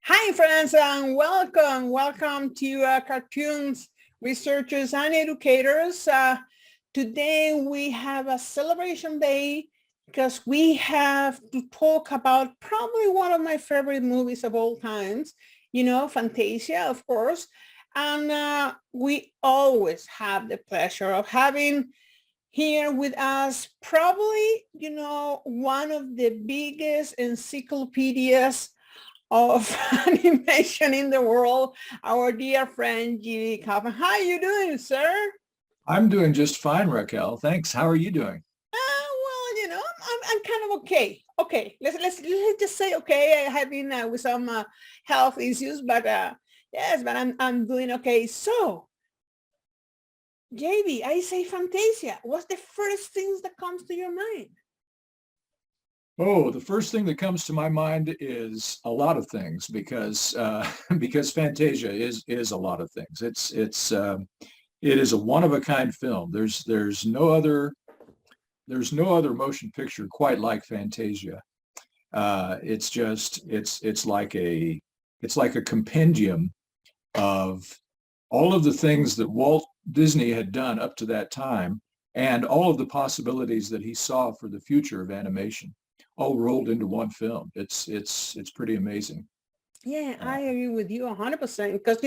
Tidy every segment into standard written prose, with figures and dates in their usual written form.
Hi, friends, and welcome. Welcome to Cartoons Researchers and Educators. Today we have a celebration day because we have to talk about probably one of my favorite movies of all times, Fantasia, of course. And we always have the pleasure of having here with us probably, one of the biggest encyclopedias of animation in the world, our dear friend G. Kaufman. How are you doing, sir? I'm doing just fine, Raquel. Thanks. How are you doing? Well, I'm kind of okay. Okay, let's just say okay. I have been with some health issues, but yes, but I'm doing okay. So, JB, I say Fantasia. What's the first things that comes to your mind? Oh, the first thing that comes to my mind is a lot of things because because Fantasia is a lot of things. It is a one of a kind film. There's no other motion picture quite like Fantasia. It's like a compendium of all of the things that Walt Disney had done up to that time and all of the possibilities that he saw for the future of animation all rolled into one film. It's pretty amazing. Yeah, Uh, I agree with you 100% because,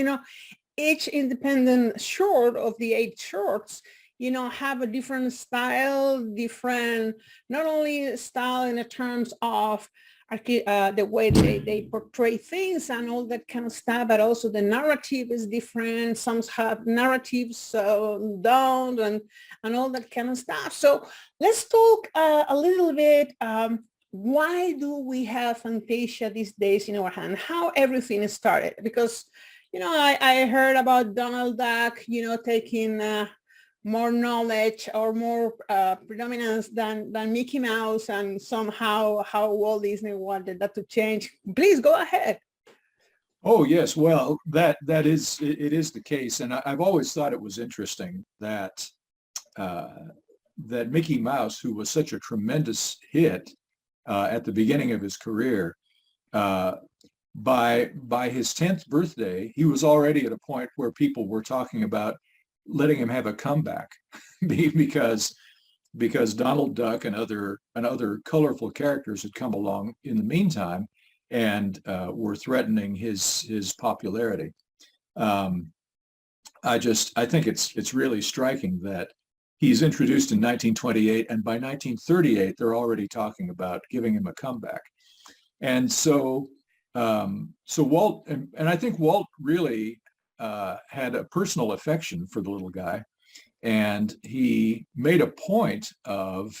each independent short of the 8 shorts, have a different style, different, not only style in the terms of the way they portray things and all that kind of stuff, but also the narrative is different. Some have narratives don't and all that kind of stuff. So let's talk a little bit. Why do we have Fantasia these days in our hand? How everything started? Because I heard about Donald Duck, taking more knowledge or more predominance than Mickey Mouse, and somehow how Walt Disney wanted that to change. Please go ahead. oh yes, well it is the case, and I've always thought it was interesting uh, that Mickey Mouse, who was such a tremendous hit at the beginning of his career, uh, by his 10th birthday, he was already at a point where people were talking about letting him have a comeback because Donald Duck and other colorful characters had come along in the meantime and were threatening his popularity. Um, I think it's really striking that he's introduced in 1928, and by 1938 they're already talking about giving him a comeback. And so Walt, and I think Walt really had a personal affection for the little guy, and he made a point of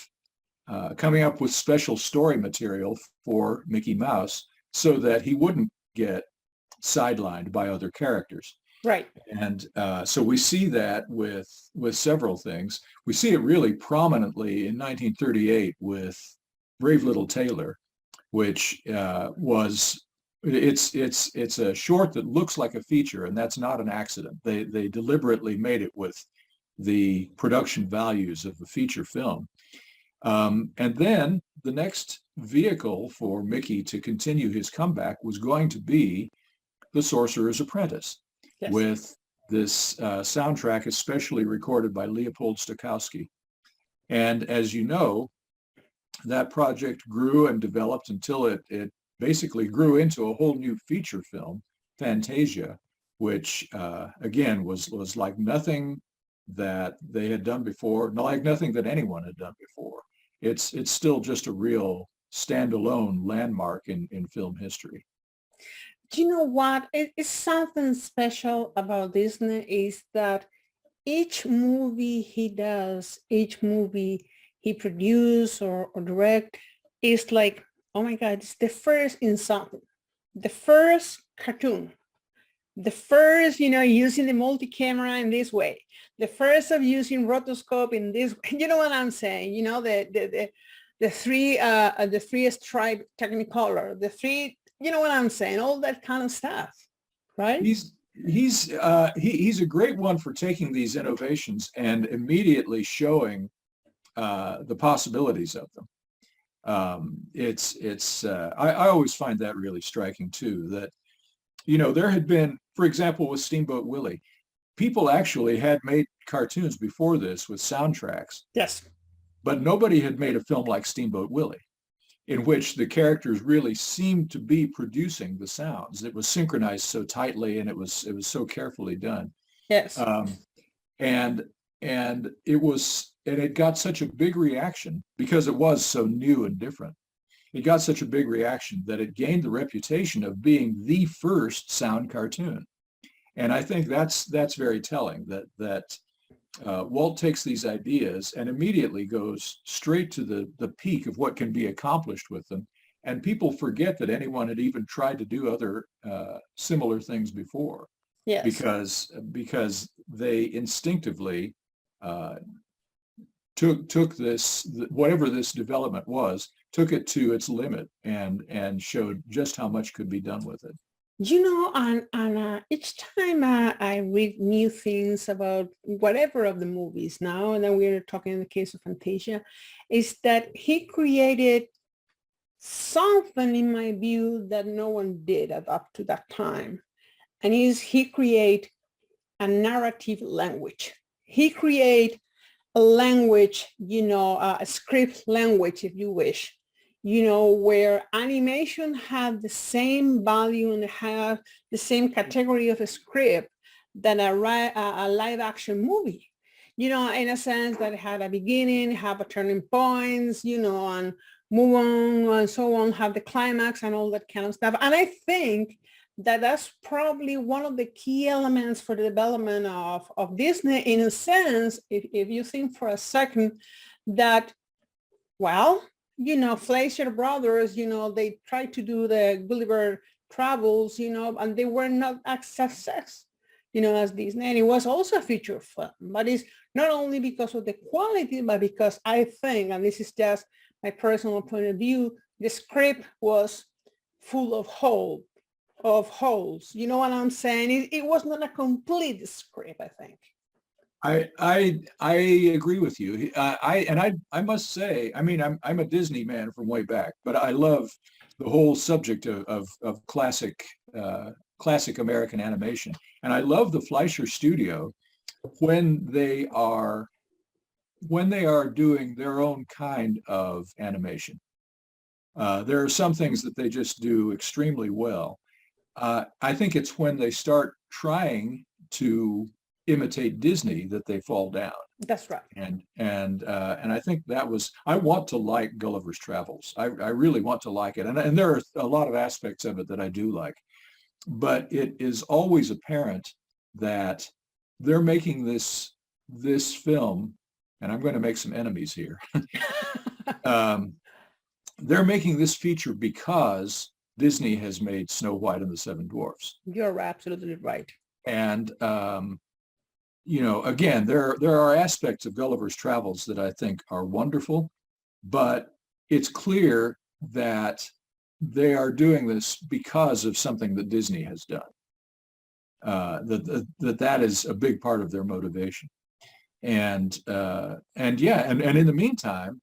coming up with special story material for Mickey Mouse so that he wouldn't get sidelined by other characters. Right. And so we see that with several things. We see it really prominently in 1938 with Brave Little Tailor, which was it's a short that looks like a feature, and that's not an accident. They deliberately made it with the production values of a feature film. And then the next vehicle for Mickey to continue his comeback was going to be The Sorcerer's Apprentice, Yes. with this soundtrack especially recorded by Leopold Stokowski. And as you know, that project grew and developed until it basically grew into a whole new feature film, Fantasia, which again was like nothing that they had done before, like nothing that anyone had done before. It's still just a real standalone landmark in film history. Do you know what? It is something special about Disney is that each movie he does, each movie he produce or direct is like, oh my God, it's the first in something. The first cartoon, the first, using the multi-camera in this way, the first of using rotoscope in this way. You know what I'm saying? The three stripe technicolor, the three, you know what I'm saying? All that kind of stuff, right? He's a great one for taking these innovations and immediately showing the possibilities of them. I always find that really striking too. there had been, for example, with Steamboat Willie, people actually had made cartoons before this with soundtracks, Yes. but nobody had made a film like Steamboat Willie, in which the characters really seemed to be producing the sounds. It was synchronized so tightly, and it was so carefully done. Yes. Um, and it got such a big reaction because it was so new and different. It got such a big reaction that it gained the reputation of being the first sound cartoon. And I think that's very telling, that Walt takes these ideas and immediately goes straight to the peak of what can be accomplished with them. And people forget that anyone had even tried to do other similar things before. Yes. Because they instinctively took this, whatever this development was, took it to its limit and showed just how much could be done with it. And each time I read new things about whatever of the movies now, and then we're talking in the case of Fantasia, is that he created something, in my view, that no one did up to that time. And he create a narrative language. He create a language, a script language, if you wish, where animation had the same value and have the same category of a script than a live action movie, in a sense that it had a beginning, have a turning points, and move on and so on, have the climax and all that kind of stuff. And I think that that's probably one of the key elements for the development of Disney, in a sense, if you think for a second that, well, Fleischer Brothers, they tried to do the Gulliver Travels, and they were not a success, as Disney. And it was also a feature film, but it's not only because of the quality, but because I think, and this is just my personal point of view, the script was full of holes. You know what I'm saying? It was not a complete script, I think. I agree with you. I must say, I mean, I'm a Disney man from way back, but I love the whole subject of classic American animation, and I love the Fleischer Studio when they are doing their own kind of animation. There are some things that they just do extremely well. I think it's when they start trying to imitate Disney that they fall down. That's right. And I think I want to like Gulliver's Travels. I really want to like it. And there are a lot of aspects of it that I do like. But it is always apparent that they're making this film, and I'm going to make some enemies here. They're making this feature because Disney has made Snow White and the Seven Dwarfs. You're absolutely right. And again, there are aspects of Gulliver's Travels that I think are wonderful, but it's clear that they are doing this because of something that Disney has done. That is a big part of their motivation. And in the meantime,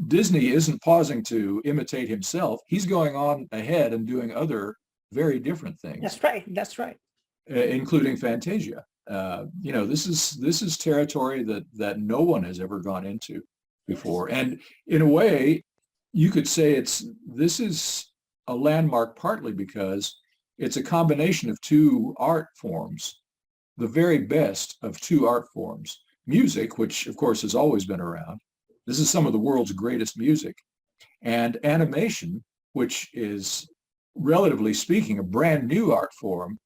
Disney isn't pausing to imitate himself. He's going on ahead and doing other very different things. That's right. Including Fantasia. This is territory that no one has ever gone into before. Yes. And in a way, you could say this is a landmark partly because it's a combination of two art forms, the very best of two art forms. Music, which of course has always been around. This is some of the world's greatest music. And animation, which is, relatively speaking, a brand new art form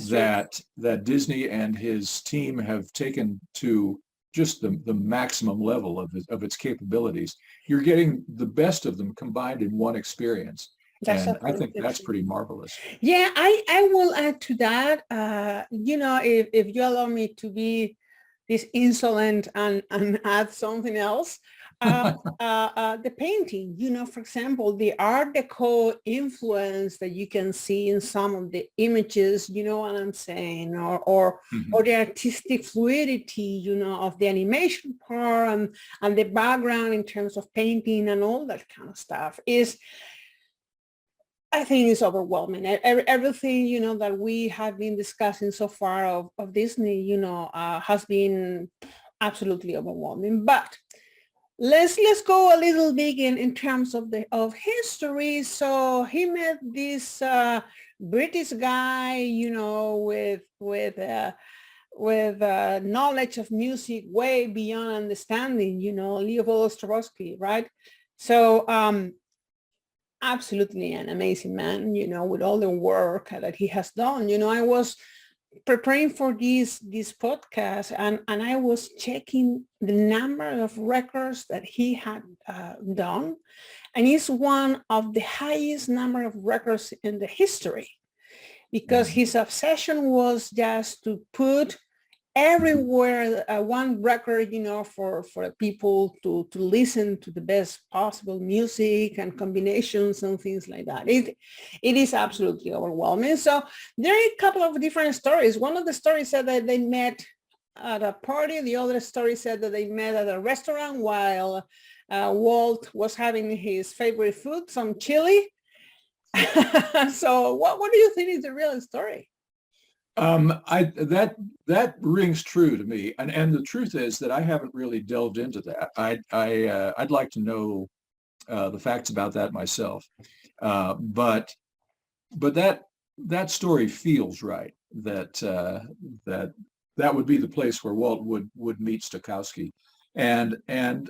that Disney and his team have taken to just the maximum level of its capabilities. You're getting the best of them combined in one experience. And I think that's pretty marvelous. Yeah, I will add to that. If you allow me to be this insolent and add something else, the painting, for example, the Art Deco influence that you can see in some of the images, you know what I'm saying, or the artistic fluidity, of the animation part and the background in terms of painting and all that kind of stuff is, I think it's overwhelming. Everything, that we have been discussing so far of Disney, has been absolutely overwhelming. But let's go a little big in terms of history. So he met this British guy, with knowledge of music way beyond understanding, Leopold Ostrovsky, right? So absolutely an amazing man, with all the work that he has done. I was preparing for this podcast, and I was checking the number of records that he had done, and it's one of the highest number of records in the history, because his obsession was just to put everywhere one record, for people to listen to the best possible music and combinations and things like that. It is absolutely overwhelming. So there are a couple of different stories. One of the stories said that they met at a party. The other story said that they met at a restaurant while Walt was having his favorite food, some chili. So what do you think is the real story? That rings true to me, and the truth is that I haven't really delved into that. I'd like to know the facts about that myself, but that story feels right. That would be the place where Walt would meet Stokowski, and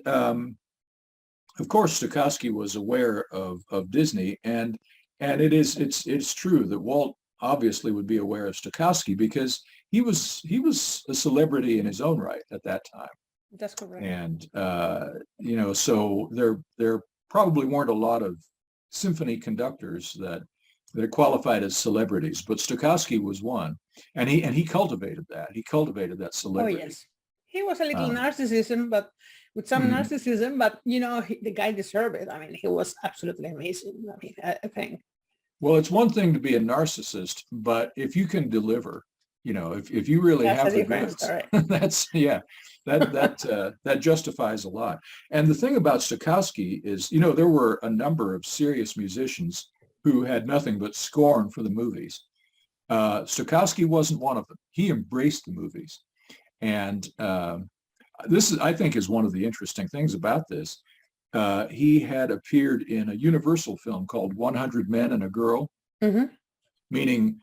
of course Stokowski was aware of Disney, and it's true that Walt obviously would be aware of Stokowski because he was a celebrity in his own right at that time. That's correct. And so there probably weren't a lot of symphony conductors that qualified as celebrities, but Stokowski was one, and he cultivated that. He cultivated that celebrity. Oh yes, he was a little narcissism, but with some narcissism, but the guy deserved it. I mean, he was absolutely amazing. I mean, I think. Well, it's one thing to be a narcissist, but if you can deliver, if you really have the goods, that justifies a lot. And the thing about Stokowski is, there were a number of serious musicians who had nothing but scorn for the movies. Stokowski wasn't one of them. He embraced the movies. And this I think, is one of the interesting things about this. He had appeared in a Universal film called 100 Men and a Girl, meaning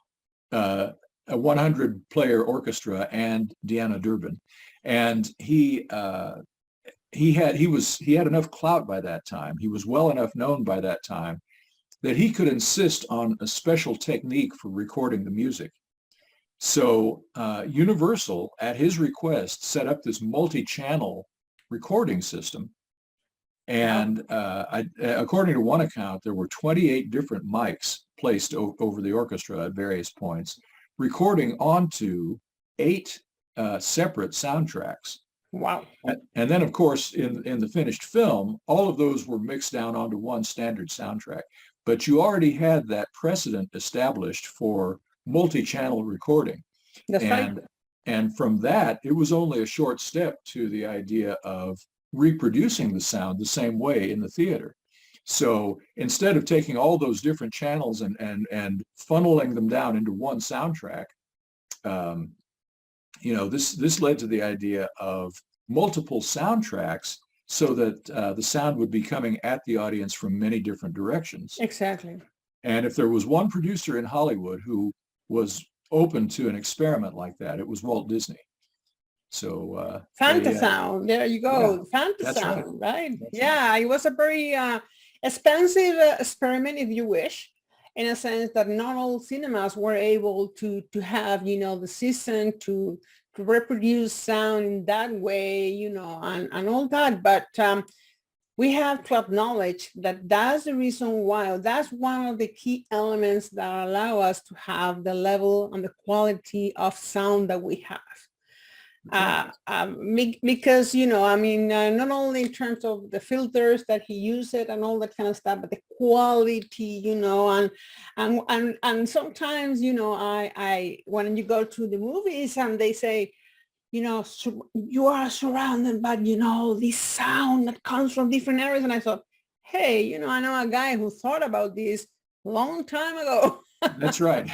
a 100-player orchestra and Deanna Durbin. And he had enough clout by that time. He was well enough known by that time that he could insist on a special technique for recording the music. So Universal, at his request, set up this multi-channel recording system. And according to one account, there were 28 different mics placed over the orchestra at various points, recording onto 8 separate soundtracks. Wow. And then, of course, in the finished film, all of those were mixed down onto one standard soundtrack. But you already had that precedent established for multi-channel recording. That's right. And from that, it was only a short step to the idea of reproducing the sound the same way in the theater. So instead of taking all those different channels and funneling them down into one soundtrack, this led to the idea of multiple soundtracks so that the sound would be coming at the audience from many different directions. Exactly. And if there was one producer in Hollywood who was open to an experiment like that, it was Walt Disney. So Fantasound, there you go. Yeah, Fantasound, right? Yeah, it was a very expensive experiment, if you wish, in a sense that not all cinemas were able to have, the system to reproduce sound in that way, and all that. But we have to acknowledge that that's the reason why, that's one of the key elements that allow us to have the level and the quality of sound that we have. Because, not only in terms of the filters that he used and all that kind of stuff, but the quality, and sometimes, I when you go to the movies and they say, you are surrounded by, this sound that comes from different areas. And I thought, hey, I know a guy who thought about this long time ago. That's right.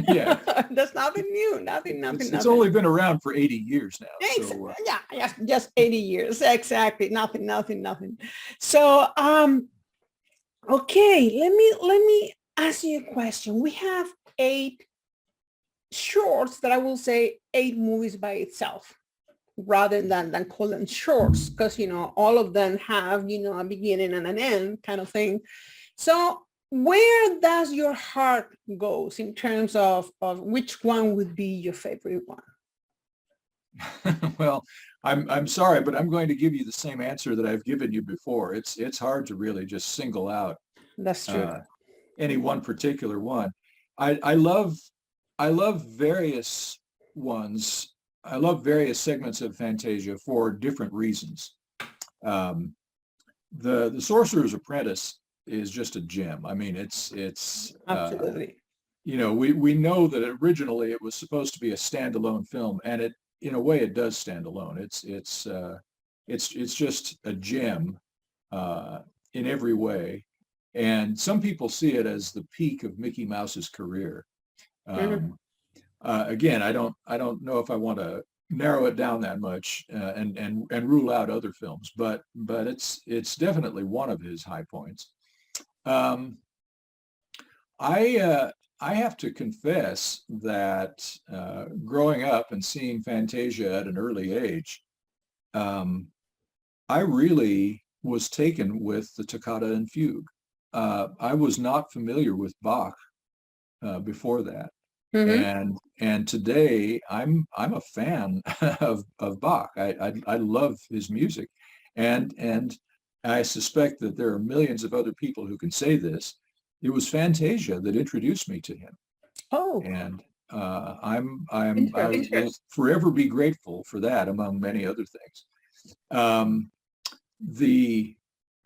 Yeah. That's nothing new. Nothing, It's, nothing, it's nothing. only been around for 80 years now. Ex- So yeah, yeah, just 80 years. Exactly. Nothing, nothing, nothing. So, okay, let me ask you a question. We have 8 shorts that I will say 8 movies by itself rather than call them shorts because all of them have a beginning and an end kind of thing. So where does your heart goes in terms of which one would be your favorite one? well, I'm sorry, but I'm going to give you the same answer that I've given you before. It's hard to really just single out That's true. uh, any one particular one. I love various ones. I love various segments of Fantasia for different reasons. Um, the Sorcerer's Apprentice is just a gem. I mean, Absolutely. we know that originally it was supposed to be a standalone film, and it in a way it does stand alone. It's just a gem in every way, and some people see it as the peak of Mickey Mouse's career. Mhm. Um, Again, I don't know if I want to narrow it down that much and rule out other films, but it's definitely one of his high points. Um, I have to confess that growing up and seeing Fantasia at an early age, um, I really was taken with the toccata and fugue. I was not familiar with Bach before that, Mhm. and today I'm a fan of Bach. I love his music, and I suspect that there are millions of other people who can say this. It was Fantasia that introduced me to him, Oh, and I interesting. will forever be grateful for that, among many other things. Um, the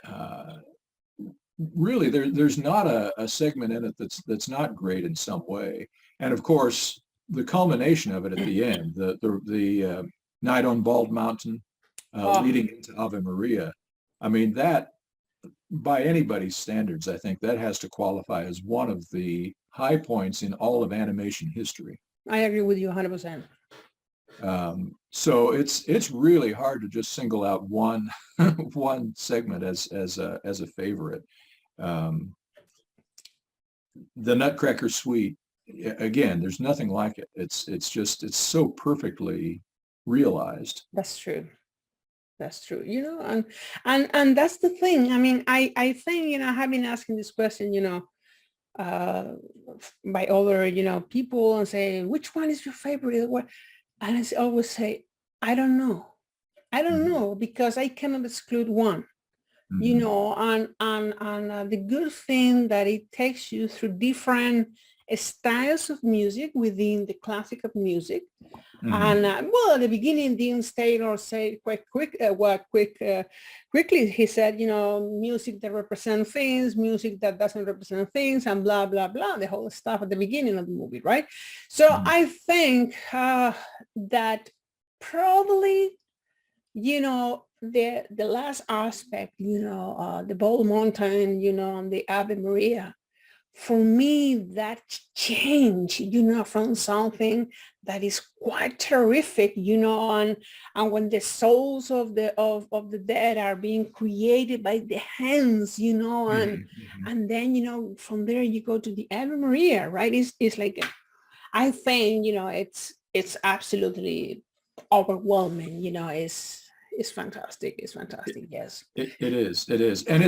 uh, Really, there's not a segment in it that's not great in some way. And of course, the culmination of it at the end, the night on Bald Mountain, Oh, leading into Ave Maria. I mean, that by anybody's standards, I think that has to qualify as one of the high points in all of animation history. I agree with you 100%. So it's really hard to just single out one one segment as a favorite. Um, the Nutcracker Suite, again, there's nothing like it. It's so perfectly realized. That's true. That's true. And that's the thing. I mean, I think, I've been asking this question, uh, by other, people and say, which one is your favorite? What? And I always say, I don't know. I don't Mhm. know because I cannot exclude one. Mhm. And the good thing that it takes you through different styles of music within the classic of music. Mhm. And well, at the beginning, Dean Taylor said quickly he said, music that represents things, music that doesn't represent things, and blah blah blah, the whole stuff at the beginning of the movie, right? So Mhm. I think that probably the last aspect, the Bald Mountain, and the Ave Maria. For me, that change, from something that is quite terrific, and when the souls of the dead are being created by the hands, and Mhm. Mhm. and then from there you go to the Ave Maria, right? It's like I think it's absolutely overwhelming. It's fantastic. It's It, fantastic. Yes, it is. It is. And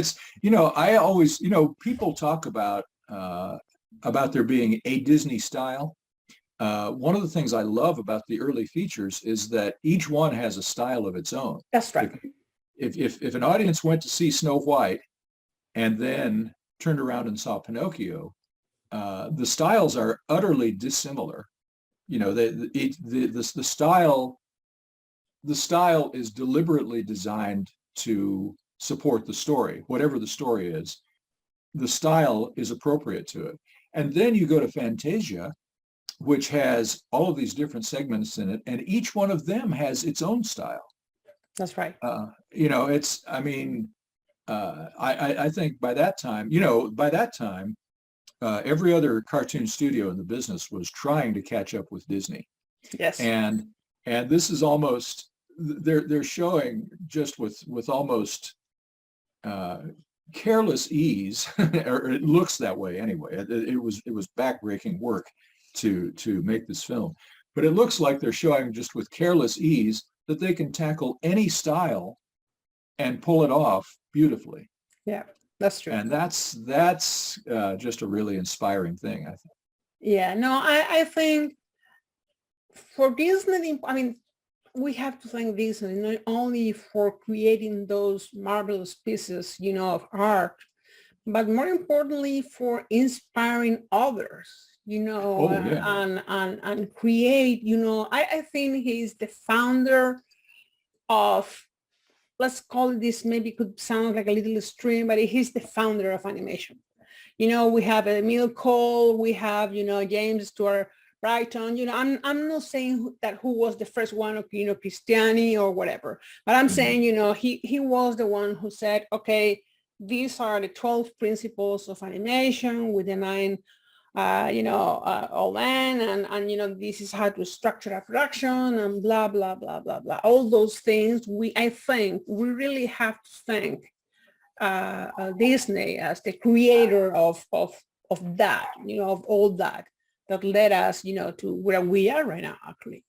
I always, people talk about there being a Disney style. One of the things I love about the early features is that each one has a style of its own. that's right. If if an audience went to see Snow White and then turned around and saw Pinocchio, the styles are utterly dissimilar. The style is deliberately designed to support the story, whatever the story is. The style is appropriate to it. And then you go to Fantasia, which has all of these different segments in it, and each one of them has its own style. That's right. I mean, I think by that time, every other cartoon studio in the business was trying to catch up with Disney. Yes. And this is almost, they're showing just with almost careless ease, or it looks that way anyway. It was backbreaking work to make this film, but it looks like they're showing just with careless ease that they can tackle any style and pull it off beautifully. Yeah, that's true. And that's just a really inspiring thing, I think. Yeah, no, I think for Disney, I mean, we have to thank Disney not only for creating those marvelous pieces, of art, but more importantly for inspiring others, Oh yeah. and create, I think he's the founder of, let's call it this, maybe could sound like a little extreme, but he's the founder of animation. We have Emil Cole, we have, James Stewart Brighton. I'm not saying that who was the first one, Cristiani or whatever, but I'm saying, he was the one who said, okay, these are the 12 principles of animation with the 9, all in, and this is how to structure a production and blah, blah, blah, blah, blah. All those things, I think we really have to thank Disney as the creator of that, of all that led us, to where we are right now, actually.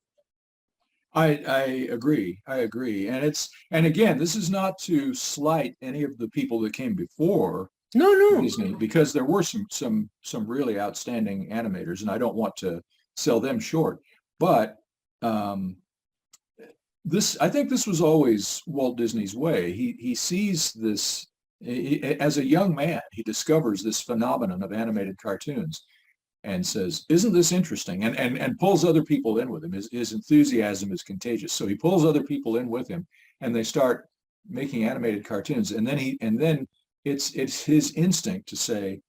I agree. And again, this is not to slight any of the people that came before No. Disney, because there were some really outstanding animators, and I don't want to sell them short. But I think this was always Walt Disney's way. He sees this as a young man. He discovers this phenomenon of animated cartoons and says, isn't this interesting? And pulls other people in with him. His enthusiasm is contagious. So he pulls other people in with him, and they start making animated cartoons. And then it's his instinct to say,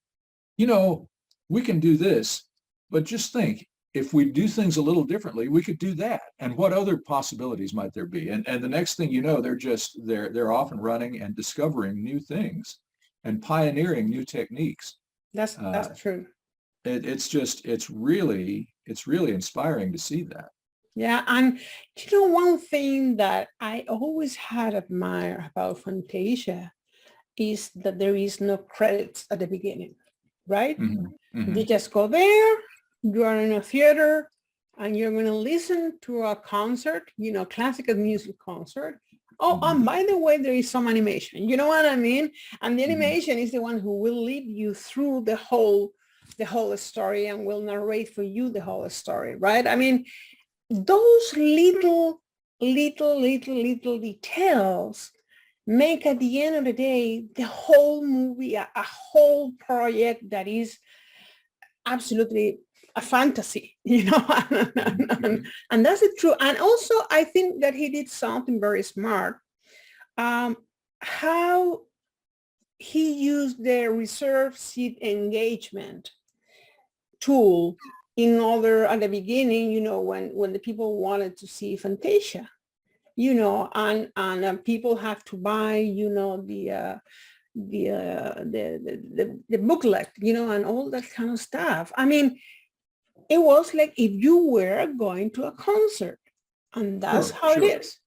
we can do this, but just think, if we do things a little differently, we could do that. And what other possibilities might there be? And the next thing you know, they're off and running and discovering new things and pioneering new techniques. That's true. It's really inspiring to see that. Yeah, and one thing that I always had admired about Fantasia is that there is no credits at the beginning, right? Mm-hmm. Mm-hmm. You just go there, you are in a theater, and you're going to listen to a concert, classical music concert. Oh, Mm-hmm. and by the way, there is some animation. You know what I mean? And the Mm-hmm. animation is the one who will lead you through the whole story and will narrate for you the whole story, right? I mean, those little details make, at the end of the day, the whole movie a whole project that is absolutely a fantasy, and that's the truth. And also, I think that he did something very smart. How he used the reserve seat engagement tool in order, at the beginning, when the people wanted to see Fantasia, and people have to buy, the booklet, and all that kind of stuff. I mean, it was like if you were going to a concert, and that's how it is.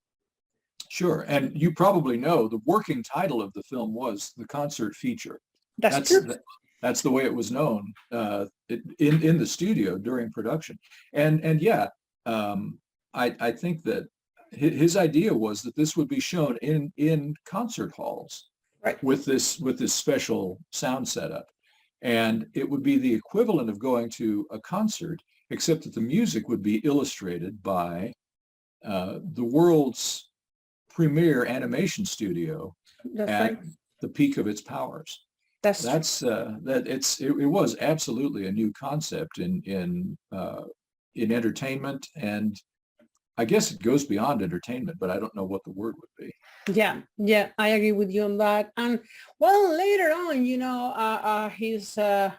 Sure. And you probably know the working title of the film was The Concert Feature. That's true. That's the way it was known in the studio during production. And yeah, I think that his idea was that this would be shown in concert halls, right, with this special sound setup. And it would be the equivalent of going to a concert, except that the music would be illustrated by the world's premier animation studio at the peak of its powers. It was absolutely a new concept in entertainment, and I guess it goes beyond entertainment, but I don't know what the word would be. Yeah, I agree with you on that. And well, later on, his the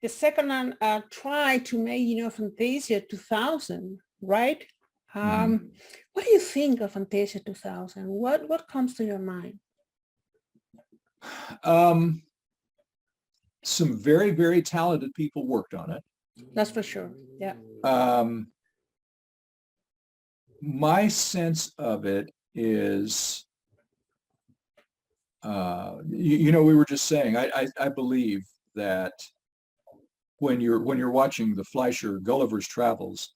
second try to make, Fantasia 2000, right? What do you think of Fantasia 2000? What comes to your mind? some very, very talented people worked on it. That's for sure. Yeah. My sense of it is, we were just saying, I believe that when you're watching the Fleischer Gulliver's Travels,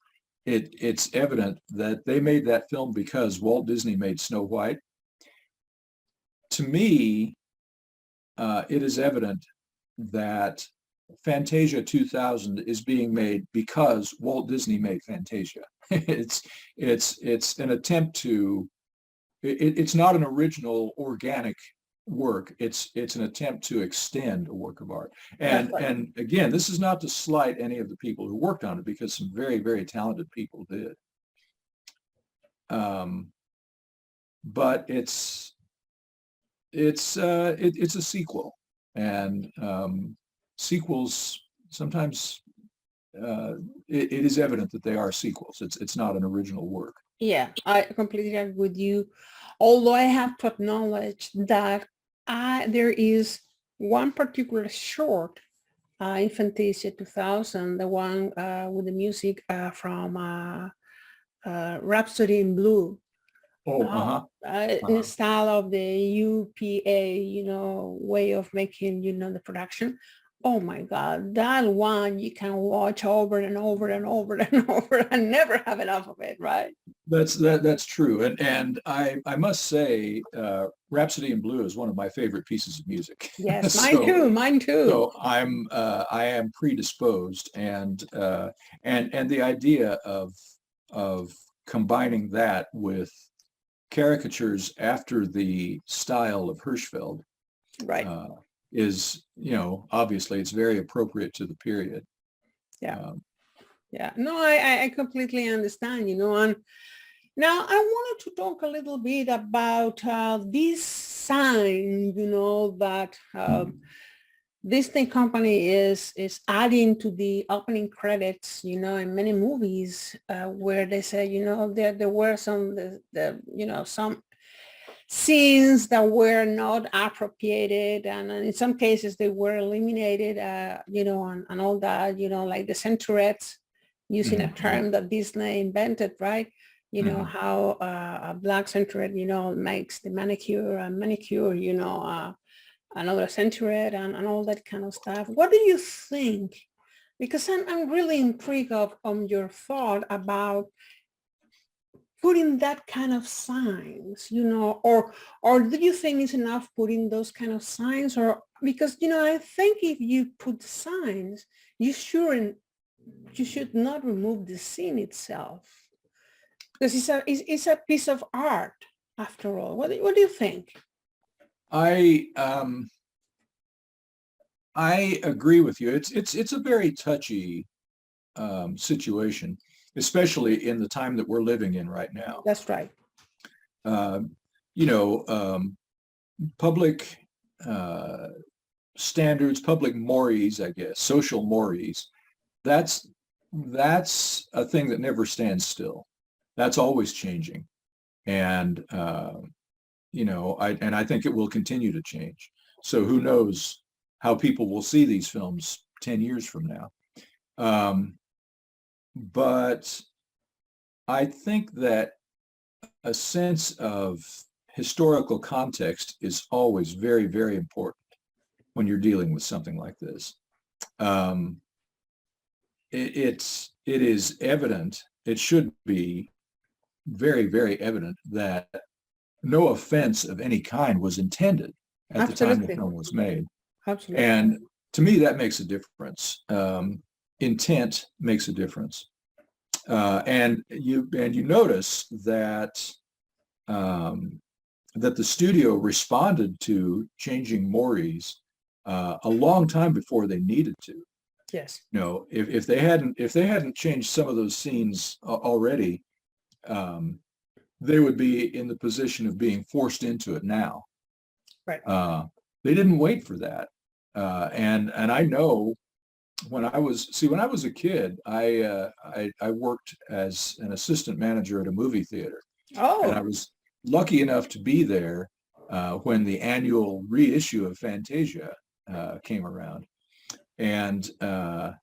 it's evident that they made that film because Walt Disney made Snow White. To me, it is evident that Fantasia 2000 is being made because Walt Disney made Fantasia. It's an attempt to, it's not an original organic work. It's an attempt to extend a work of art. And again, this is not to slight any of the people who worked on it, because some very, very talented people did. But it's a sequel, and sequels sometimes it is evident that they are sequels. It's not an original work. Yeah, I completely agree with you. Although I have to acknowledge that there is one particular short in Fantasia 2000, the one with the music from Rhapsody in Blue. In the style of the UPA, way of making, the production. Oh my God, that one you can watch over and over and over and over and never have enough of it, right? That's true. And I must say, Rhapsody in Blue is one of my favorite pieces of music. Yes, mine too. So I am predisposed, and the idea of combining that with caricatures after the style of Hirschfeld, right, is, obviously it's very appropriate to the period. Yeah. Yeah. No, I completely understand, and now I wanted to talk a little bit about this sign, that Disney company is adding to the opening credits, in many movies where they say, there were some, some scenes that were not appropriated, and in some cases they were eliminated, and all that, like the centurettes, using a term that Disney invented, right? How a black centurette, makes the manicure and manicure, another centurette and all that kind of stuff. What do you think? Because I'm really intrigued on your thought about putting that kind of signs, or do you think it's enough putting those kind of signs? Or because, I think if you put signs, you should not remove the scene itself, because it's a piece of art after all. What do you think? I agree with you. It's a very touchy situation, especially in the time that we're living in right now. That's right. Public standards, public mores, I guess, social mores, that's a thing that never stands still. That's always changing. And, I think it will continue to change. So who knows how people will see these films 10 years from now. But I think that a sense of historical context is always very, very important when you're dealing with something like this. It is evident, it should be very, very evident that no offense of any kind was intended at the time the film was made. Absolutely. And to me, that makes a difference. Intent makes a difference. And you notice that that the studio responded to changing mores a long time before they needed to. Yes. If they hadn't changed some of those scenes already, they would be in the position of being forced into it now. Right. They didn't wait for that. And I know when I was a kid, I worked as an assistant manager at a movie theater. Oh. And I was lucky enough to be there when the annual reissue of Fantasia came around. And I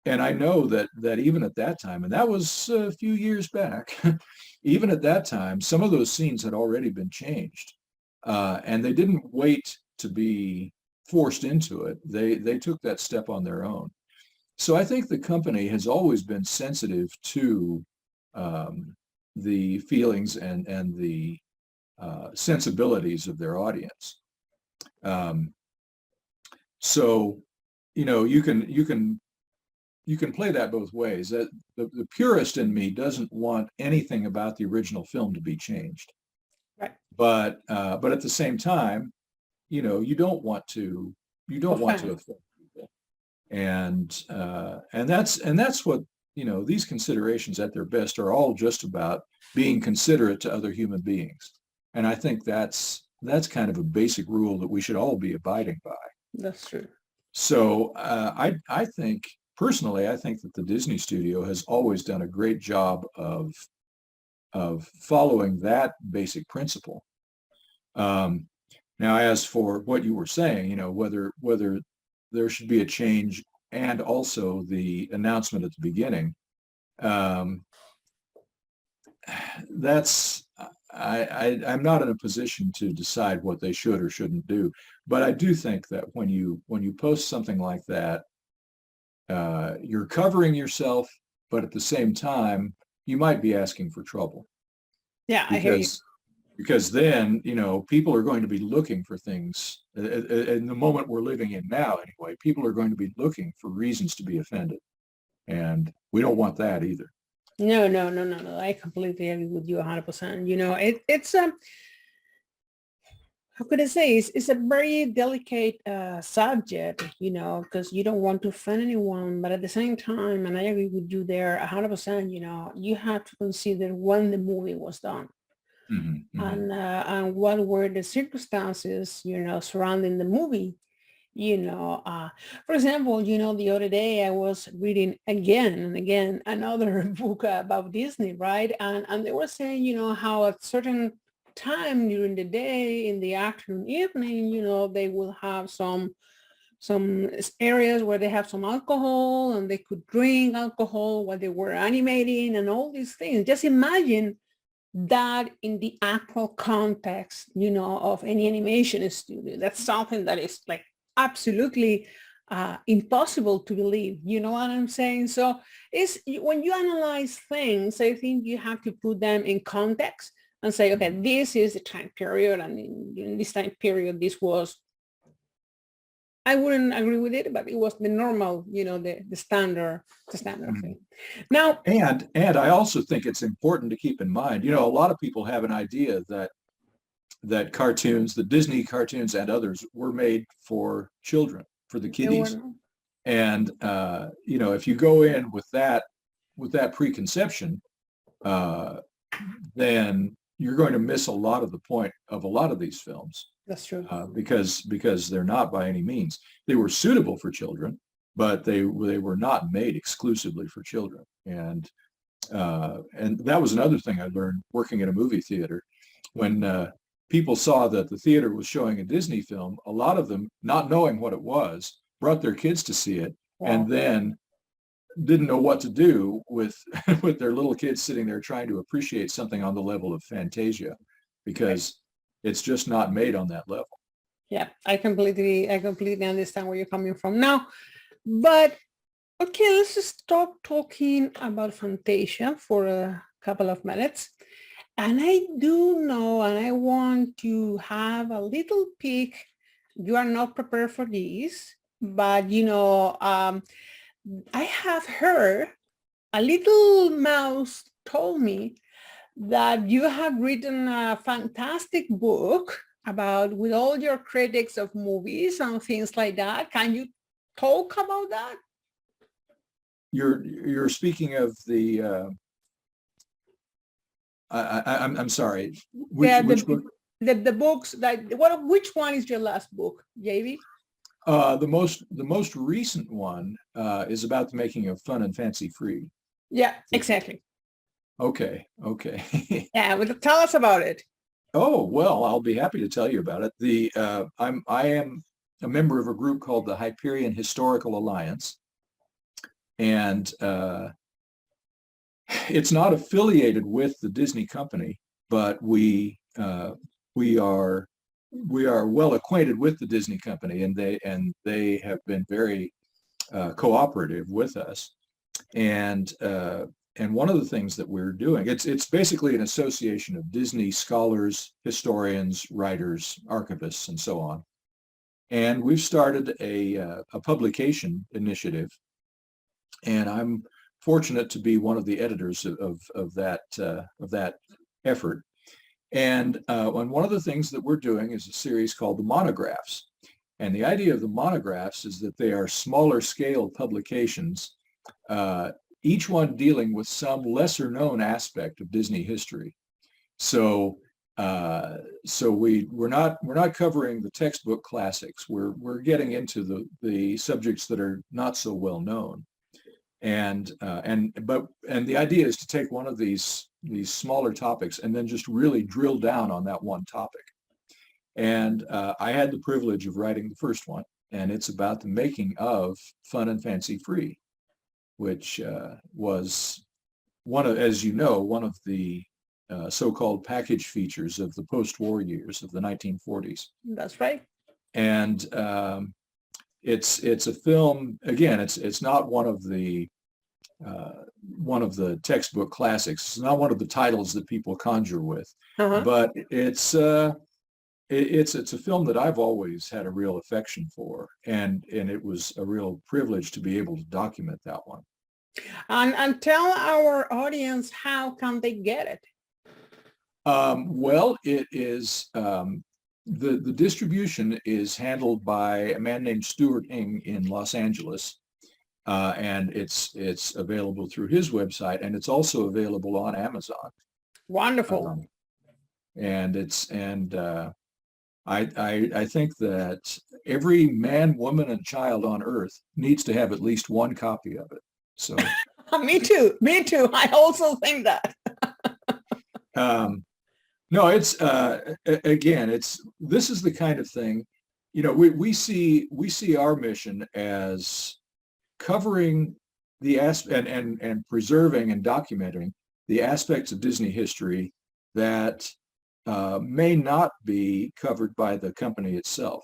know that even at that time, and that was a few years back, even at that time, some of those scenes had already been changed, and they didn't wait to be forced into it. They took that step on their own. So I think the company has always been sensitive to the feelings and the sensibilities of their audience. So, you can play that both ways. That the purist in me doesn't want anything about the original film to be changed. Right. But at the same time, you don't want to offend people. And that's what, these considerations at their best are all just about being considerate to other human beings. And I think that's kind of a basic rule that we should all be abiding by. That's true. So I think, personally, I think that the Disney studio has always done a great job of following that basic principle. Now, as for what you were saying, whether there should be a change and also the announcement at the beginning, I'm not in a position to decide what they should or shouldn't do. But I do think that when you post something like that, you're covering yourself, but at the same time, you might be asking for trouble. Yeah, I hear you. Because then, people are going to be looking for things. In the moment we're living in now, anyway, people are going to be looking for reasons to be offended. And we don't want that either. No. I completely agree with you 100%. It's how could I say, it's a very delicate subject, because you don't want to offend anyone, but at the same time, and I agree with you there 100%, you have to consider when the movie was done. Mm-hmm, mm-hmm. And what were the circumstances, surrounding the movie. For example, the other day I was reading again and again another book about Disney, right? And they were saying, how at certain time during the day, in the afternoon, evening, they will have some areas where they have some alcohol and they could drink alcohol while they were animating and all these things. Just imagine that in the actual context, of any animation studio. That's something that is like absolutely impossible to believe. You know what I'm saying? So it's when you analyze things, I think you have to put them in context and say, okay, this is the time period, and in this time period, this was. I wouldn't agree with it, but it was the normal, the standard thing. Now, and I also think it's important to keep in mind, a lot of people have an idea that cartoons, the Disney cartoons and others, were made for children, for the kiddies. And if you go in with that preconception, then you're going to miss a lot of the point of a lot of these films. That's true. Because they're not by any means. They were suitable for children, but they were not made exclusively for children. And that was another thing I learned working at a movie theater. When people saw that the theater was showing a Disney film, a lot of them, not knowing what it was, brought their kids to see it. Wow. And then didn't know what to do with with their little kids sitting there trying to appreciate something on the level of Fantasia, because it's just not made on that level. Yeah, I completely understand where you're coming from now. But okay, let's just stop talking about Fantasia for a couple of minutes. And I do know, and I want to have a little peek. You are not prepared for this, but I have heard a little mouse told me that you have written a fantastic book about, with all your critics of movies and things like that. Can you talk about that? You're speaking of the I'm sorry. Which book? The books that which one is your last book, JV? The most recent one is about the making of Fun and Fancy Free. Yeah, exactly. Okay. Yeah, well, tell us about it. Oh, well, I'll be happy to tell you about it. I am a member of a group called the Hyperion Historical Alliance. And it's not affiliated with the Disney company, but we are well acquainted with the Disney company, and they have been very cooperative with us. And one of the things that we're doing, it's basically an association of Disney scholars, historians, writers, archivists, and so on. And we've started a publication initiative, and I'm fortunate to be one of the editors of that effort. And one of the things that we're doing is a series called the Monographs. And the idea of the monographs is that they are smaller scale publications, each one dealing with some lesser known aspect of Disney history. So we're not covering the textbook classics. We're getting into the subjects that are not so well known. And the idea is to take one of these smaller topics and then just really drill down on that one topic. And I had the privilege of writing the first one, and it's about the making of Fun and Fancy Free, which was one of the so-called package features of the post-war years of the 1940s. That's right. And it's a film. Again, it's not one of the textbook classics. It's not one of the titles that people conjure with, but it's a film that I've always had a real affection for, and it was a real privilege to be able to document that one. And tell our audience, how can they get it? Well, it is the distribution is handled by a man named Stuart Ng in Los Angeles, and it's available through his website, and it's also available on Amazon. Wonderful. I think that every man, woman, and child on earth needs to have at least one copy of it. So Me too. I also think that. No, it's again, this is the kind of thing, we see our mission as covering the and preserving and documenting the aspects of Disney history that may not be covered by the company itself.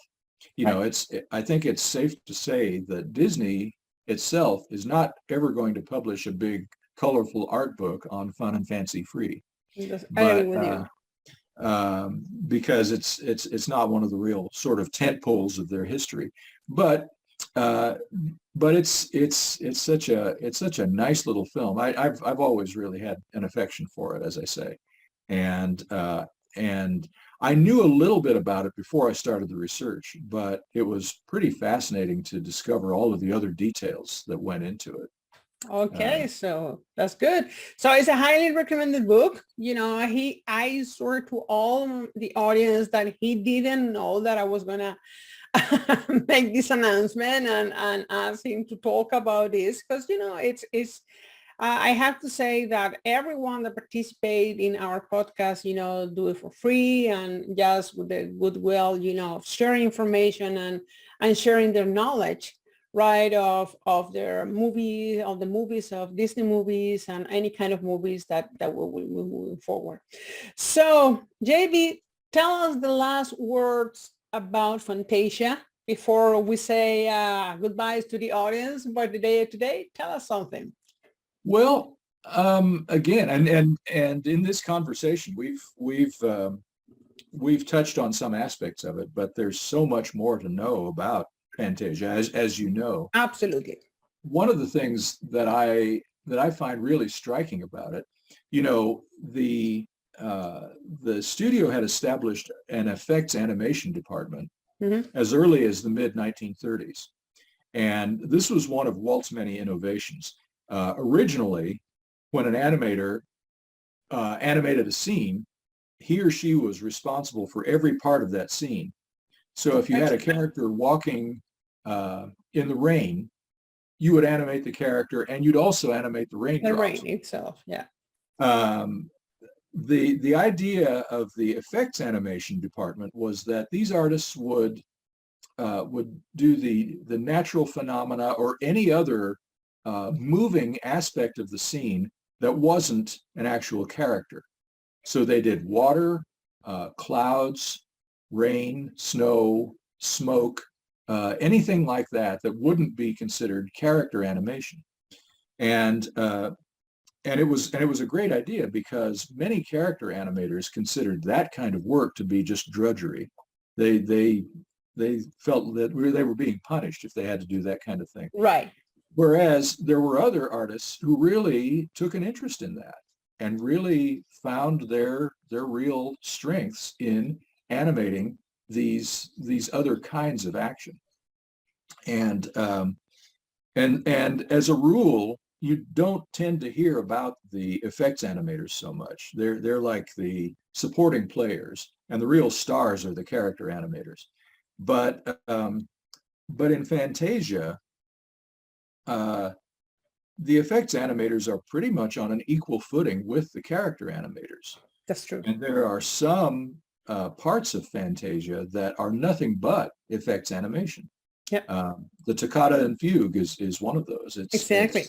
I think it's safe to say that Disney itself is not ever going to publish a big, colorful art book on Fun and Fancy Free. Because it's not one of the real sort of tent poles of their history. But it's such a nice little film. I've always really had an affection for it, as I say, and I knew a little bit about it before I started the research, but it was pretty fascinating to discover all of the other details that went into it. Okay, so that's good. So it's a highly recommended book. I swear to all the audience that he didn't know that I was gonna make this announcement and ask him to talk about this, because it's I have to say that everyone that participate in our podcast, do it for free and just with the goodwill, of sharing information and sharing their knowledge, right, of their movies, of the movies, of Disney movies and any kind of movies that we're moving forward. So JB, tell us the last words about Fantasia before we say goodbyes to the audience by the day today. Tell us something. Well, again, and in this conversation, we've touched on some aspects of it, but there's so much more to know about Fantasia, as you know. Absolutely. One of the things that I find really striking about it, the studio had established an effects animation department as early as the mid-1930s, and this was one of Walt's many innovations. Originally, when an animator animated a scene, he or she was responsible for every part of that scene. So if you had a character walking in the rain, you would animate the character, and you'd also animate the raindrops. The rain itself, yeah. The idea of the effects animation department was that these artists would would do the natural phenomena or any other moving aspect of the scene that wasn't an actual character. So they did water, clouds, rain, snow, smoke, anything like that that wouldn't be considered character animation. And it was a great idea because many character animators considered that kind of work to be just drudgery. They felt that they were being punished if they had to do that kind of thing. Right. Whereas there were other artists who really took an interest in that and really found their real strengths in animating these other kinds of action. And as a rule, you don't tend to hear about the effects animators so much. They're like the supporting players, and the real stars are the character animators. But in Fantasia, the effects animators are pretty much on an equal footing with the character animators. That's true. And there are some parts of Fantasia that are nothing but effects animation. Yep. The toccata and fugue is one of those. Exactly.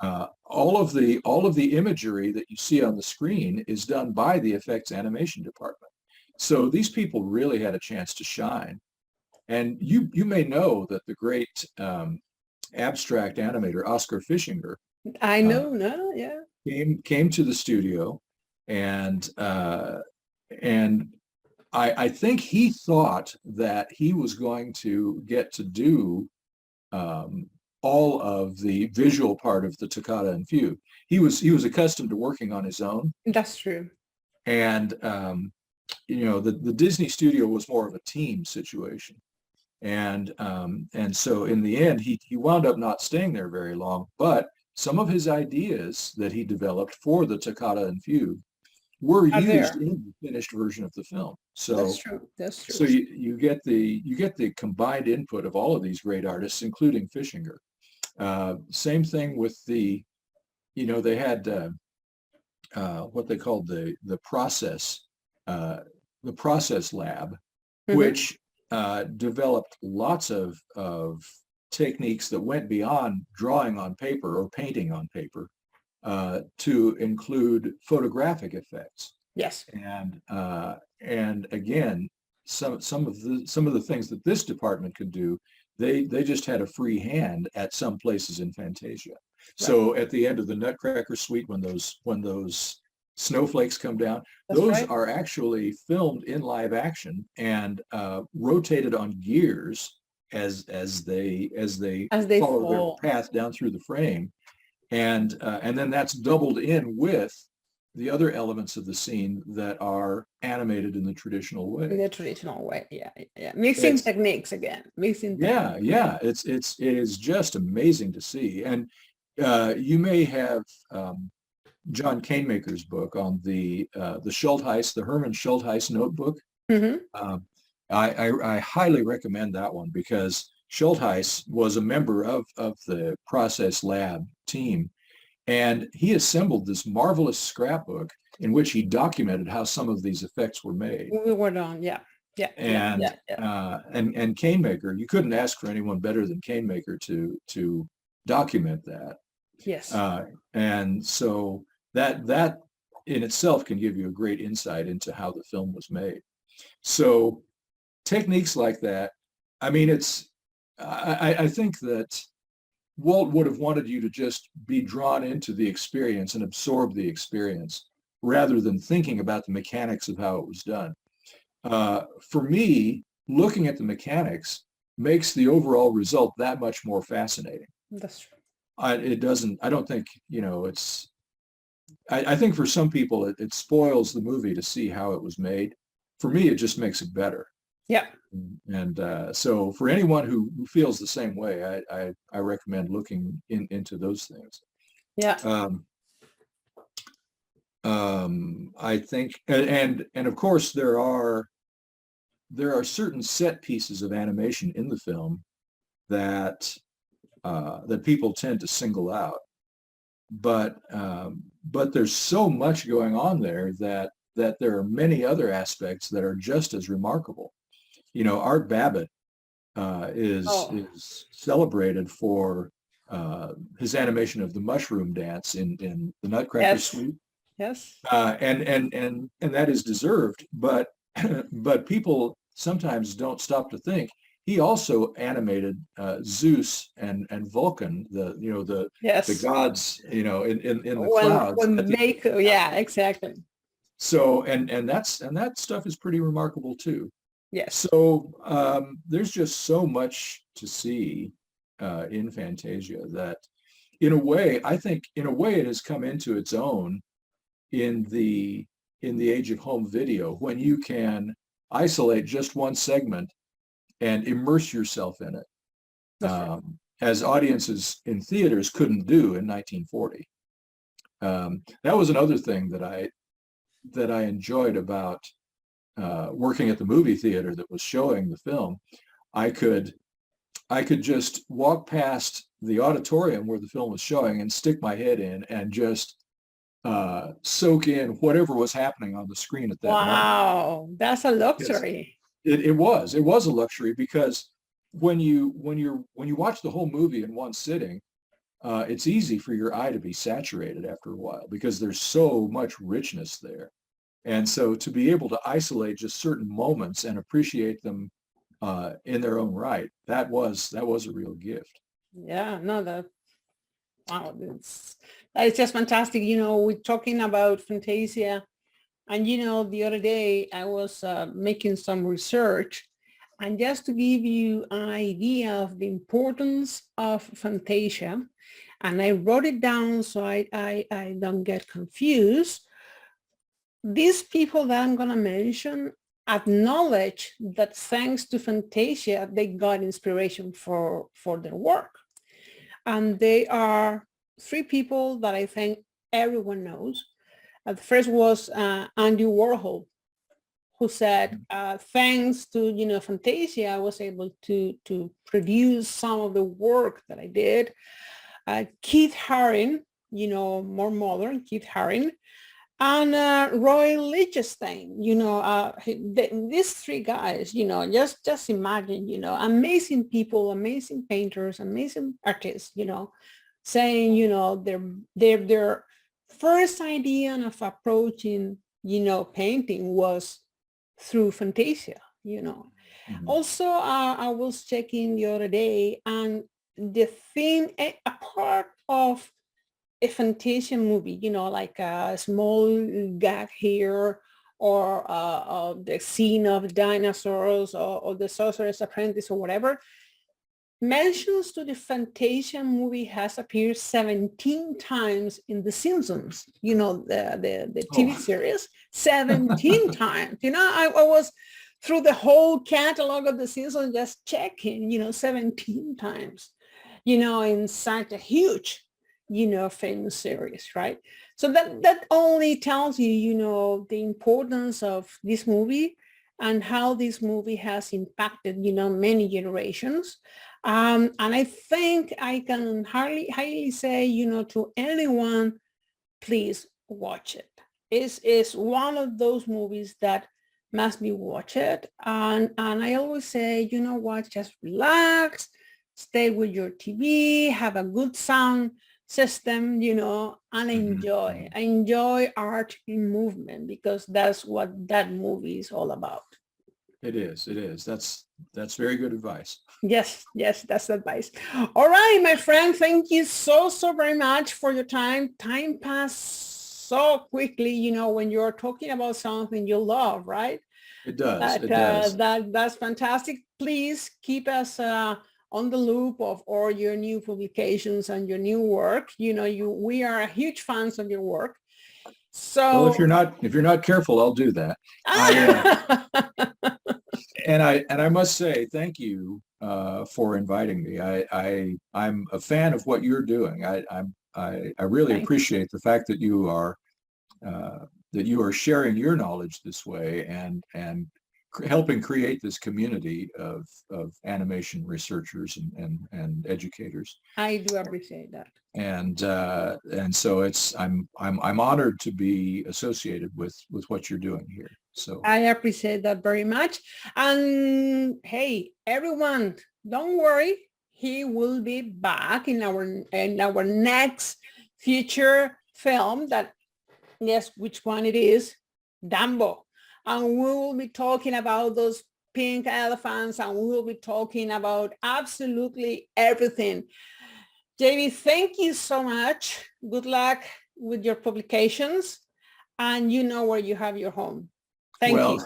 All of the imagery that you see on the screen is done by the effects animation department. So these people really had a chance to shine. And you may know that the great abstract animator Oscar Fischinger, I know, yeah, came to the studio, and I think he thought that he was going to get to do all of the visual part of the toccata and fugue. He was accustomed to working on his own. That's true. And the Disney studio was more of a team situation. And so in the end, he wound up not staying there very long, but some of his ideas that he developed for the toccata and fugue were used in the finished version of the film. So that's true. That's true. So you get the combined input of all of these great artists, including Fischinger. Same thing with they had what they called the process lab, mm-hmm. which developed lots of techniques that went beyond drawing on paper or painting on paper to include photographic effects. Yes. And again, some of the things that this department could do, they just had a free hand at some places in Fantasia. Right. So at the end of the Nutcracker Suite, when those snowflakes come down, that's those right. are actually filmed in live action and rotated on gears as they follow their path down through the frame, and then that's doubled in with the other elements of the scene that are animated in the traditional way. In the traditional way, yeah. Mixing techniques again. Yeah. It is just amazing to see, and you may have John Canemaker's book on the Schultheiss, the Hermann Schultheiss notebook. Mm-hmm. I highly recommend that one because Schultheiss was a member of the Process Lab team, and he assembled this marvelous scrapbook in which he documented how some of these effects were made. We were done, yeah. And Canemaker, you couldn't ask for anyone better than Canemaker to document that. Yes. And so that in itself can give you a great insight into how the film was made. So techniques like that, I mean, I think that Walt would have wanted you to just be drawn into the experience and absorb the experience rather than thinking about the mechanics of how it was done. For me, looking at the mechanics makes the overall result that much more fascinating. That's true. I don't think, I think for some people it spoils the movie to see how it was made. For me, it just makes it better. Yeah. And so for anyone who feels the same way, I recommend looking into those things. Yeah. I think, and of course there are certain set pieces of animation in the film that people tend to single out, but there's so much going on there that there are many other aspects that are just as remarkable. Art Babbitt Oh, is celebrated for his animation of the mushroom dance in the Nutcracker yes, Suite, yes. and that is deserved. But but people sometimes don't stop to think he also animated Zeus and Vulcan, the Yes. gods, in the clouds at When the end they of the could, yeah, castle. exactly. So and that stuff is pretty remarkable too. Yes. So there's just so much to see in Fantasia that, in a way, I think, in a way, it has come into its own in the age of home video when you can isolate just one segment and immerse yourself in it, That's right. as audiences in theaters couldn't do in 1940. That was another thing that I enjoyed about working at the movie theater that was showing the film. I could I could just walk past the auditorium where the film was showing and stick my head in and just soak in whatever was happening on the screen at that moment. Wow, that's a Yes, luxury. it was a luxury because when you watch the whole movie in one sitting, it's easy for your eye to be saturated after a while because there's so much richness there. And so to be able to isolate just certain moments and appreciate them in their own right, that was a real gift. Yeah, no, wow, that's just fantastic. We're talking about Fantasia, and the other day I was making some research, and just to give you an idea of the importance of Fantasia, and I wrote it down so I don't get confused. These people that I'm going to mention acknowledge that thanks to Fantasia, they got inspiration for their work. And they are three people that I think everyone knows. The first was Andy Warhol, who said, thanks to, Fantasia, I was able to produce some of the work that I did. Keith Haring, more modern, Keith Haring, and Roy Lichtenstein, these three guys, just imagine, amazing people, amazing painters, amazing artists, saying, their first idea of approaching, painting was through Fantasia. Mhm. Also, I was checking the other day, and the theme, a part of a Fantasia movie, like a small gag here, or the scene of dinosaurs, or the Sorcerer's Apprentice, or whatever, mentions to the Fantasia movie has appeared 17 times in The Simpsons, the TV Oh, series, 17 times. I was through the whole catalog of The Simpsons just checking, 17 times, in such a huge, famous series, right? So that only tells you, the importance of this movie and how this movie has impacted, many generations. And I think I can highly say, to anyone, please watch it. It's one of those movies that must be watched. And I always say, what, just relax, stay with your TV, have a good sound system, and mhm, enjoy. mhm. Enjoy art in movement, because that's what that movie is all about. It is. It is. That's very good advice. Yes, yes, that's advice. All right, my friend, thank you so very much for your time. Time passed so quickly, when you're talking about something you love, right? It does. It does. That's fantastic. Please keep us on the loop of all your new publications and your new work. We are huge fans of your work. Well, So, if you're not careful, I'll do that. I and I must say thank you for inviting me. I'm a fan of what you're doing. I really thank you. appreciate the fact that you are sharing your knowledge this way and helping create this community of animation researchers and educators. I do appreciate that. And so I'm honored to be associated with what you're doing here. So I appreciate that very much. And hey, everyone, don't worry. He will be back in our next future film that, yes, which one it is, Dumbo. And we will be talking about those pink elephants, and we will be talking about absolutely everything. JB, thank you so much. Good luck with your publications, and you know where you have your home. Thank you.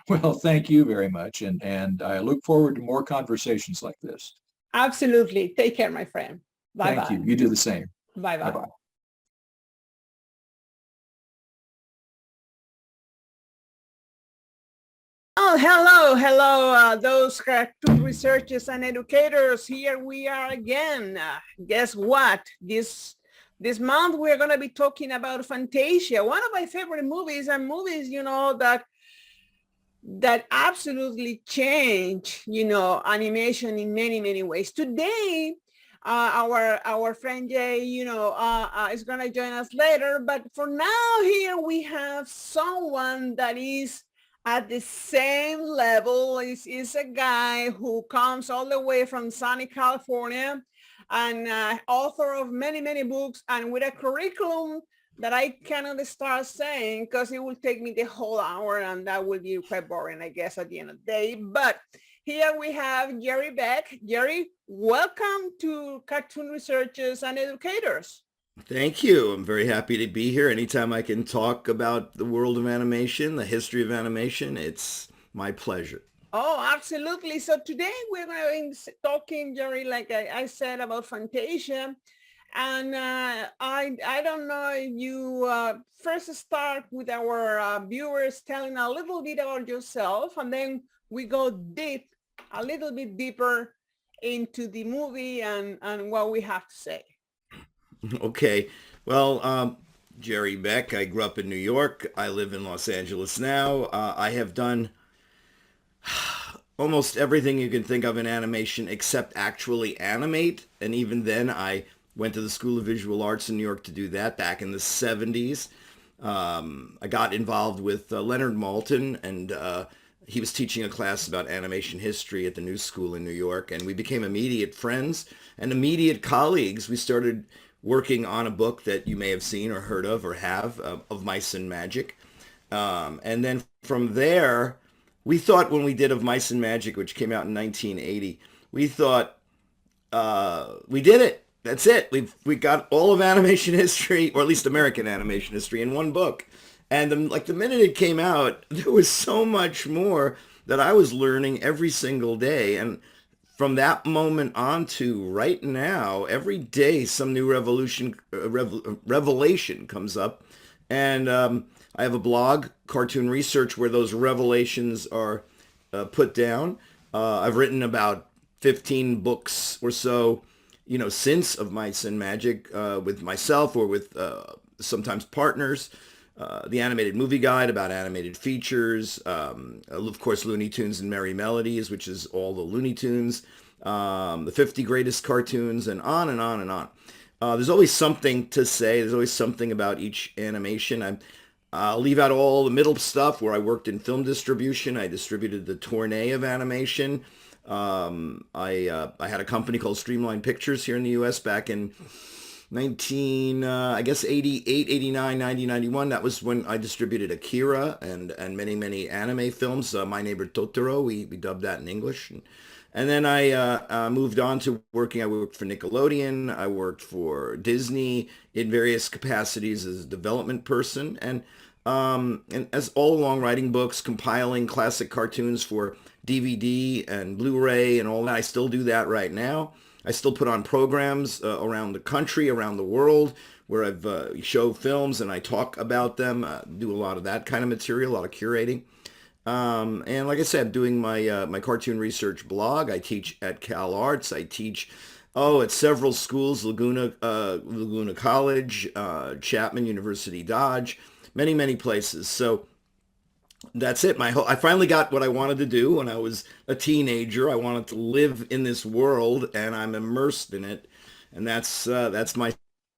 well, well, thank you very much, and I look forward to more conversations like this. Absolutely. Take care, my friend. Thank you. Bye-bye. You do the same. Bye-bye. Bye-bye. Oh, hello, those cartoon researchers and educators. Here we are again. Guess what? This month we're going to be talking about Fantasia, one of my favorite movies, and movies, that absolutely change, animation in many, many ways. Today, our friend Jay, is going to join us later. But for now, here we have someone that is at the same level. Is a guy who comes all the way from sunny California, and author of many, many books, and with a curriculum that I cannot start saying because it will take me the whole hour, and that will be quite boring, I guess, at the end of the day. But here we have Jerry Beck. Jerry, welcome to Cartoon Researchers and Educators. Thank you. I'm very happy to be here. Anytime I can talk about the world of animation, the history of animation, it's my pleasure. Oh, absolutely. So today we're going to be talking, Jerry, like I said, about Fantasia. And I don't know if you first start with our viewers telling a little bit about yourself, and then we go a little bit deeper into the movie and what we have to say. Okay. Well, Jerry Beck, I grew up in New York. I live in Los Angeles now. I have done almost everything you can think of in animation except actually animate. And even then, I went to the School of Visual Arts in New York to do that back in the 70s. I got involved with Leonard Maltin, and he was teaching a class about animation history at the New School in New York, and we became immediate friends and immediate colleagues. We started working on a book that you may have seen or heard of or have, of Mice and Magic. And then from there, we thought when we did Of Mice and Magic, which came out in 1980, we thought, we did it. That's it. We got all of animation history, or at least American animation history, in one book. And the minute it came out, there was so much more that I was learning every single day. And from that moment on to right now, every day some new revelation comes up. And I have a blog, Cartoon Research, where those revelations are put down. I've written about 15 books or so, since Of Mice and Magic, with myself or with sometimes partners. The Animated Movie Guide about animated features. Of course, Looney Tunes and Merry Melodies, which is all the Looney Tunes. The 50 Greatest Cartoons, and on and on and on. There's always something to say. There's always something about each animation. I'll leave out all the middle stuff where I worked in film distribution. I distributed the tournée of animation. I had a company called Streamline Pictures here in the U.S. back in 88, 89, 90, 91. That was when I distributed Akira and many, many anime films. My Neighbor Totoro, we dubbed that in English. And then I moved on to working. I worked for Nickelodeon. I worked for Disney in various capacities as a development person. And as all along writing books, compiling classic cartoons for DVD and Blu-ray and all that. I still do that right now. I still put on programs around the country, around the world, where I've show films and I talk about them, do a lot of that kind of material, a lot of curating. And like I said, doing my cartoon research blog. I teach at Cal Arts. I teach at several schools, Laguna College, Chapman University Dodge, many, many places. So that's it. I finally got what I wanted to do when I was a teenager. I wanted to live in this world, and I'm immersed in it. And that's my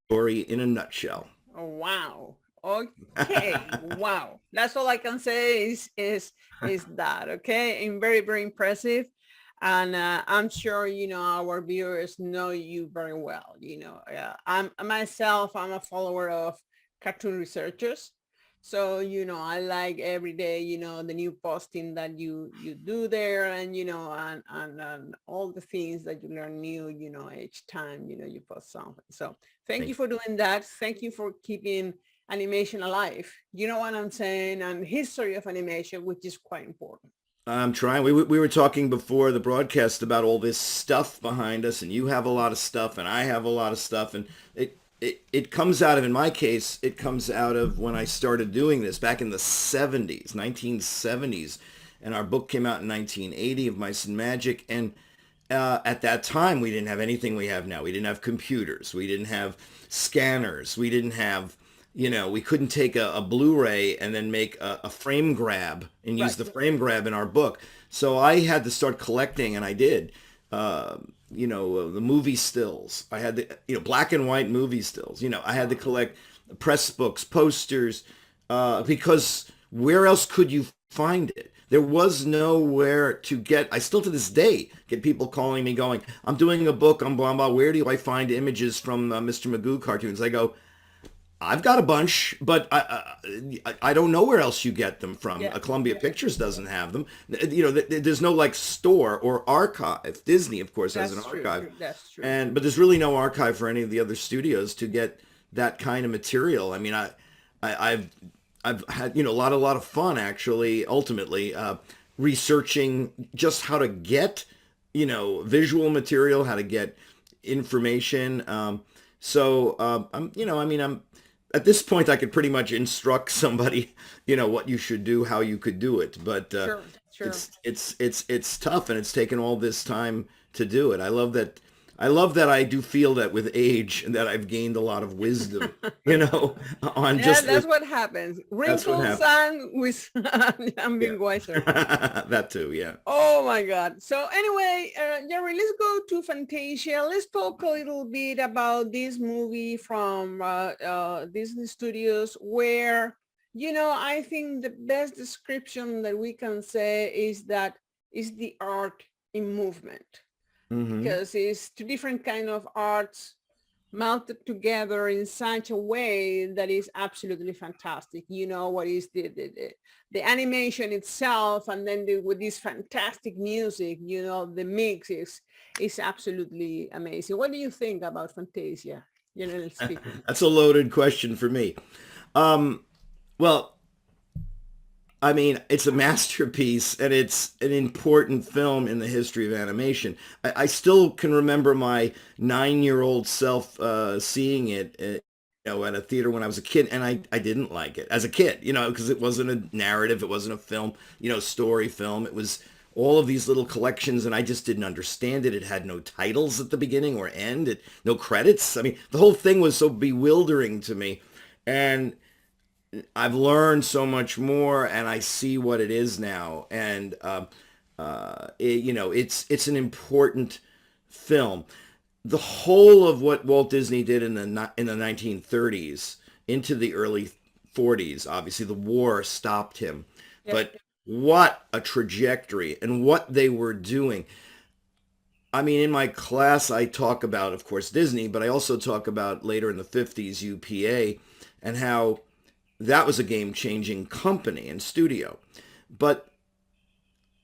story in a nutshell. Oh, wow. Okay. Wow. That's all I can say is that okay, and very very impressive. And I'm sure our viewers know you very well. I'm myself. I'm a follower of cartoon researchers, so I like every day the new posting that you do there, and and all the things that you learn new each time you post something. So thank you Thank for doing that. Thank you for keeping animation alive. You know what I'm saying? And history of animation, which is quite important. I'm trying. We were talking before the broadcast about all this stuff behind us, and you have a lot of stuff, and I have a lot of stuff, and it comes out of, in my case, it comes out of when I started doing this back in the 70s, 1970s, and our book came out in 1980 of Mice and Magic, and at that time we didn't have anything we have now. We didn't have computers. We didn't have scanners. We didn't have we couldn't take a Blu-ray and then make a frame grab and use Right. the frame grab in our book. So I had to start collecting, and I did. The movie stills. I had the black and white movie stills. I had to collect press books, posters, because where else could you find it? There was nowhere to get. I still to this day get people calling me going, "I'm doing a book on blah blah. Where do I find images from Mr. Magoo cartoons?" I go, I've got a bunch, but I don't know where else you get them from. Yeah. Columbia Pictures doesn't have them. There's no like store or archive. Disney, of course, has an That's true. archive, That's true. but there's really no archive for any of the other studios to get that kind of material. I mean, I've had a lot of fun actually. Ultimately, researching just how to get visual material, how to get information. I'm at this point, I could pretty much instruct somebody, what you should do, how you could do it. But Sure. Sure. it's tough, and it's taken all this time to do it. I love that. I love that I do feel that with age, and that I've gained a lot of wisdom, on Yeah, just that's what happens. that's what Wrinkles happens. and with I'm Yeah. being wiser. That too, yeah. Oh my God. So anyway, Jerry, let's go to Fantasia. Let's talk a little bit about this movie from Disney Studios where, I think the best description that we can say is that is the art in movement Hmm. because it's two different kind of arts melted together in such a way that is absolutely fantastic. What is the animation itself, and then with this fantastic music, the mix is absolutely amazing. What do you think about Fantasia, generally speaking? That's a loaded question for me. Well, I mean, it's a masterpiece, and it's an important film in the history of animation. I still can remember my 9-year-old self seeing it, at a theater when I was a kid, and I didn't like it as a kid, because it wasn't a narrative, it wasn't a film, story film. It was all of these little collections, and I just didn't understand it. It had no titles at the beginning or end, no credits. I mean, the whole thing was so bewildering to me, and I've learned so much more, and I see what it is now, and it's an important film. The whole of what Walt Disney did in the 1930s into the early 40s, obviously the war stopped him, Yep. but what a trajectory and what they were doing. I mean, in my class, I talk about, of course, Disney, but I also talk about later in the 50s, UPA, and how that was a game-changing company and studio. But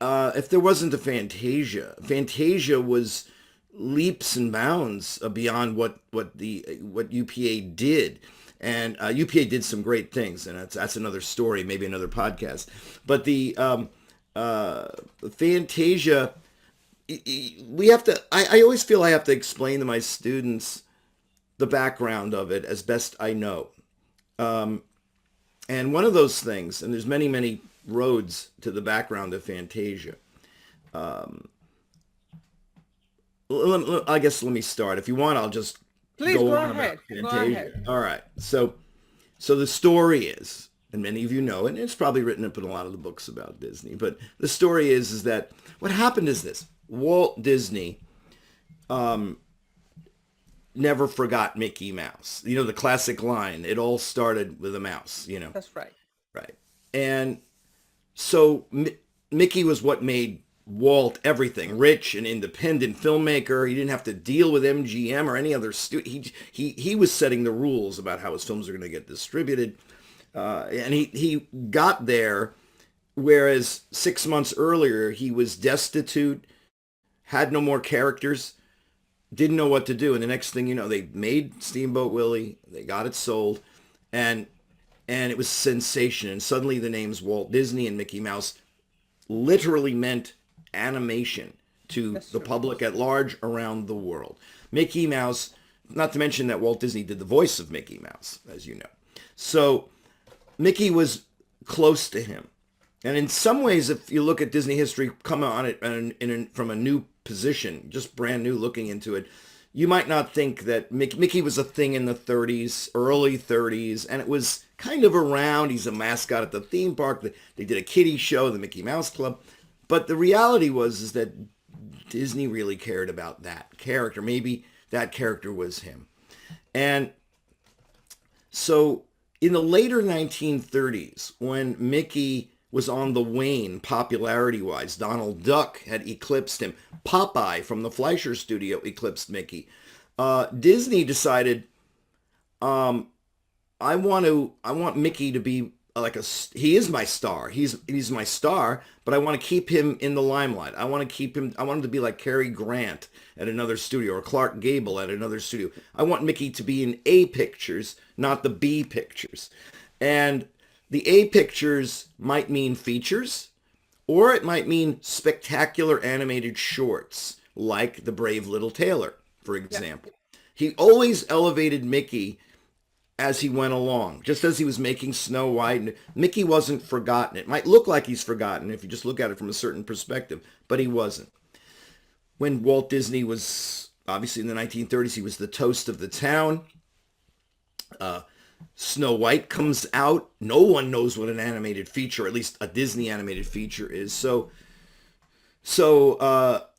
if there wasn't a Fantasia was leaps and bounds beyond what UPA did. And UPA did some great things, and that's another story, maybe another podcast. But the Fantasia, we have to. I always feel I have to explain to my students the background of it as best I know. And one of those things, and there's many, many roads to the background of Fantasia. I guess let me start. If you want, I'll just Please go on ahead. about Go Fantasia. ahead. All right. So the story is, and many of you know it, and it's probably written up in a lot of the books about Disney, but the story is that what happened is this. Walt Disney never forgot Mickey Mouse. You know, the classic line, it all started with a mouse, you know. That's right. Right. And so Mickey was what made Walt everything, rich and independent filmmaker. He didn't have to deal with MGM or any other studio. He was setting the rules about how his films are going to get distributed. And he got there, whereas 6 months earlier, he was destitute, had no more characters, didn't know what to do. And the next thing you know, they made Steamboat Willie, they got it sold, and it was a sensation. And suddenly the names Walt Disney and Mickey Mouse literally meant animation to the public at large around the world. Mickey Mouse, not to mention that Walt Disney did the voice of Mickey Mouse, as you know. So Mickey was close to him. And in some ways, if you look at Disney history, come on it from a new position, just brand new looking into it, you might not think that Mickey was a thing in the 30s, early 30s, and it was kind of around. He's a mascot at the theme park. They did a kiddie show, the Mickey Mouse Club. But the reality is that Disney really cared about that character. Maybe that character was him. And so in the later 1930s, when Mickey was on the wane popularity-wise, Donald Duck had eclipsed him. Popeye from the Fleischer Studio eclipsed Mickey. Disney decided, I want Mickey to be he is my star. He's my star, but I want to keep him in the limelight. I want him to be like Cary Grant at another studio or Clark Gable at another studio. I want Mickey to be in A pictures, not the B pictures. And the A pictures might mean features, or it might mean spectacular animated shorts, like The Brave Little Tailor, for example. Yeah. He always elevated Mickey as he went along, just as he was making Snow White. Mickey wasn't forgotten. It might look like he's forgotten if you just look at it from a certain perspective, but he wasn't. When Walt Disney was, obviously in the 1930s, he was the toast of the town. Snow White comes out. No one knows what an animated feature, at least a Disney animated feature is. So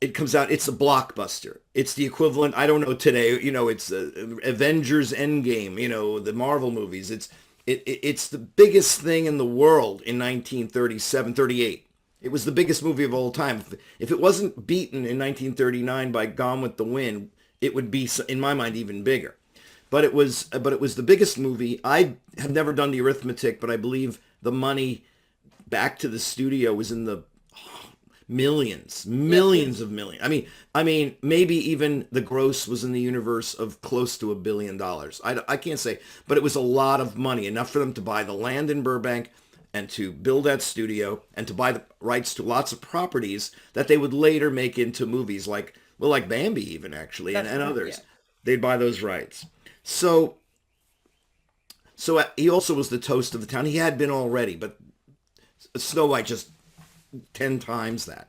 it comes out. It's a blockbuster. It's the equivalent. I don't know today. You know, it's Avengers Endgame. You know, the Marvel movies. It's the biggest thing in the world in 1937, 38. It was the biggest movie of all time. If it wasn't beaten in 1939 by Gone with the Wind, it would be, in my mind, even bigger. But it was the biggest movie. I have never done the arithmetic, but I believe the money back to the studio was in the millions of millions. I mean, maybe even the gross was in the universe of close to $1 billion. I can't say, but it was a lot of money, enough for them to buy the land in Burbank and to build that studio and to buy the rights to lots of properties that they would later make into movies like Bambi even, actually, and others. Yeah. They'd buy those rights. So he also was the toast of the town. He had been already, but Snow White just 10 times that.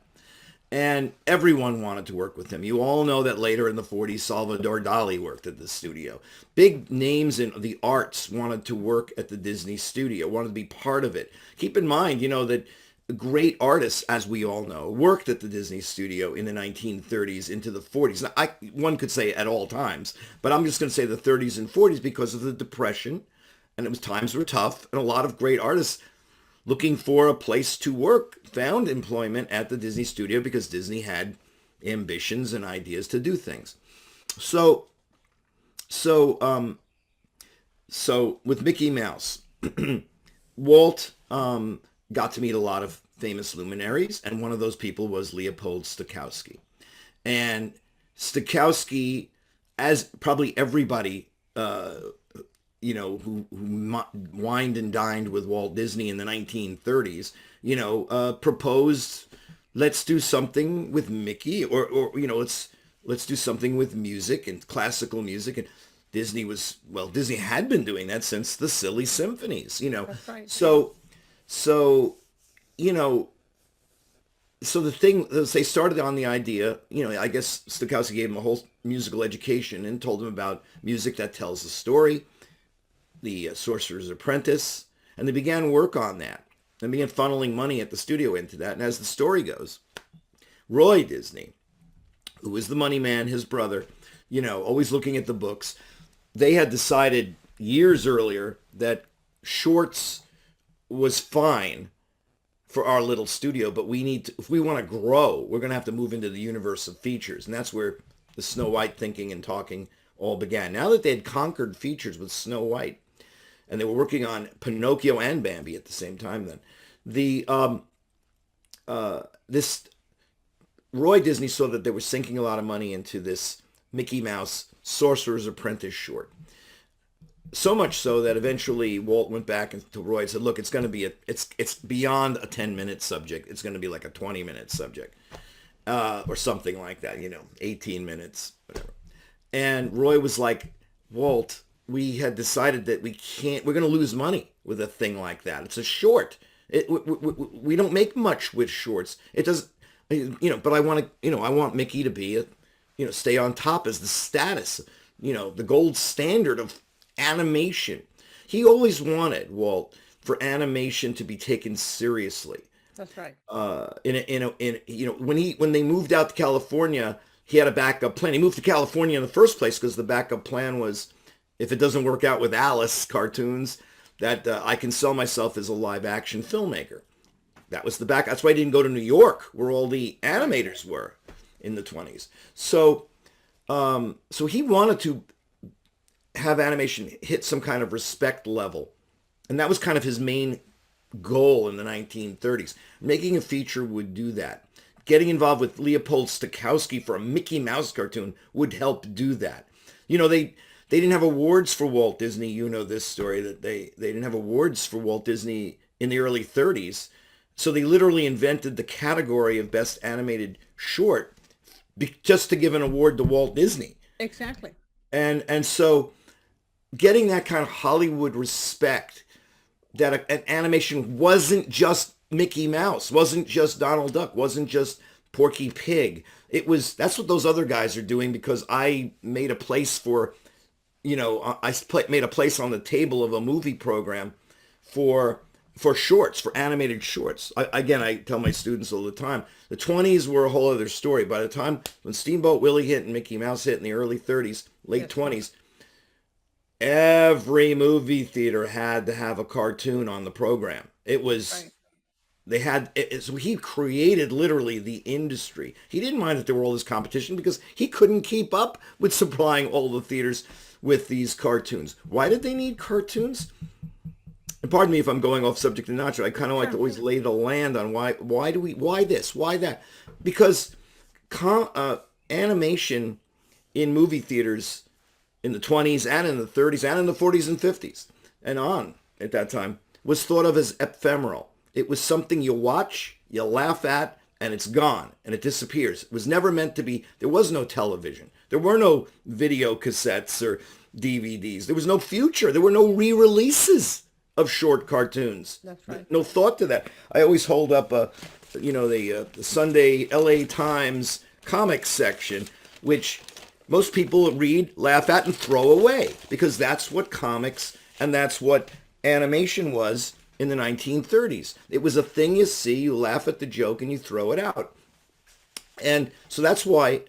And everyone wanted to work with him. You all know that later in the 40s, Salvador Dali worked at the studio. Big names in the arts wanted to work at the Disney studio, wanted to be part of it. Keep in mind, you know, that great artists, as we all know, worked at the Disney studio in the 1930s into the 40s. Now, one could say at all times, but I'm just going to say the 30s and 40s because of the Depression, and times were tough, and a lot of great artists looking for a place to work found employment at the Disney studio because Disney had ambitions and ideas to do things. So with Mickey Mouse, Walt got to meet a lot of famous luminaries, and one of those people was Leopold Stokowski. And Stokowski, as probably everybody, who wined and dined with Walt Disney in the 1930s, proposed, let's do something with Mickey, or let's do something with music and classical music. And Disney had been doing that since the Silly Symphonies, That's right. So the thing, they started on the idea, I guess Stokowski gave him a whole musical education and told him about music that tells a story, the Sorcerer's Apprentice, and they began work on that. They began funneling money at the studio into that. And as the story goes, Roy Disney, who was the money man, his brother, always looking at the books. They had decided years earlier that shorts was fine for our little studio, but if we want to grow, we're going to have to move into the universe of features. And that's where the Snow White thinking and talking all began. Now that they had conquered features with Snow White, and they were working on Pinocchio and Bambi at the same time then, this Roy Disney saw that they were sinking a lot of money into this Mickey Mouse Sorcerer's Apprentice short. So much so that eventually Walt went back to Roy and said, look, it's going to be it's beyond a 10-minute subject. It's going to be like a 20-minute subject or something like that, 18 minutes, whatever. And Roy was like, Walt, we had decided that we're going to lose money with a thing like that. It's a short. We don't make much with shorts. It does, but I want Mickey to be, stay on top as the status, the gold standard of animation. He always wanted, Walt, for animation to be taken seriously. That's right. When they moved out to California, he had a backup plan. He moved to California in the first place because the backup plan was, if it doesn't work out with Alice cartoons, that I can sell myself as a live action filmmaker. That was the back. That's why I didn't go to New York, where all the animators were in the 1920s. So he wanted to have animation hit some kind of respect level. And that was kind of his main goal in the 1930s. Making a feature would do that. Getting involved with Leopold Stokowski for a Mickey Mouse cartoon would help do that. They didn't have awards for Walt Disney. You know this story, that they didn't have awards for Walt Disney in the early 30s. So they literally invented the category of Best Animated Short just to give an award to Walt Disney. Exactly. And so getting that kind of Hollywood respect, that an animation wasn't just Mickey Mouse, wasn't just Donald Duck, wasn't just Porky Pig. That's what those other guys are doing, because I made a place for, made a place on the table of a movie program for shorts, for animated shorts. I tell my students all the time, the 1920s were a whole other story. By the time when Steamboat Willie hit and Mickey Mouse hit in the early 1930s, late 1920s, every movie theater had to have a cartoon on the program. It was, right. They had, so he created literally the industry. He didn't mind that there were all this competition because he couldn't keep up with supplying all the theaters with these cartoons. Why did they need cartoons? And pardon me if I'm going off subject to Nacho. I kind of like to always lay the land on why this, why that? Because animation in movie theaters in the 1920s and in the 1930s and in the 1940s and 1950s and on at that time was thought of as ephemeral. It was something you watch, you laugh at, and it's gone, and it disappears. It was never meant to be. There was no television. There were no video cassettes or DVDs. There was no future. There were no re-releases of short cartoons. That's right. No thought to that. I always hold up, the Sunday LA Times comics section, which most people read, laugh at, and throw away, because that's what comics and that's what animation was in the 1930s. It was a thing you see, you laugh at the joke, and you throw it out. And so that's why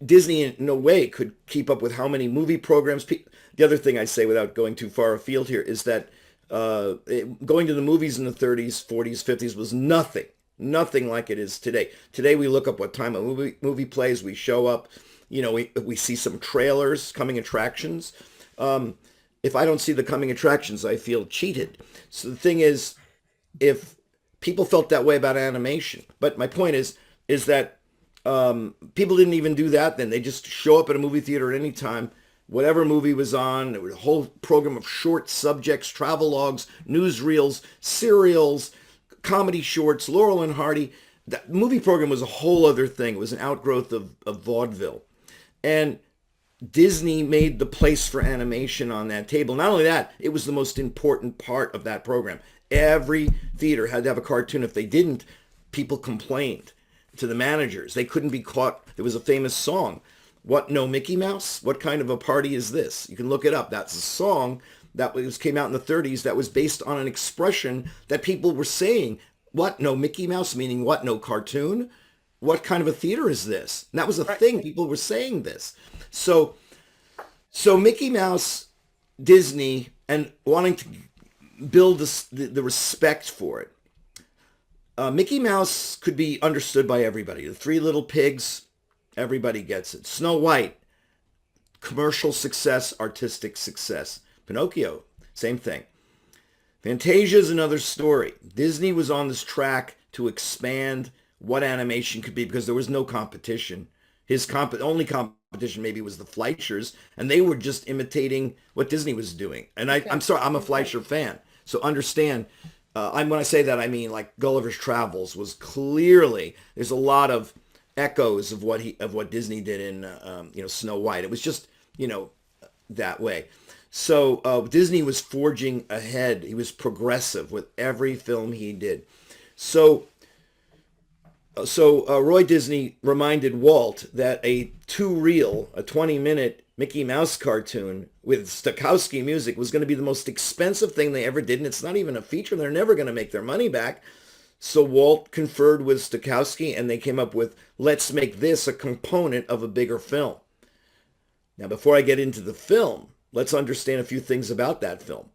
Disney in no way could keep up with how many movie programs. The other thing I say, without going too far afield here, is that going to the movies in the 30s, 40s, 50s was nothing like it is today. Today we look up what time a movie plays, we show up, we see some trailers, coming attractions. If I don't see the coming attractions, I feel cheated. So the thing is, if people felt that way about animation, but my point is that people didn't even do that then. They just show up at a movie theater at any time. Whatever movie was on, there was a whole program of short subjects, travelogues, newsreels, serials, comedy shorts, Laurel and Hardy. That movie program was a whole other thing. It was an outgrowth of vaudeville. And Disney made the place for animation on that table. Not only that, it was the most important part of that program. Every theater had to have a cartoon. If they didn't, people complained to the managers. They couldn't be caught. There was a famous song, "What, no Mickey Mouse? What kind of a party is this?" You can look it up. That's a song that came out in the 30s that was based on an expression that people were saying. What, no Mickey Mouse? Meaning what, no cartoon? what kind of a theater is this? And that was a Right. thing. People were saying this. So Mickey Mouse, Disney, and wanting to build the respect for it. Mickey Mouse could be understood by everybody. The Three Little Pigs, everybody gets it. Snow White, commercial success, artistic success. Pinocchio, same thing. Fantasia is another story. Disney was on this track to expand what animation could be because there was no competition. His only competition maybe was the Fleischers, and they were just imitating what Disney was doing. And I'm sorry, I'm a Fleischer fan, so understand. When I say that, I mean like Gulliver's Travels was clearly, there's a lot of echoes of what Disney did in Snow White. It was just that way. So Disney was forging ahead. He was progressive with every film he did. So Roy Disney reminded Walt that a 20-minute Mickey Mouse cartoon with Stokowski music was going to be the most expensive thing they ever did, and it's not even a feature. They're never going to make their money back. So Walt conferred with Stokowski, and they came up with, let's make this a component of a bigger film. Now, before I get into the film, let's understand a few things about that film.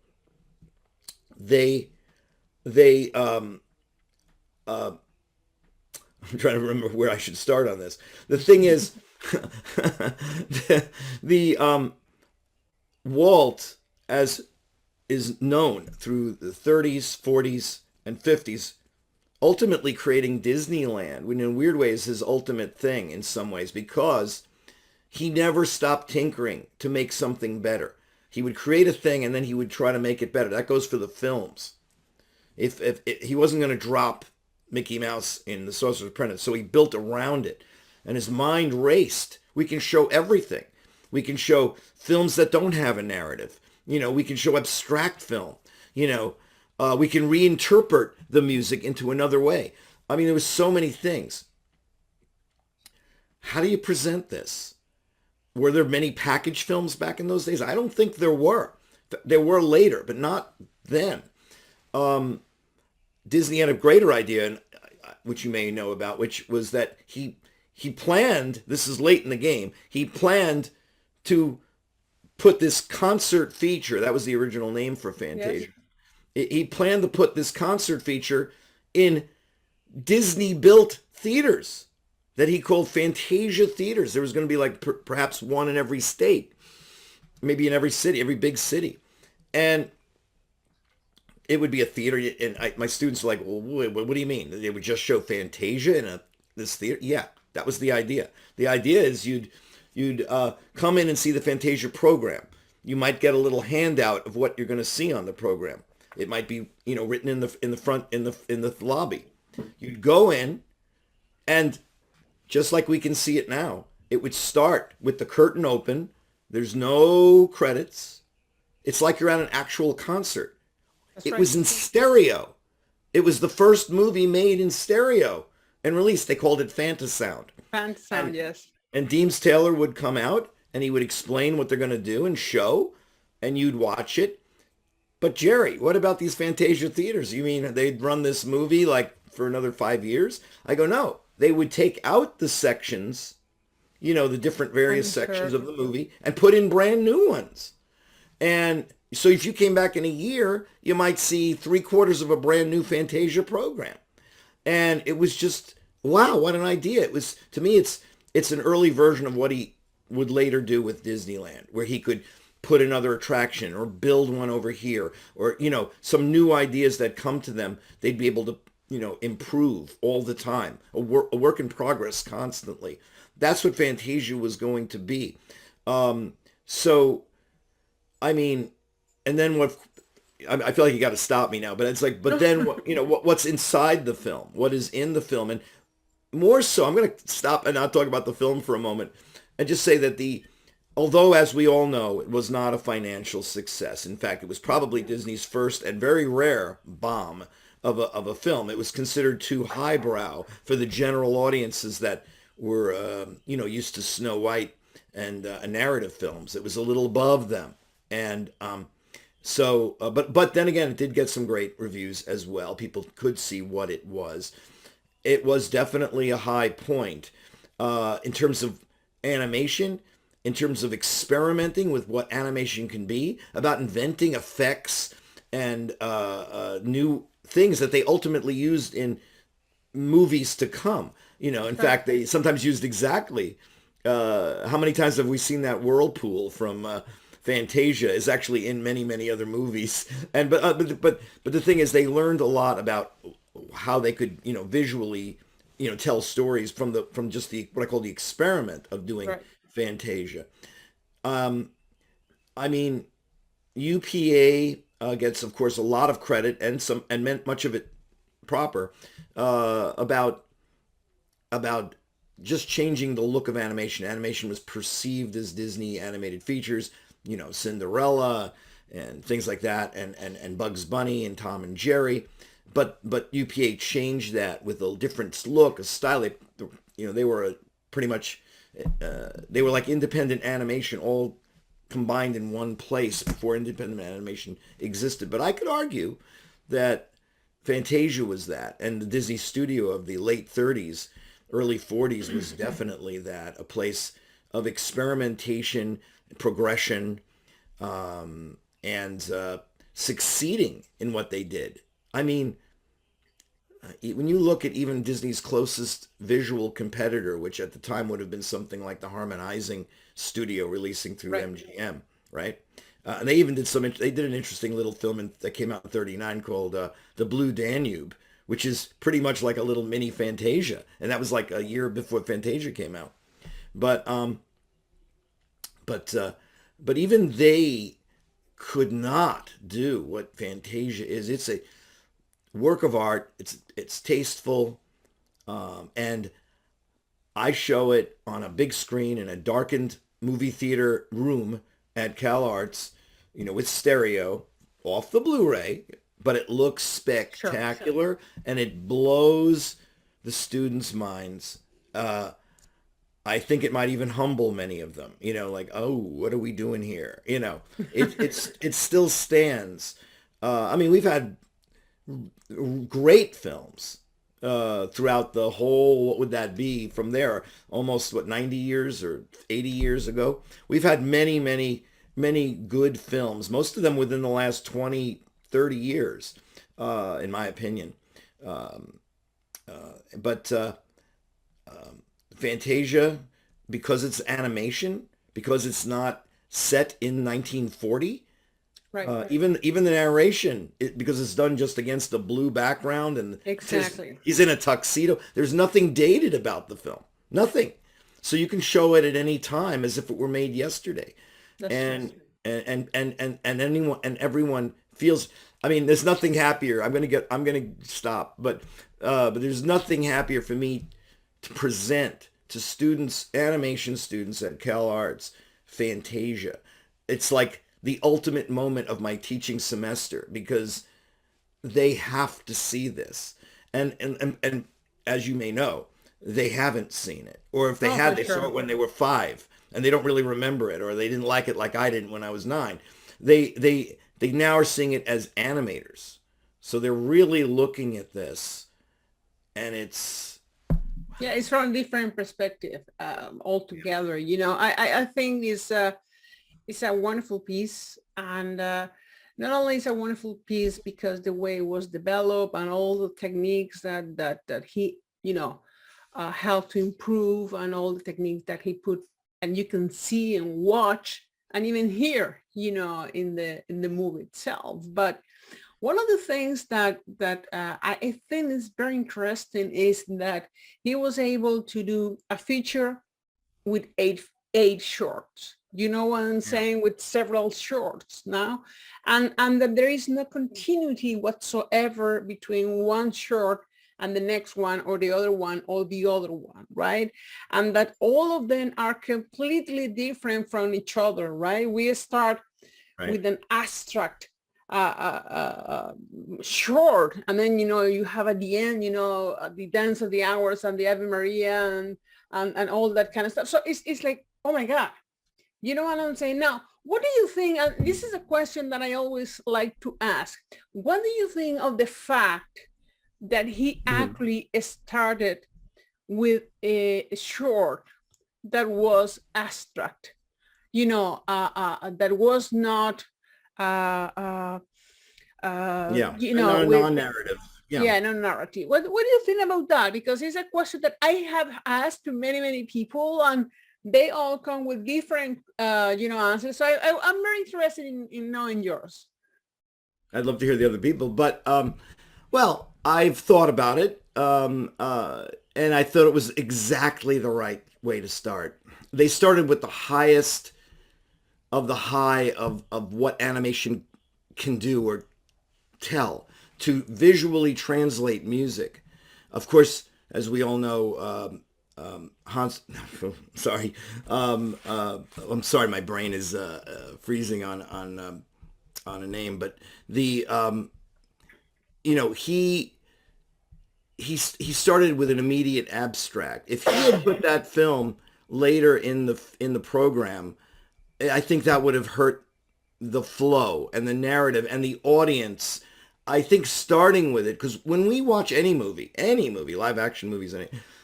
I'm trying to remember where I should start on this. The thing is, the Walt, as is known through the 30s, 40s, and 50s, ultimately creating Disneyland, when in weird ways his ultimate thing in some ways, because he never stopped tinkering to make something better. He would create a thing and then he would try to make it better. That goes for the films. If he wasn't going to drop Mickey Mouse in The Sorcerer's Apprentice, so he built around it. And his mind raced. We can show everything. We can show films that don't have a narrative. We can show abstract film. We can reinterpret the music into another way. I mean, there was so many things. How do you present this? Were there many package films back in those days? I don't think there were. There were later, but not then. Disney had a greater idea, which you may know about, which was that he planned, this is late in the game, he planned to put this concert feature, that was the original name for Fantasia. Yes. He planned to put this concert feature in Disney-built theaters that he called Fantasia theaters. There was going to be like perhaps one in every state, maybe in every city, every big city. And it would be a theater, and my students were like, well, what do you mean? They would just show Fantasia in this theater? Yeah, that was the idea. The idea is you'd come in and see the Fantasia program. You might get a little handout of what you're going to see on the program. It might be, written in the front in the lobby. You'd go in, and just like we can see it now, it would start with the curtain open. There's no credits. It's like you're at an actual concert. It was in stereo. It was the first movie made in stereo and released. They called it Fantasound. Fantasound, yes. And Deems Taylor would come out and he would explain what they're going to do and show, and you'd watch it. But Jerry, what about these Fantasia theaters? You mean they'd run this movie like for another 5 years? I go, no. They would take out the sections, the different various sections of the movie, and put in brand new ones. And so if you came back in a year, you might see 3/4 of a brand new Fantasia program. And it was just, wow, what an idea. It was, to me, it's an early version of what he would later do with Disneyland, where he could put another attraction or build one over here, or, some new ideas that come to them, they'd be able to, improve all the time, a work in progress constantly. That's what Fantasia was going to be. So, I mean, and then I feel like you got to stop me now, but it's like, but then what's inside the film? What is in the film? And more so, I'm going to stop and not talk about the film for a moment and just say that although as we all know, it was not a financial success. In fact, it was probably Disney's first and very rare bomb of a film. It was considered too highbrow for the general audiences that were, used to Snow White and narrative films. It was a little above them. And but then again, it did get some great reviews as well. People could see what it was. it was definitely a high point in terms of animation, in terms of experimenting with what animation can be, about inventing effects and new things that they ultimately used in movies to come. You know, in Right. fact, they sometimes used exactly. How many times have we seen that whirlpool from Fantasia is actually in many, many other movies? And but the thing is, they learned a lot about how they could, you know, visually, you know, tell stories from just the what I call the experiment of doing Right. Fantasia. Um, I mean, UPA gets, of course, a lot of credit and some and meant much of it proper about about just changing the look of animation. Animation was perceived as Disney animated features, you know, Cinderella and things like that, and Bugs Bunny and Tom and Jerry. But UPA changed that with a different look, a style. You know, they were pretty much they were like independent animation, all combined in one place before independent animation existed. But I could argue that Fantasia was that, and the Disney studio of the late 30s, early 40s was definitely that, a place of experimentation, progression, and succeeding in what they did. I mean, when you look at even Disney's closest visual competitor, which at the time would have been something like the Harmonizing Studio releasing through Right. MGM, right? And they even did they did an interesting little film that came out in 39 called The Blue Danube, which is pretty much like a little mini Fantasia. And that was like a year before Fantasia came out. But but uh, but even they could not do what Fantasia is. It's a work of art. It's tasteful, and I show it on a big screen in a darkened movie theater room at Cal Arts, you know, with stereo off the Blu-ray, but it looks Sure. spectacular and it blows the students' minds. I think it might even humble many of them, you know, like, oh, what are we doing here? You know, it still stands. I mean, we've had great films throughout the whole, what would that be from there, almost what, 90 years or 80 years ago. We've had many, many, many good films, most of them within the last 20, 30 years, in my opinion. Um, but Fantasia, because it's animation, because it's not set in 1940, Right. even the narration, because it's done just against a blue background and Exactly. he's in a tuxedo. There's nothing dated about the film. Nothing. So you can show it at any time as if it were made yesterday. That's true. And and anyone and everyone feels, I mean, there's nothing happier. I'm gonna stop. But there's nothing happier for me to present to students, animation students at Cal Arts, Fantasia. It's like the ultimate moment of my teaching semester because they have to see this. And as you may know, they haven't seen it. Or if they Oh, had, for they saw sure. it when they were 5 and they don't really remember it, or they didn't like it like I didn't when I was 9. They now are seeing it as animators. So they're really looking at this and it's Yeah, it's from a different perspective altogether. You know, I think it's a wonderful piece, and not only is a wonderful piece because the way it was developed and all the techniques that he, you know, helped to improve, and all the techniques that he put, and you can see and watch and even hear, you know, in the movie itself. But one of the things I think is very interesting is that he was able to do a feature with eight shorts. You know what I'm yeah, saying? With several shorts now, and that there is no continuity whatsoever between one short and the next one or the other one or the other one, right? And that all of them are completely different from each other, right? We start right. with an abstract uh, uh, uh, short, and then, you know, you have at the end, you know, the dance of the hours and the Ave Maria and all that kind of stuff. So it's like, oh my God, you know what I'm saying? Now, what do you think? This is a question that I always like to ask. What do you think of the fact that he Mhm. actually started with a short that was abstract, that was not, uh, uh, Yeah, with, non-narrative. Yeah. yeah, no narrative. What do you think about that? Because it's a question that I have asked to many, many people, and they all come with different, answers. So I'm very interested in knowing yours. I'd love to hear the other people, but well, I've thought about it, and I thought it was exactly the right way to start. They started with the highest of the high of what animation can do or tell to visually translate music. Of course, as we all know, Hans. Sorry, I'm sorry. My brain is freezing on a name, but the he started with an immediate abstract. If he had put that film later in the program, I think that would have hurt the flow and the narrative and the audience. I think starting with it, because when we watch any movie, live action movies,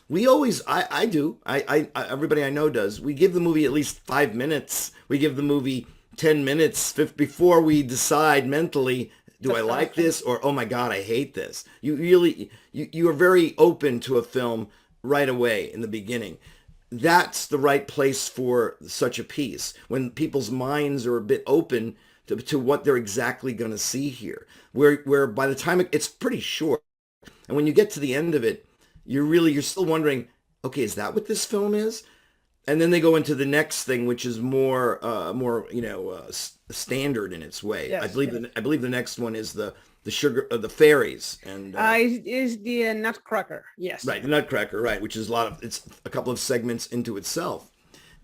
we always, I do, everybody I know does. We give the movie at least 5 minutes. We give the movie 10 minutes before we decide mentally, do I like this or, oh my God, I hate this. You are very open to a film right away in the beginning. That's the right place for such a piece when people's minds are a bit open to what they're exactly going to see here. Where by the time it's pretty short, and when you get to the end of it, you're still wondering, okay, is that what this film is? And then they go into the next thing, which is more standard in its way. I Yes, believe yes. I believe the next one is the sugar the fairies and Is the Nutcracker? Yes. right, the Nutcracker, right, which is it's a couple of segments into itself,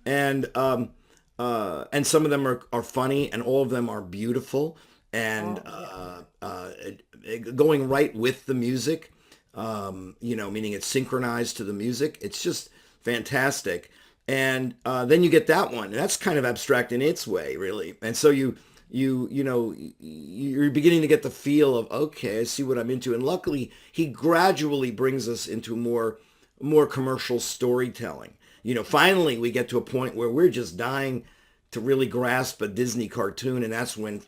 and some of them are funny, and all of them are beautiful, and Oh, yeah. going right with the music, meaning it's synchronized to the music. It's just fantastic, and then you get that one, and that's kind of abstract in its way, really, and so you're beginning to get the feel of, okay, I see what I'm into. And luckily he gradually brings us into more commercial storytelling. Finally we get to a point where we're just dying to really grasp a Disney cartoon, and that's when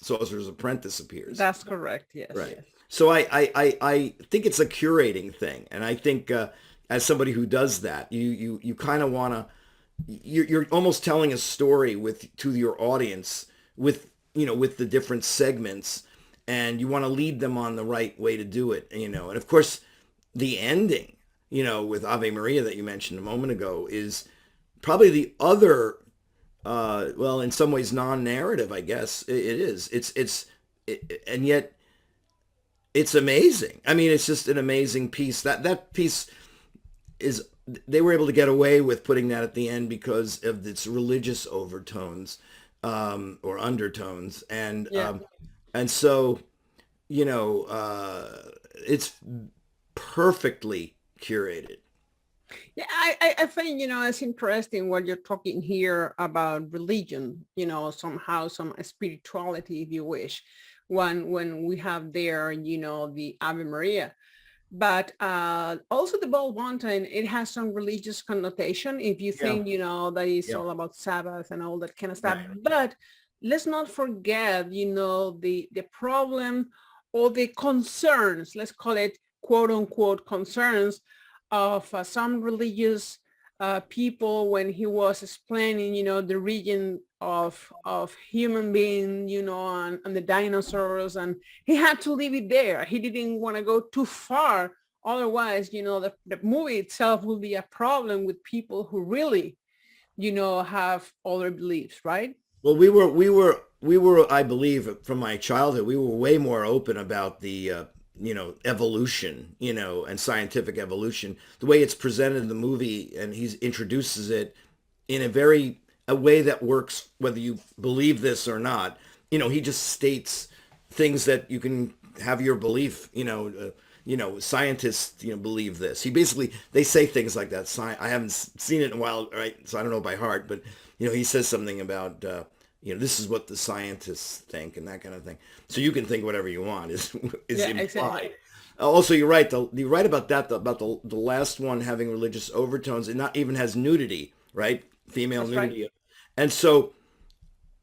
Sorcerer's Apprentice appears. That's correct. Yes, Right. yes. So I think it's a curating thing, and I think as somebody who does that, you kind of want to, you're almost telling a story to your audience with the different segments, and you want to lead them on the right way to do it, and of course the ending, with Ave Maria that you mentioned a moment ago is probably the other, well, in some ways non-narrative, I guess it is. And yet it's amazing. I mean, it's just an amazing piece. That piece is, they were able to get away with putting that at the end because of its religious overtones, or undertones, Yeah. and so it's perfectly curated. Yeah, I find, it's interesting what you're talking here about religion, somehow some spirituality, if you wish, when we have there, the Ave Maria. But also the Bald Mountain, it has some religious connotation. If you Yeah, think, that it's yeah, all about Sabbath and all that kind of stuff. right. But let's not forget, the problem or the concerns, let's call it quote unquote concerns of some religious people when he was explaining, the region of human being, and the dinosaurs, and he had to leave it there. He didn't want to go too far. Otherwise, the movie itself will be a problem with people who really, have other beliefs, right? Well, we were, I believe, from my childhood, we were way more open about the, evolution, and scientific evolution, the way it's presented in the movie, and he introduces it in a way that works, whether you believe this or not. He just states things that you can have your belief, scientists, believe this. They say things like that. I haven't seen it in a while, right? So I don't know by heart, but, he says something about, this is what the scientists think and that kind of thing. So you can think whatever you want is Yeah, implied. exactly. Also, you're right. You're right about that. About the last one having religious overtones. It not even has nudity, right? Female That's right. nudity, and so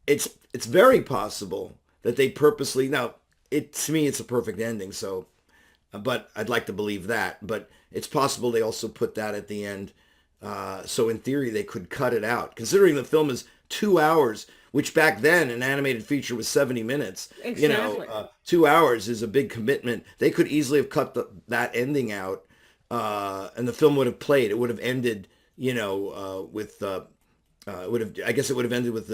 it's very possible that they purposely. Now, to me, it's a perfect ending. So, but I'd like to believe that. But it's possible they also put that at the end. So in theory, they could cut it out. Considering the film is 2 hours, which back then an animated feature was 70 minutes. Exactly. 2 hours is a big commitment. They could easily have cut that ending out, and the film would have played. It would have ended, with would have. I guess it would have ended with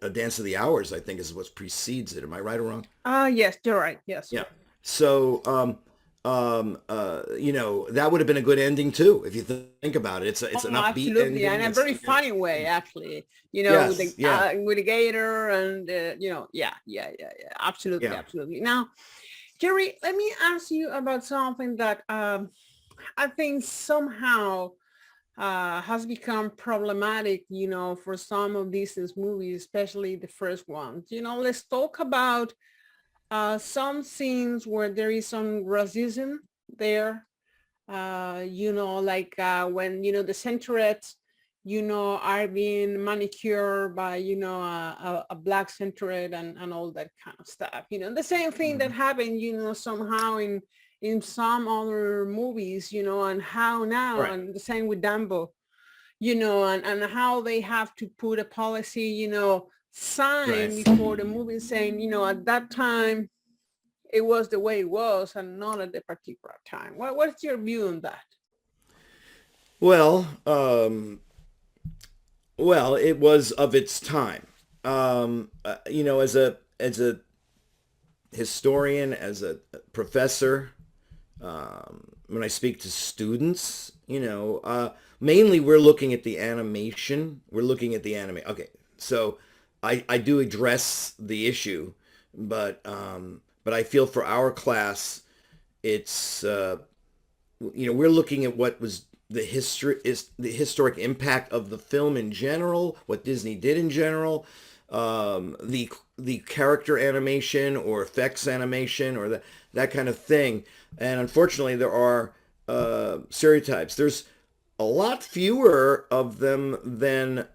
a Dance of the Hours. I think is what precedes it. Am I right or wrong? Yes, you're right. Yes. Yeah. So, that would have been a good ending too, if you think about it. It's Oh, an upbeat absolutely, ending. and a very funny way, actually. Yes. Yeah. With the gator, and yeah, absolutely, Yeah. absolutely. Now, Jerry, let me ask you about something that I think somehow has become problematic, for some of these movies, especially the first ones. Let's talk about some scenes where there is some racism there, like when, the centerettes, are being manicured by, a black centeret, and all that kind of stuff. The same thing that Mhm. happened, somehow in some other movies, and how now, Right. and the same with Dumbo, and how they have to put a policy, sign Right. before the movie saying, at that time it was the way it was, and not at the particular time. What's your view on that? Well, it was of its time. As a historian, as a professor, when I speak to students, mainly we're looking at the animation. We're looking at the anime. Okay, so I do address the issue, but I feel for our class, it's we're looking at what was the historic impact of the film in general, what Disney did in general, the character animation or effects animation or that kind of thing. And unfortunately, there are stereotypes. There's a lot fewer of them than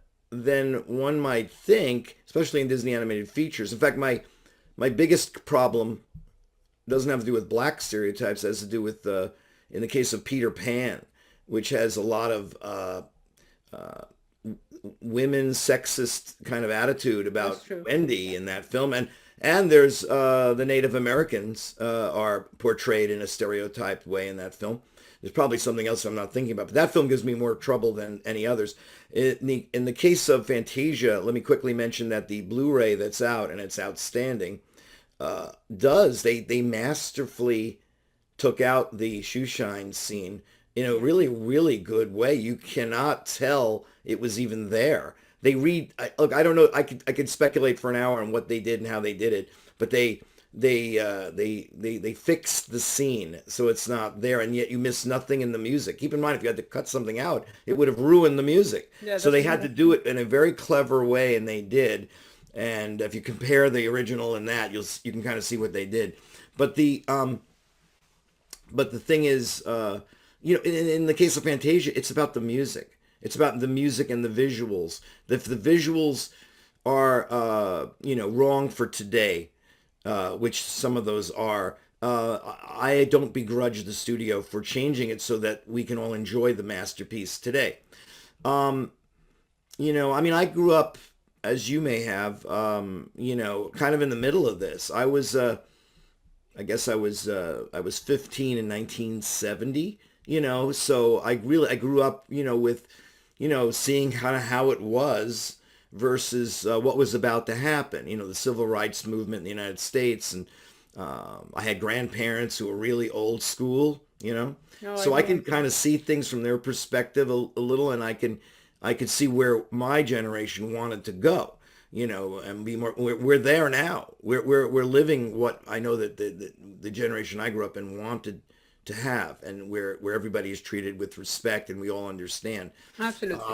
one might think, especially in Disney animated features. In fact, my biggest problem doesn't have to do with black stereotypes. It has to do with in the case of Peter Pan, which has a lot of women sexist kind of attitude That's about true. Wendy in that film, and there's the Native Americans are portrayed in a stereotyped way in that film. There's probably something else I'm not thinking about, but that film gives me more trouble than any others. In the case of Fantasia, let me quickly mention that the Blu-ray that's out, and it's outstanding, they masterfully took out the shoe shine scene in a really, really good way. You cannot tell it was even there. Look, I don't know. I could speculate for an hour on what they did and how they did it, but they fixed the scene so it's not there, and yet you miss nothing in the music. Keep in mind, if you had to cut something out, it would have ruined the music. Yeah, So that's they had to true. do it in a very clever way, and they did. And if you compare the original and that, you can kind of see what they did. But the thing is, in the case of Fantasia, it's about the music. It's about the music and the visuals. If the visuals are, wrong for today, which some of those are, I don't begrudge the studio for changing it so that we can all enjoy the masterpiece today. I grew up, as you may have, kind of in the middle of this. I guess I was 15 in 1970, so I grew up, with, seeing kind of how it was versus what was about to happen, the civil rights movement in the United States. And I had grandparents who were really old school, No, I so I can do. kind of see things from their perspective a little, and I could see where my generation wanted to go, and be more. We're there now. We're living what I know that the generation I grew up in wanted to have, and where everybody is treated with respect, and we all understand. Absolutely.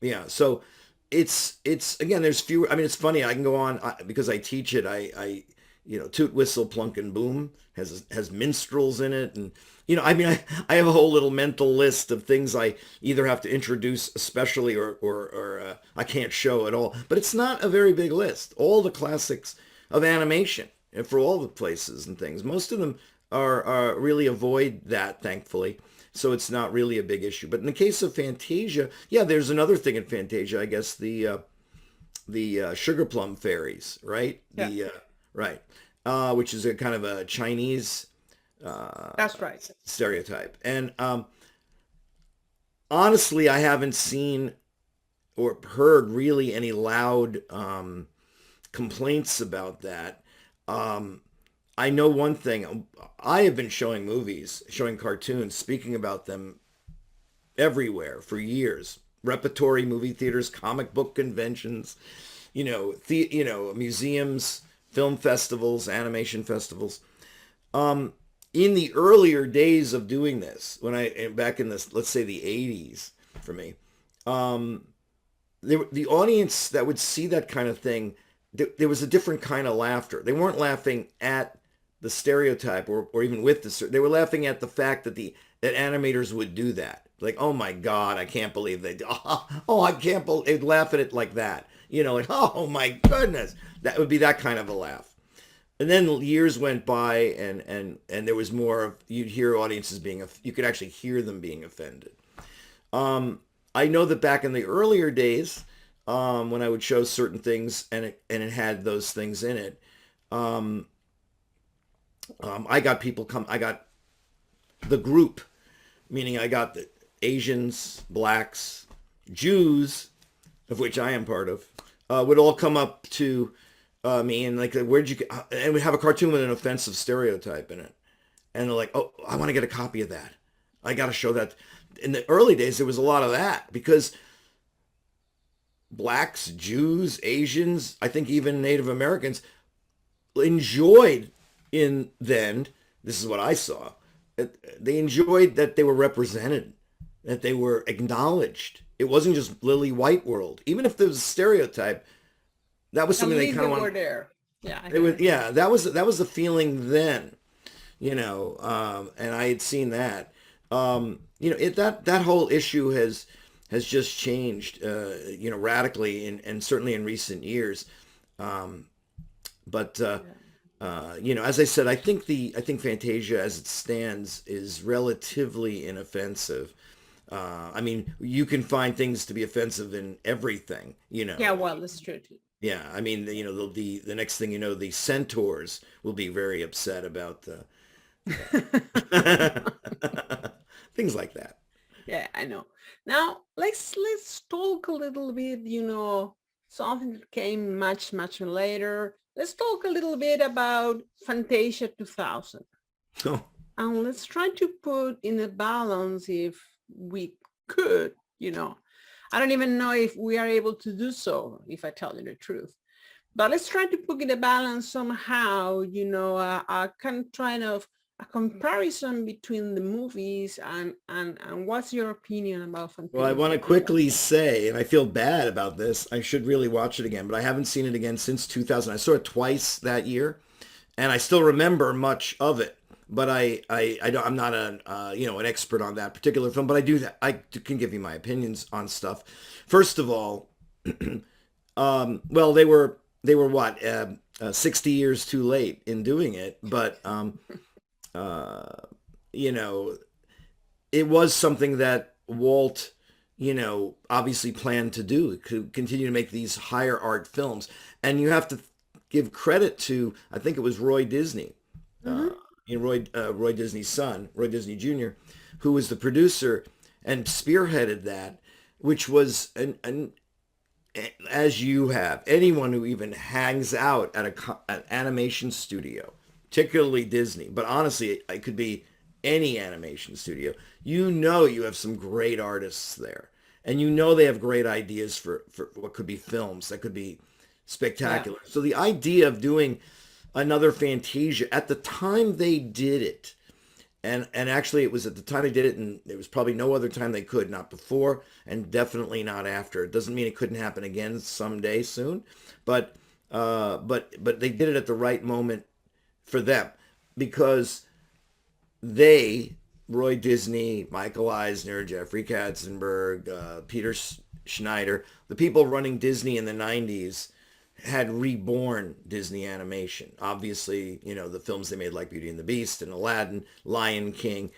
Yeah. So it's again, there's fewer. I mean, it's funny. I can go on because I teach it. Toot Whistle Plunk and Boom has minstrels in it, and I mean, I have a whole little mental list of things I either have to introduce especially or I can't show at all. But it's not a very big list. All the classics of animation and for all the places and things, most of them are really avoid that, thankfully. So it's not really a big issue. But in the case of Fantasia, yeah, there's another thing in Fantasia, I guess, the sugar plum fairies, right? Yeah. Right, which is a kind of a Chinese That's right. stereotype. And honestly, I haven't seen or heard really any loud complaints about that. I know one thing. I have been showing cartoons, speaking about them everywhere for years. Repertory movie theaters, comic book conventions, museums, film festivals, animation festivals. In the earlier days of doing this, back in this, let's say the 80s for me, the audience that would see that kind of thing, there was a different kind of laughter. They weren't laughing at the stereotype or even with they were laughing at the fact that that animators would do that. Like, oh my God, I can't believe they do. Oh, I can't believe they'd laugh at it like that. Like, oh my goodness. That would be that kind of a laugh. And then years went by and there was more you'd hear audiences you could actually hear them being offended. I know that back in the earlier days, when I would show certain things and it had those things in it, I got the group, meaning I got the Asians, blacks, Jews, of which I am part of, would all come up to me and like, and we have a cartoon with an offensive stereotype in it. And they're like, oh, I want to get a copy of that. I got to show that. In the early days, there was a lot of that because blacks, Jews, Asians, I think even Native Americans enjoyed this is what I saw, they enjoyed that they were represented, that they were acknowledged. It wasn't just Lily White world. Even if there was a stereotype, that was something they kind of wanted. There. Yeah. That was the feeling then, and I had seen that. That whole issue has just changed, radically and certainly in recent years. As I said, I think Fantasia as it stands is relatively inoffensive. I mean, you can find things to be offensive in everything, Yeah, well, that's true too. Yeah, I mean, the next thing you know, the centaurs will be very upset about things like that. Yeah, I know. Now let's talk a little bit, something that came much, much later. Let's talk a little bit about Fantasia 2000. Oh. And let's try to put in a balance if we could, I don't even know if we are able to do so, if I tell you the truth. But let's try to put in a balance somehow, a kind of a comparison between the movies and what's your opinion about Fantasia? Well, I want to quickly say, and I feel bad about this, I should really watch it again, but I haven't seen it again since 2000. I saw it twice that year, and I still remember much of it. But I'm not an expert on that particular film, but I can give you my opinions on stuff. First of all, well, they were what 60 years too late in doing it, but it was something that Walt, obviously planned to do, to continue to make these higher art films. And you have to give credit to, I think it was Roy Disney, Roy Disney's son, Roy Disney Jr., who was the producer and spearheaded that, which was as you have, anyone who even hangs out at an animation studio, particularly Disney, but honestly, it could be any animation studio, you have some great artists there. And they have great ideas for what could be films that could be spectacular. Yeah. So the idea of doing another Fantasia at the time they did it, and actually it was at the time they did it, and there was probably no other time they could, not before and definitely not after. It doesn't mean it couldn't happen again someday soon, but they did it at the right moment for them because they, Roy Disney, Michael Eisner, Jeffrey Katzenberg, Peter Schneider, the people running Disney in the 90s had reborn Disney animation. Obviously, the films they made like Beauty and the Beast and Aladdin, Lion King,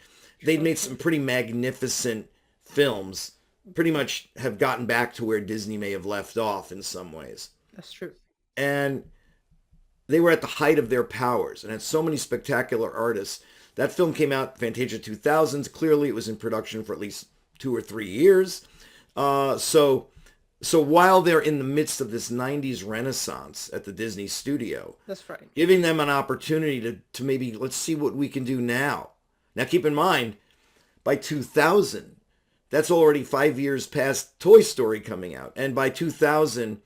they'd made some pretty magnificent films, pretty much have gotten back to where Disney may have left off in some ways. That's true. And they were at the height of their powers and had so many spectacular artists. That film came out, Fantasia 2000s. Clearly, it was in production for at least 2 or 3 years. So while they're in the midst of this 90s renaissance at the Disney studio, That's right. giving them an opportunity to maybe, let's see what we can do now. Now, keep in mind, by 2000, that's already 5 years past Toy Story coming out. And by 2000,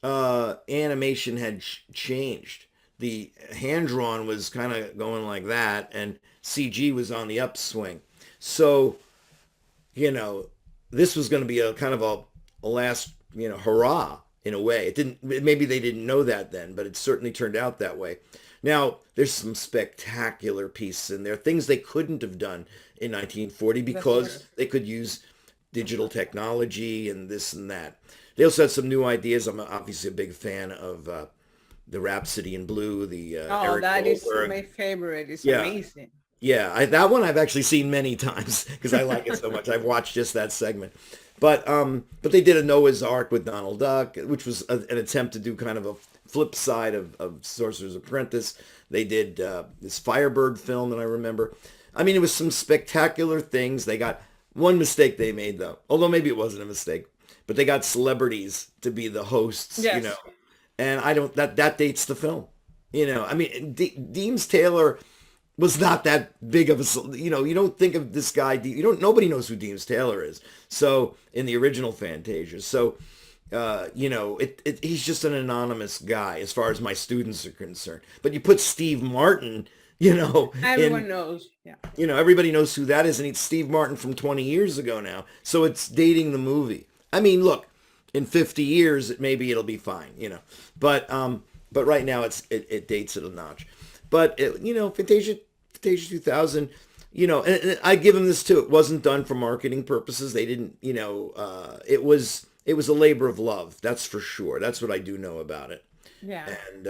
animation had changed. The hand-drawn was kind of going like that, and CG was on the upswing. So, this was going to be a kind of a last, hurrah in a way. Maybe they didn't know that then, but it certainly turned out that way. Now, there's some spectacular pieces in there, things they couldn't have done in 1940 because they could use digital technology and this and that. They also had some new ideas. I'm obviously a big fan of the Rhapsody in Blue, the Eric that is Goldberg. my favorite. It's Yeah. amazing. Yeah, that one I've actually seen many times because I like it so much. I've watched just that segment. But they did a Noah's Ark with Donald Duck, which was an attempt to do kind of a flip side of Sorcerer's Apprentice. They did this Firebird film that I remember. I mean, it was some spectacular things. They got one mistake they made, though, although maybe it wasn't a mistake. But they got celebrities to be the hosts, Yes. And that dates the film. I mean, Deems Taylor was not that big of a, you don't think of this guy, nobody knows who Deems Taylor is. So in the original Fantasia. So, he's just an anonymous guy as far as my students are concerned. But you put Steve Martin, Everyone knows. Yeah. Everybody knows who that is. And it's Steve Martin from 20 years ago now. So it's dating the movie. I mean, look, in 50 years, maybe it'll be fine, But right now it dates it a notch. But, Fantasia 2000, and I give them this too. It wasn't done for marketing purposes. They didn't, it was a labor of love. That's for sure. That's what I do know about it. Yeah. And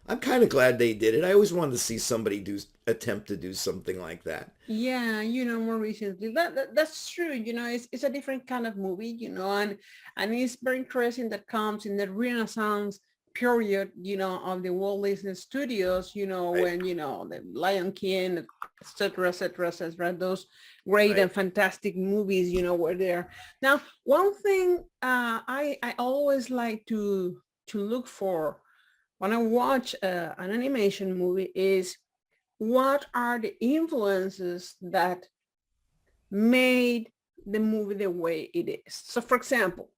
I'm kind of glad they did it. I always wanted to see somebody attempt to do something like that. Yeah, more recently. That's true. It's a different kind of movie, and it's very interesting that comes in the Renaissance period, of the Walt Disney Studios, Right. when, the Lion King, et cetera, et cetera, et cetera, those great Right. and fantastic movies, were there. Now, one thing I always like to look for when I watch an animation movie is what are the influences that made the movie the way it is. So for example,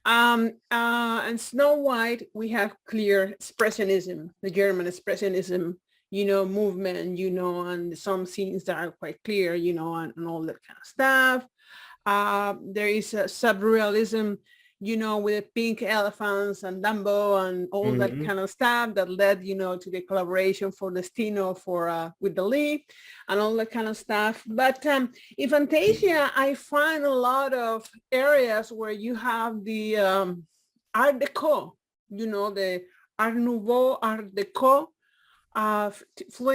in Snow White, we have clear expressionism, the German expressionism, movement, and some scenes that are quite clear, and all that kind of stuff. There is a surrealism, with the pink elephants and Dumbo and all that Mhm. kind of stuff that led, to the collaboration for Destino with the Lee and all that kind of stuff. But in Fantasia, I find a lot of areas where you have the Art Deco, the Art Nouveau, Art Deco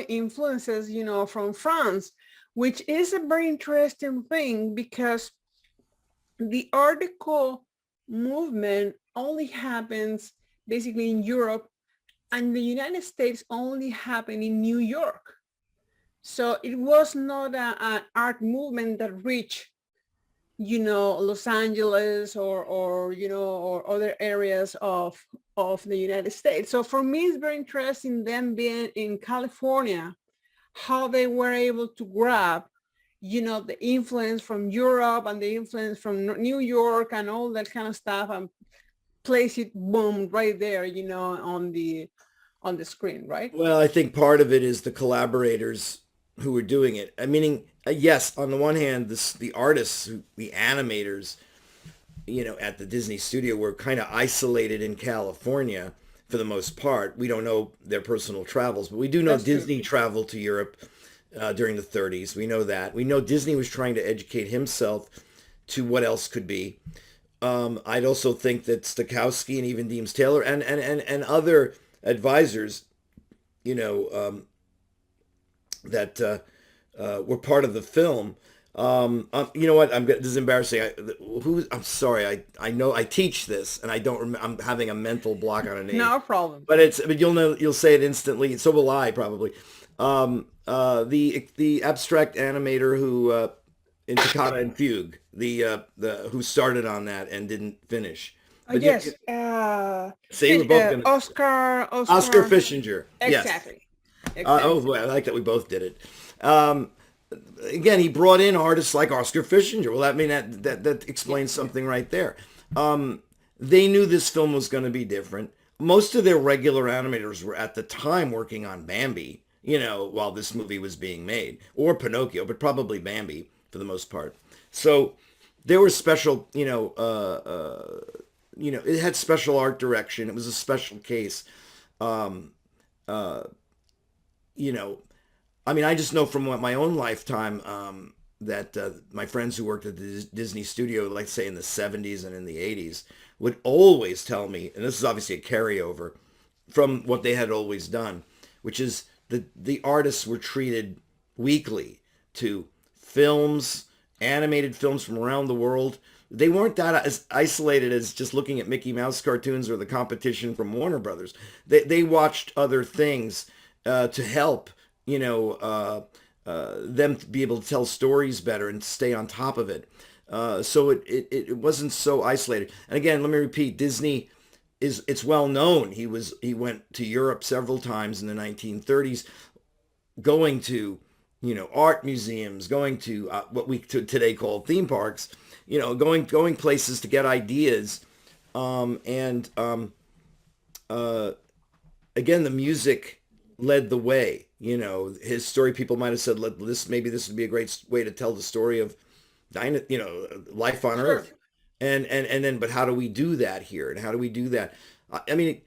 influences, from France, which is a very interesting thing because the Art Deco movement only happens basically in Europe, and the United States only happened in New York. So it was not an art movement that reached, Los Angeles or other areas of the United States. So for me, it's very interesting them being in California, how they were able to grab the influence from Europe and the influence from New York and all that kind of stuff and place it, boom, right there, on the screen, right? Well, I think part of it is the collaborators who were doing it. I meaning, yes, on the one hand, the artists, the animators, at the Disney studio were kind of isolated in California for the most part. We don't know their personal travels, but we do know That's true. Disney traveled to Europe during the 30s. We know that. We know Disney was trying to educate himself to what else could be. I'd also think that Stokowski and even Deems Taylor and other advisors, you know, that were part of the film. You know what? This is embarrassing. I'm sorry. I know I teach this, and I don't remember. I'm having a mental block on a name. No problem. But you'll know. You'll say it instantly. So will I probably. The abstract animator who in Toccata and Fugue, the who started on that and didn't finish. But Yes. See, we're both gonna Oscar Fischinger. Yes. Exactly. Oh boy, I like that we both did it. Again, he brought in artists like Oscar Fischinger. Well, I mean that explains something right there. They knew this film was going to be different. Most of their regular animators were at the time working on Bambi, you know, while this movie was being made, or Pinocchio, but probably Bambi for the most part. So there was special, it had special art direction. It was a special case. I mean, I just know from my own lifetime that my friends who worked at the Disney studio, like say in the 70s and in the 80s, would always tell me, and this is obviously a carryover from what they had always done, which is the artists were treated weekly to films, animated films from around the world. They weren't that as isolated as just looking at Mickey Mouse cartoons or the competition from Warner Brothers. They watched other things to help, them to be able to tell stories better and stay on top of it. So it wasn't so isolated. And again, let me repeat, Disney it's well known. He went to Europe several times in the 1930s, going to, art museums, going to what we today call theme parks, going places to get ideas. Again, the music led the way. His story, people might have said, maybe this would be a great way to tell the story of, life on Earth. And then, but how do we do that here? And how do we do that? I mean,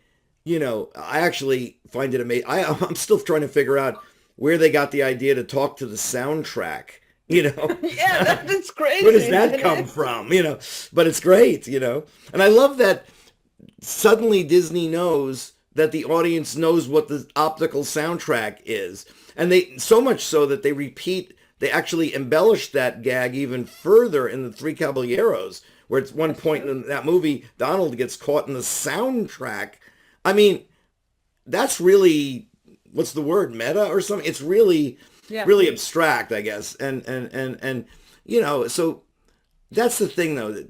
I actually find it amazing. I'm still trying to figure out where they got the idea to talk to the soundtrack, Yeah, that's crazy. Where does that come from? But it's great, And I love that suddenly Disney knows that the audience knows what the optical soundtrack is. And so much so that they actually embellished that gag even further in the Three Caballeros, where at one point in that movie, Donald gets caught in the soundtrack. I mean, that's really, what's the word, meta or something? It's really, really abstract, I guess. And so that's the thing, though.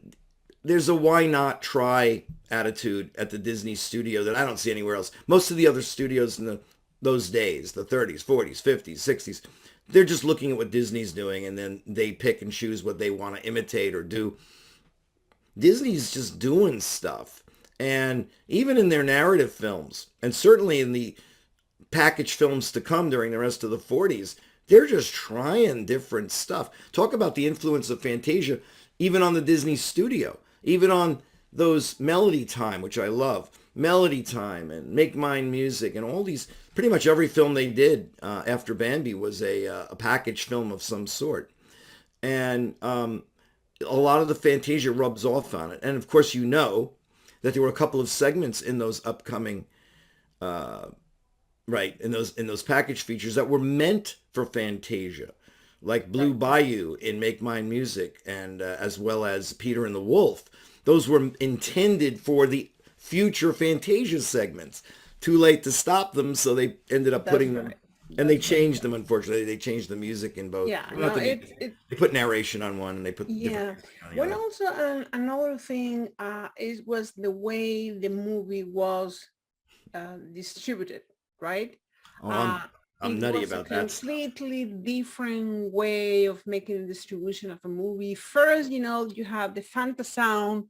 There's a why not try attitude at the Disney studio that I don't see anywhere else. Most of the other studios in those days, the 30s, 40s, 50s, 60s, they're just looking at what Disney's doing, and then they pick and choose what they want to imitate or do. Disney's just doing stuff. And even in their narrative films, and certainly in the package films to come during the rest of the 40s, they're just trying different stuff. Talk about the influence of Fantasia, even on the Disney studio, even on those Melody Time, which I love, Melody Time and Make Mine Music, and all these, pretty much every film they did after Bambi was a package film of some sort. And a lot of the Fantasia rubs off on it. And of course, that there were a couple of segments in those upcoming, in those package features that were meant for Fantasia, like Blue Bayou in Make Mine Music, and as well as Peter and the Wolf. Those were intended for the future Fantasia segments. Too late to stop them, so they ended up putting them, and they changed them, unfortunately. They changed the music in both. Yeah, they put narration on one, and they put different on the other. Also, another thing was the way the movie was distributed, right? Oh, I'm nutty about that. It was a completely different way of making the distribution of a movie. First, you have the Fantasound,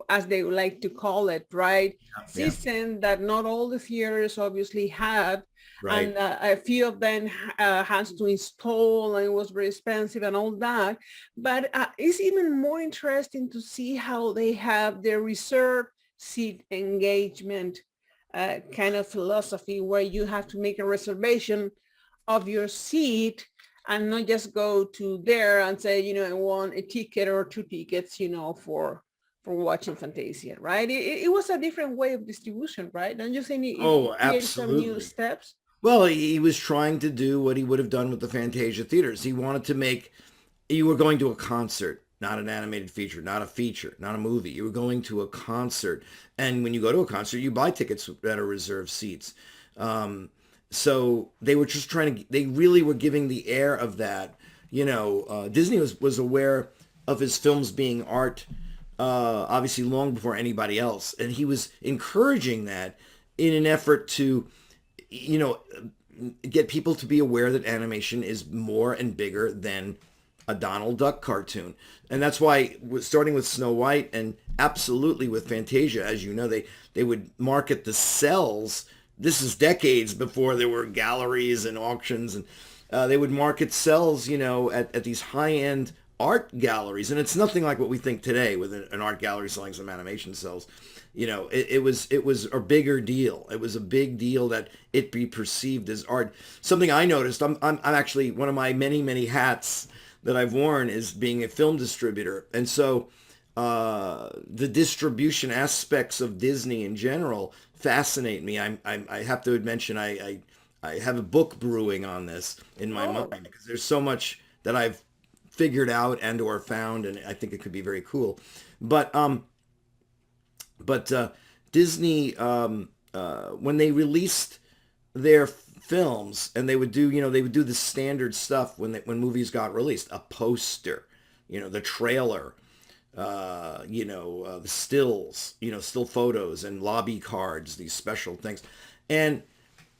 as they would like to call it, right? System that not all the theaters obviously had. Right. And a few of them has to install, and it was very expensive and all that. But it's even more interesting to see how they have their reserved seat engagement kind of philosophy where you have to make a reservation of your seat and not just go to there and say, I want a ticket or two tickets, for watching Fantasia, right? It was a different way of distribution, right? Don't you think it Oh, created some new absolutely. steps? Well, he was trying to do what he would have done with the Fantasia theaters. He wanted to make, you were going to a concert, not an animated feature, not a movie. You were going to a concert. And when you go to a concert, you buy tickets that are reserved seats. Um, so they were just trying to, they really were giving the air of that. Disney was aware of his films being art, obviously long before anybody else. And he was encouraging that in an effort to, you know, get people to be aware that animation is more and bigger than a Donald Duck cartoon. And that's why, starting with Snow White and absolutely with Fantasia, as you know, they would market the cells. This is decades before there were galleries and auctions, and they would market cells, at these high-end art galleries. And it's nothing like what we think today with an art gallery selling some animation cells. It was a bigger deal. It was a big deal that it be perceived as art. Something I noticed, I'm actually, one of my many, many hats that I've worn is being a film distributor. And so the distribution aspects of Disney in general fascinate me. I have to mention, I have a book brewing on this in my Oh, mind, because there's so much that I've figured out and or found, and I think it could be very cool. But Disney, when they released their films, and they would do the standard stuff when movies got released, a poster, the trailer, the stills, still photos and lobby cards, these special things. And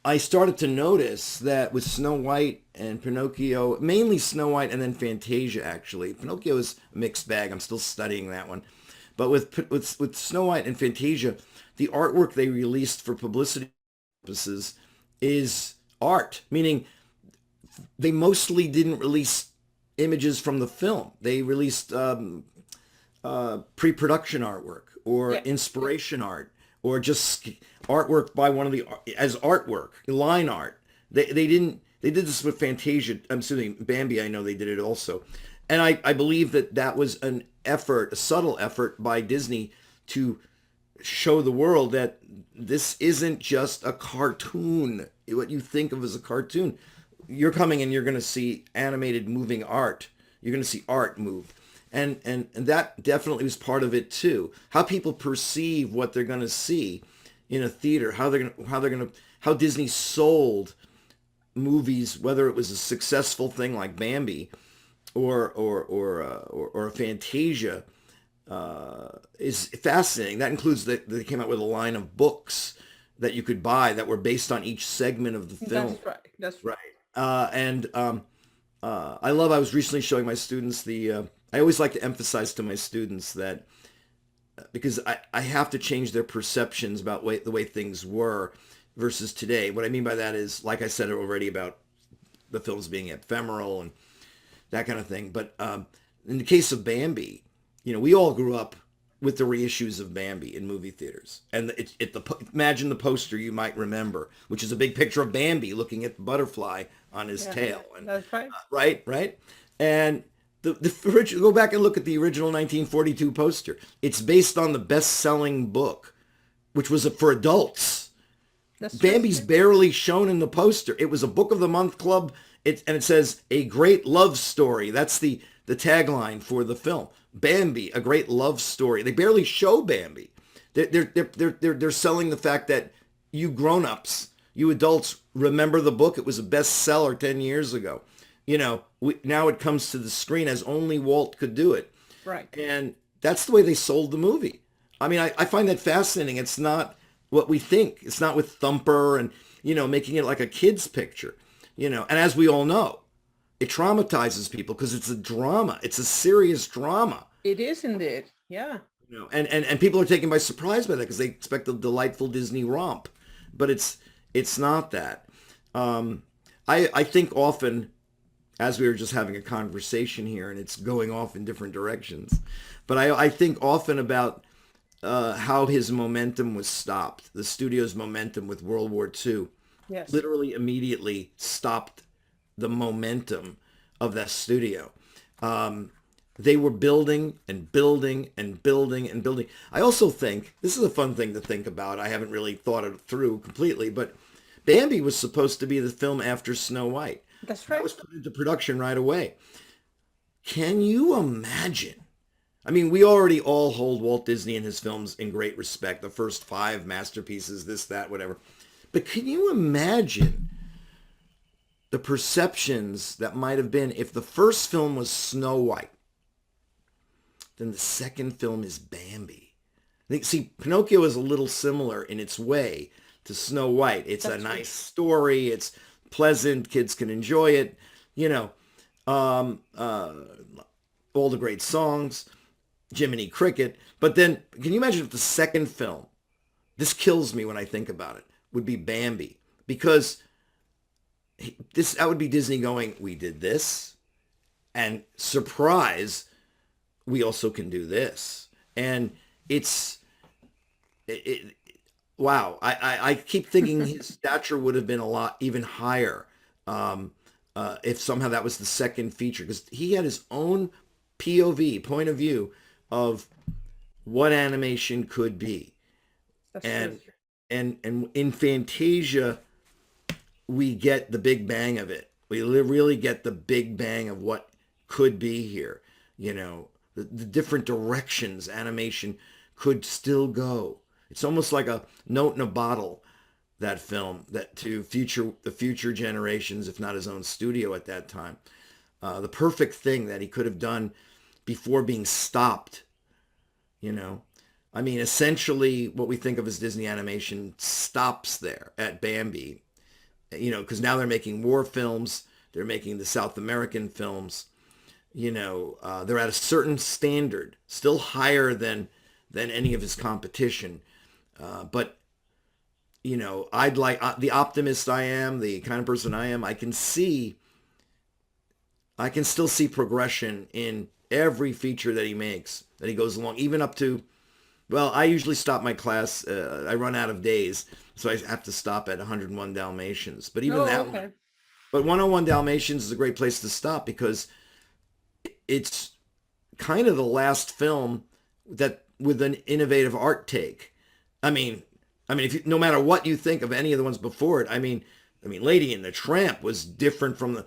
I started to notice that with Snow White and Pinocchio, mainly Snow White and then Fantasia, actually. Pinocchio is a mixed bag. I'm still studying that one. But with Snow White and Fantasia, the artwork they released for publicity purposes is art, meaning they mostly didn't release images from the film. They released pre-production artwork or yeah, inspiration art or just artwork by one of the, as artwork, line art. They did this with Fantasia. I'm assuming Bambi, I know they did it also. And I believe that was an effort, a subtle effort by Disney to show the world that this isn't just a cartoon, what you think of as a cartoon. You're coming and you're going to see animated moving art. You're going to see art move. And that definitely was part of it too. How people perceive what they're going to see in a theater, how Disney sold movies, whether it was a successful thing like Bambi or a Fantasia, is fascinating. That includes that they came out with a line of books that you could buy that were based on each segment of the film. that's right. That's Right. right. I was recently showing my students I always like to emphasize to my students that because I have to change their perceptions about the way things were versus today. What I mean by that is, like I said already, about the films being ephemeral and that kind of thing. But in the case of Bambi, we all grew up with the reissues of Bambi in movie theaters. And imagine the poster you might remember, which is a big picture of Bambi looking at the butterfly on his Yeah, tail. And that's right. right. And the original, go back and look at the original 1942 poster. It's based on the best-selling book, which was for adults. That's true. Bambi's barely shown in the poster. It was a Book of the Month Club, and it says a great love story. That's the tagline for the film. Bambi, a great love story. They barely show Bambi. They're selling the fact that you grown-ups, you adults, remember the book. It was a bestseller 10 years ago. Now it comes to the screen as only Walt could do it. Right. And that's the way they sold the movie. I mean, I find that fascinating. It's not what we think. It's not with Thumper and, making it like a kid's picture, and as we all know, it traumatizes people because it's a drama. It's a serious drama. It is indeed. Yeah. And people are taken by surprise by that because they expect a delightful Disney romp, but it's not that. I think often, as we were just having a conversation here, and it's going off in different directions, but I think often about how his momentum was stopped. The studio's momentum with World War II Yes. literally immediately stopped the momentum of that studio. They were building and building and building and building. I also think, this is a fun thing to think about. I haven't really thought it through completely, but Bambi was supposed to be the film after Snow White. That's That right. was put into production right away. Can you imagine? I mean, we already all hold Walt Disney and his films in great respect. The first 5 masterpieces, this, that, whatever. But can you imagine the perceptions that might have been if the first film was Snow White, then the second film is Bambi? I think, see, Pinocchio is a little similar in its way to Snow White. It's a That's right. nice story. It's pleasant. Kids can enjoy it. You know, um, uh, all the great songs, Jiminy Cricket. But then, can you imagine if the second film, this kills me when I think about it, would be Bambi? Because that would be Disney going, we did this, and surprise, we also can do this. And it's, it, wow. I keep thinking his stature would have been a lot even higher if somehow that was the second feature, because he had his own POV, point of view, of what animation could be. That's true. And and in Fantasia, we get the big bang of it. We really get the big bang of what could be here. You know, the different directions animation could still go. It's almost like a note in a bottle, that film, that to the future generations, if not his own studio at that time. The perfect thing that he could have done before being stopped, you know. I mean, essentially what we think of as Disney animation stops there at Bambi, you know, because now they're making war films. They're making the South American films. You know, they're at a certain standard, still higher than any of his competition. But you know, I'd like the optimist I am, the kind of person I am. I can still see progression in every feature that he makes, that he goes along, even up to. Well, I usually stop my class. I run out of days, so I have to stop at 101 Dalmatians. But even Oh, that one, okay. but 101 Dalmatians is a great place to stop because it's kind of the last film that with an innovative art take. I mean, if you, no matter what you think of any of the ones before it, Lady and the Tramp was different from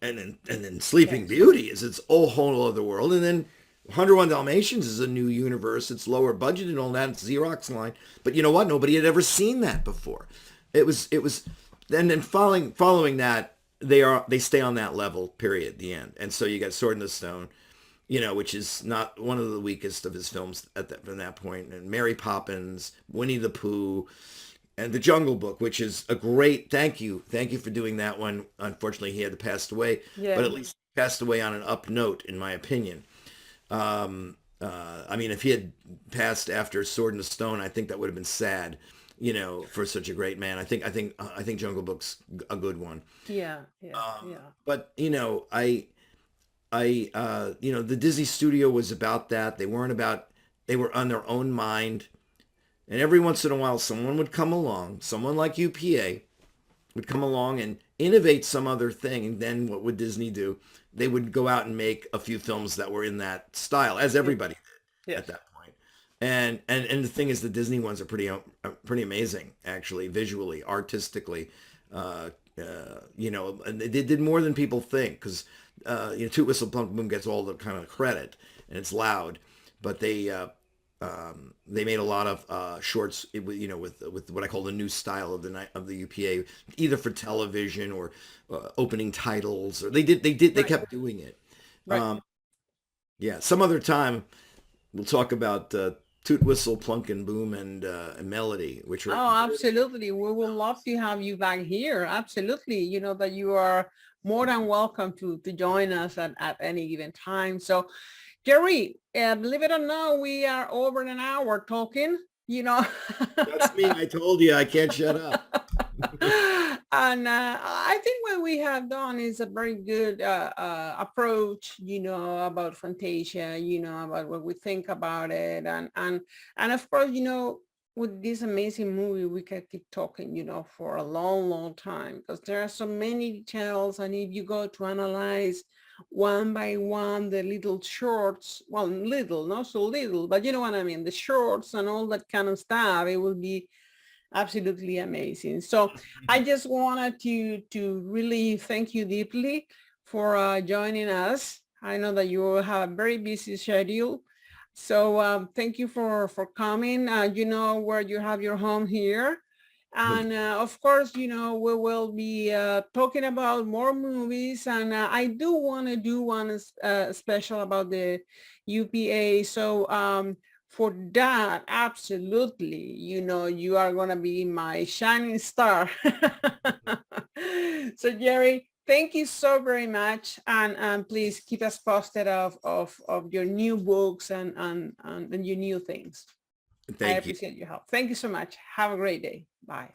and then Sleeping Yes. Beauty is its whole other world, and then 101 Dalmatians is a new universe. It's lower budget and all that. It's Xerox line, but you know what? Nobody had ever seen that before. It was, and then following that, they stay on that level. Period. The end. And so you got Sword in the Stone, you know, which is not one of the weakest of his films from that point, and Mary Poppins, Winnie the Pooh, and The Jungle Book, which is a great. Thank you for doing that one. Unfortunately, he had passed away, but Yeah. at least he passed away on an up note, in my opinion. If he had passed after Sword in the Stone, I think that would have been sad, you know, for such a great man. I think Jungle Book's a good one. Yeah. Yeah. Yeah. But you know, the Disney studio was about that. They were on their own mind. And every once in a while, someone would come along, someone like UPA would come along and innovate some other thing. And then what would Disney do? They would go out and make a few films that were in that style, as Yeah. everybody did Yes. at that point. And the thing is, the Disney ones are pretty amazing, actually, visually, artistically. You know, and they did more than people think, because Toot Whistle Plunk Boom gets all the kind of credit, and it's loud, but they made a lot of shorts, you know, with what I call the new style of the UPA, either for television or opening titles, or they Right. kept doing it. Right. Yeah, some other time we'll talk about Toot Whistle Plunk and Boom and Melody, which are Oh, absolutely. We would love to have you back here. Absolutely. You know that you are more than welcome to join us at any given time. So, Jerry, believe it or not, we are over an hour talking, you know. that's me. I told you I can't shut up. And I think what we have done is a very good approach, about Fantasia, about what we think about it. And of course, with this amazing movie, we can keep talking, for a long, long time, because there are so many details. And if you go to analyze one by one, the little shorts, well, little, not so little, but you know what I mean, the shorts and all that kind of stuff, it will be absolutely amazing. So I just wanted to really thank you deeply for joining us. I know that you have a very busy schedule. So thank you for coming. You know where you have your home here. And of course, we will be talking about more movies. And I do want to do one special about the UPA. So for that, absolutely, you are going to be my shining star. So Jerry, thank you so very much. And please keep us posted of your new books and your new things. I appreciate your help. Thank you so much. Have a great day. Bye.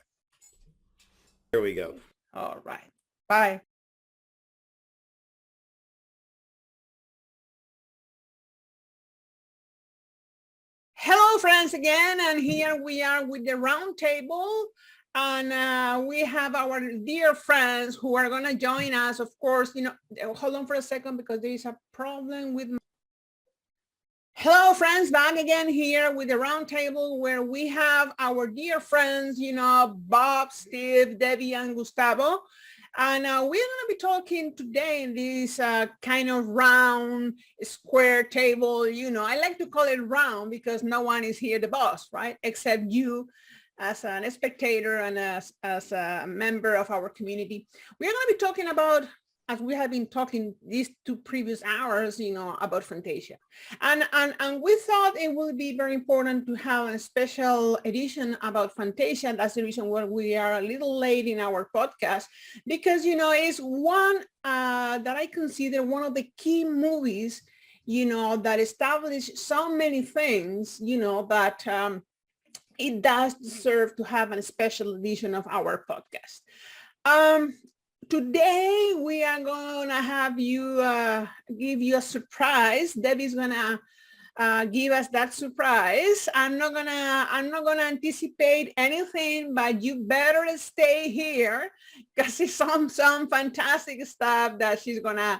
Here we go. All right. Bye. Hello, friends, again. And here we are with the round table. And we have our dear friends who are going to join us. Of course, hold on for a second because there is a problem with Hello, friends, back again here with the round table where we have our dear friends, Bob, Steve, Debbie, and Gustavo. And we're going to be talking today in this kind of round square table. I like to call it round because no one is here the boss, right? Except you as a spectator and as a member of our community. We're going to be talking about, as we have been talking these 2 previous hours, about Fantasia. And we thought it would be very important to have a special edition about Fantasia. That's the reason why we are a little late in our podcast, because, it's one that I consider one of the key movies, that establish so many things, that it does deserve to have a special edition of our podcast. Today, we are going to have you give you a surprise. Debbie's going to give us that surprise. I'm not going to anticipate anything, but you better stay here because it's some fantastic stuff that she's going to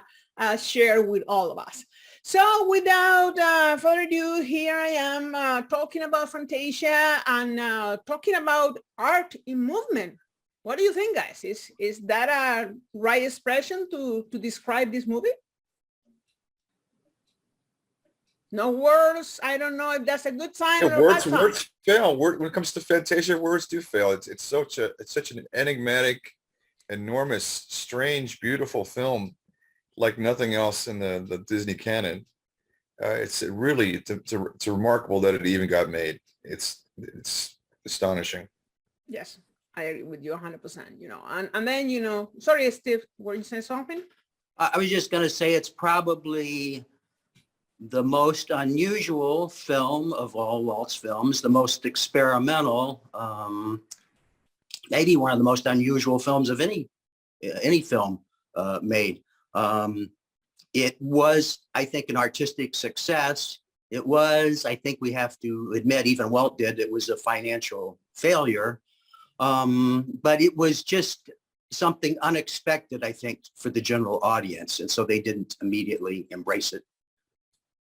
share with all of us. So without further ado, here I am talking about Fantasia and talking about art in movement. What do you think, guys? Is that a right expression to describe this movie? No words. I don't know if that's a good sign or a bad sign. Words fail. When it comes to Fantasia, words do fail. It's such an enigmatic, enormous, strange, beautiful film, like nothing else in the Disney canon. It's remarkable that it even got made. It's astonishing. Yes. I agree with you 100%, and then, sorry, Steve, were you saying something? I was just going to say it's probably the most unusual film of all Walt's films, the most experimental, maybe one of the most unusual films of any film made. It was, I think, an artistic success. It was, I think we have to admit, even Walt did, it was a financial failure. But it was just something unexpected, I think, for the general audience. And so they didn't immediately embrace it.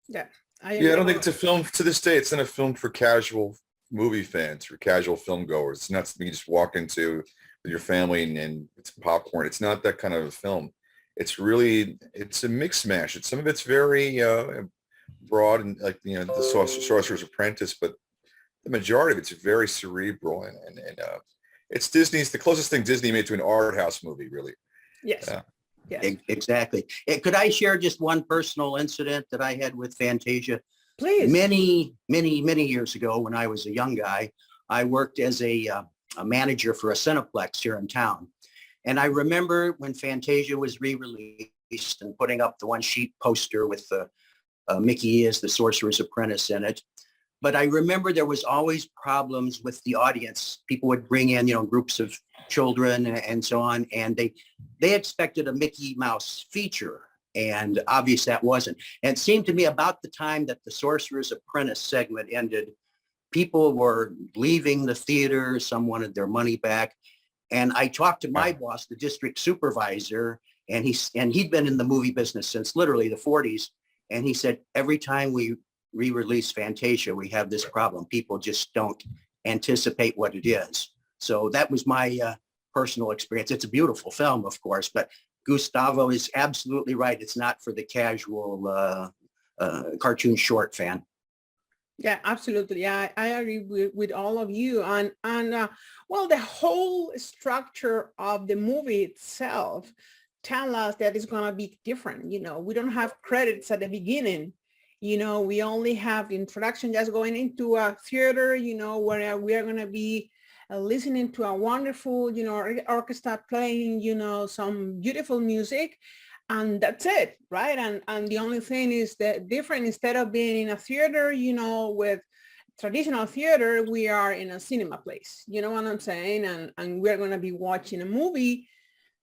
Yeah. I don't think it's a film to this day. It's not a film for casual movie fans or casual film goers. It's not something you just walk into with your family and it's popcorn. It's not that kind of a film. It's a mix mash. Some of it's very broad and like, the Sorcerer's Apprentice, but the majority of it's very cerebral and it's the closest thing Disney made to an art house movie, really. Yes. Yes. Exactly. Could I share just one personal incident that I had with Fantasia? Please. Many years ago when I was a young guy, I worked as a manager for a Cineplex here in town. And I remember when Fantasia was re-released and putting up the one sheet poster with Mickey as the Sorcerer's Apprentice in it. But I remember there was always problems with the audience. People would bring in, groups of children and so on, and they expected a Mickey Mouse feature, and obviously that wasn't. And it seemed to me about the time that the Sorcerer's Apprentice segment ended, people were leaving the theater. Some wanted their money back. And I talked to my boss, the district supervisor, and he'd been in the movie business since literally the 40s. And he said, every time we re-release Fantasia, we have this problem. People just don't anticipate what it is. So that was my personal experience. It's a beautiful film, of course, but Gustavo is absolutely right. It's not for the casual cartoon short fan. Yeah, absolutely. Yeah, I agree with all of you. And well, the whole structure of the movie itself tell us that it's going to be different. We don't have credits at the beginning. We only have the introduction just going into a theater, where we are going to be listening to a wonderful, orchestra playing, some beautiful music. And that's it, right? And the only thing is that different, instead of being in a theater, with traditional theater, we are in a cinema place. You know what I'm saying? And we're going to be watching a movie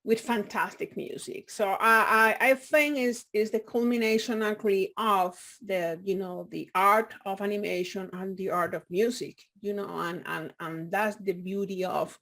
with fantastic music. So I think is the culmination actually of the art of animation and the art of music, and that's the beauty of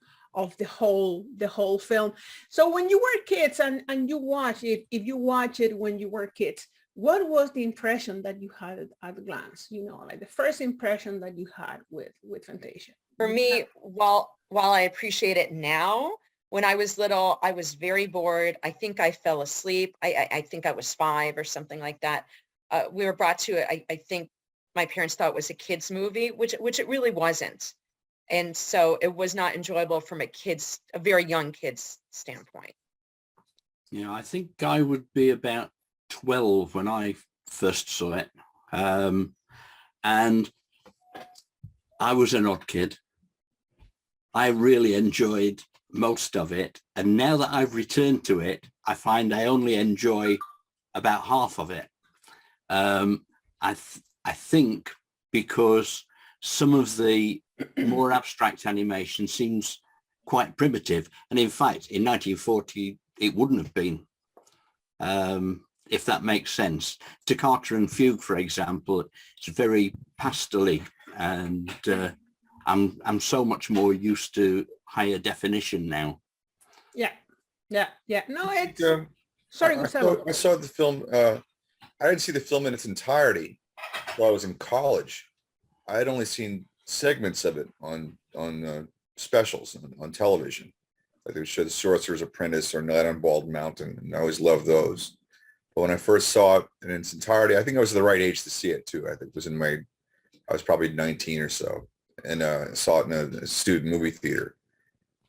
the whole film. So when you were kids and you watch it, if you watch it when you were kids, what was the impression that you had at a glance? Like the first impression that you had with Fantasia? For me, while I appreciate it now, when I was little, I was very bored. I think I fell asleep. I think I was 5 or something like that. We were brought to it. I think my parents thought it was a kid's movie, which it really wasn't. And so it was not enjoyable from a very young kid's standpoint. Yeah, I think I would be about 12 when I first saw it. And I was an odd kid. I really enjoyed most of it. And now that I've returned to it, I find I only enjoy about half of it. I think because some of the more abstract animation seems quite primitive. And in fact, in 1940, it wouldn't have been, if that makes sense. Toccata and Fugue, for example, it's very pastel-y, and I'm so much more used to higher definition now. Yeah. No, it's sorry, Gustavo. I saw the film. I didn't see the film in its entirety while I was in college. I had only seen segments of it on specials on television. Like they would show The Sorcerer's Apprentice or Night on Bald Mountain, and I always loved those. But when I first saw it in its entirety, I think I was the right age to see it too. I think it was I was probably 19 or so, and saw it in a student movie theater.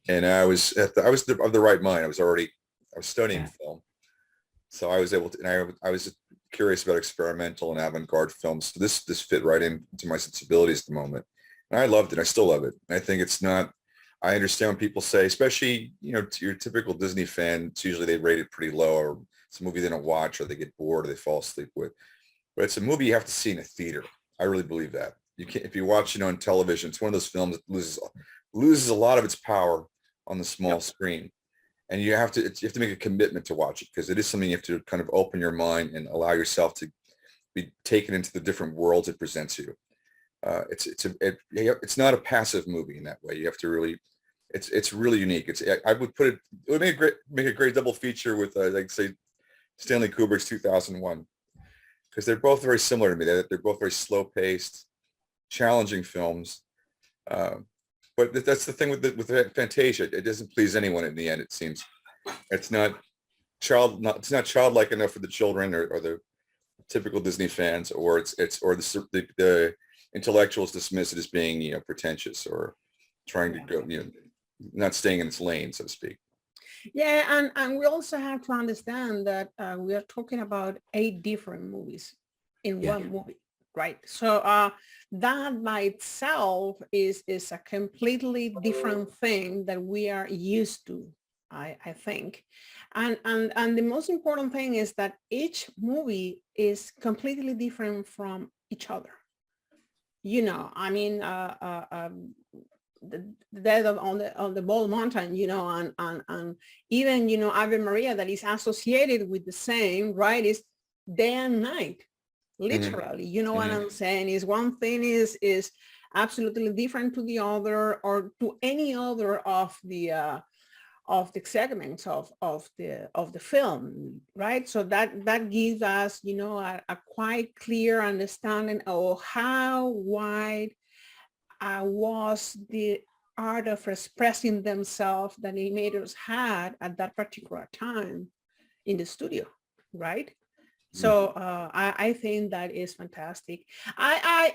And I was of the right mind. I was studying film, so I was able to. And I was curious about experimental and avant-garde films. So this fit right into my sensibilities at the moment, and I loved it. I still love it. And I think it's not. I understand when people say, especially to your typical Disney fan, it's usually they rate it pretty low, or it's a movie they don't watch, or they get bored, or they fall asleep with. But it's a movie you have to see in a theater. I really believe that. You can't, if you watch it on television, it's one of those films that loses a lot of its power on the small screen, and you have to make a commitment to watch it, because it is something you have to kind of open your mind and allow yourself to be taken into the different worlds it presents you. It's not a passive movie in that way. You have to really, it's really unique. I would put it would make a great double feature with like say Stanley Kubrick's 2001, because they're both very similar to me. They're both very slow paced, challenging films. But that's the thing with Fantasia. It doesn't please anyone in the end. It seems it's not childlike enough for the children or the typical Disney fans, or the intellectuals dismiss it as being pretentious or trying to go not staying in its lane, so to speak. Yeah, and we also have to understand that we are talking about 8 different movies in one movie. Right. So that by itself is a completely different thing that we are used to, I think. And the most important thing is that each movie is completely different from each other. I mean, the death on the Bald Mountain, and even, Ave Maria, that is associated with the same, right? Is day and night, literally. You know what I'm saying? Is one thing is absolutely different to the other, or to any other of the segments of the film, right? So that gives us, a quite clear understanding of how wide was the art of expressing themselves that animators had at that particular time in the studio, right? So I think that is fantastic. I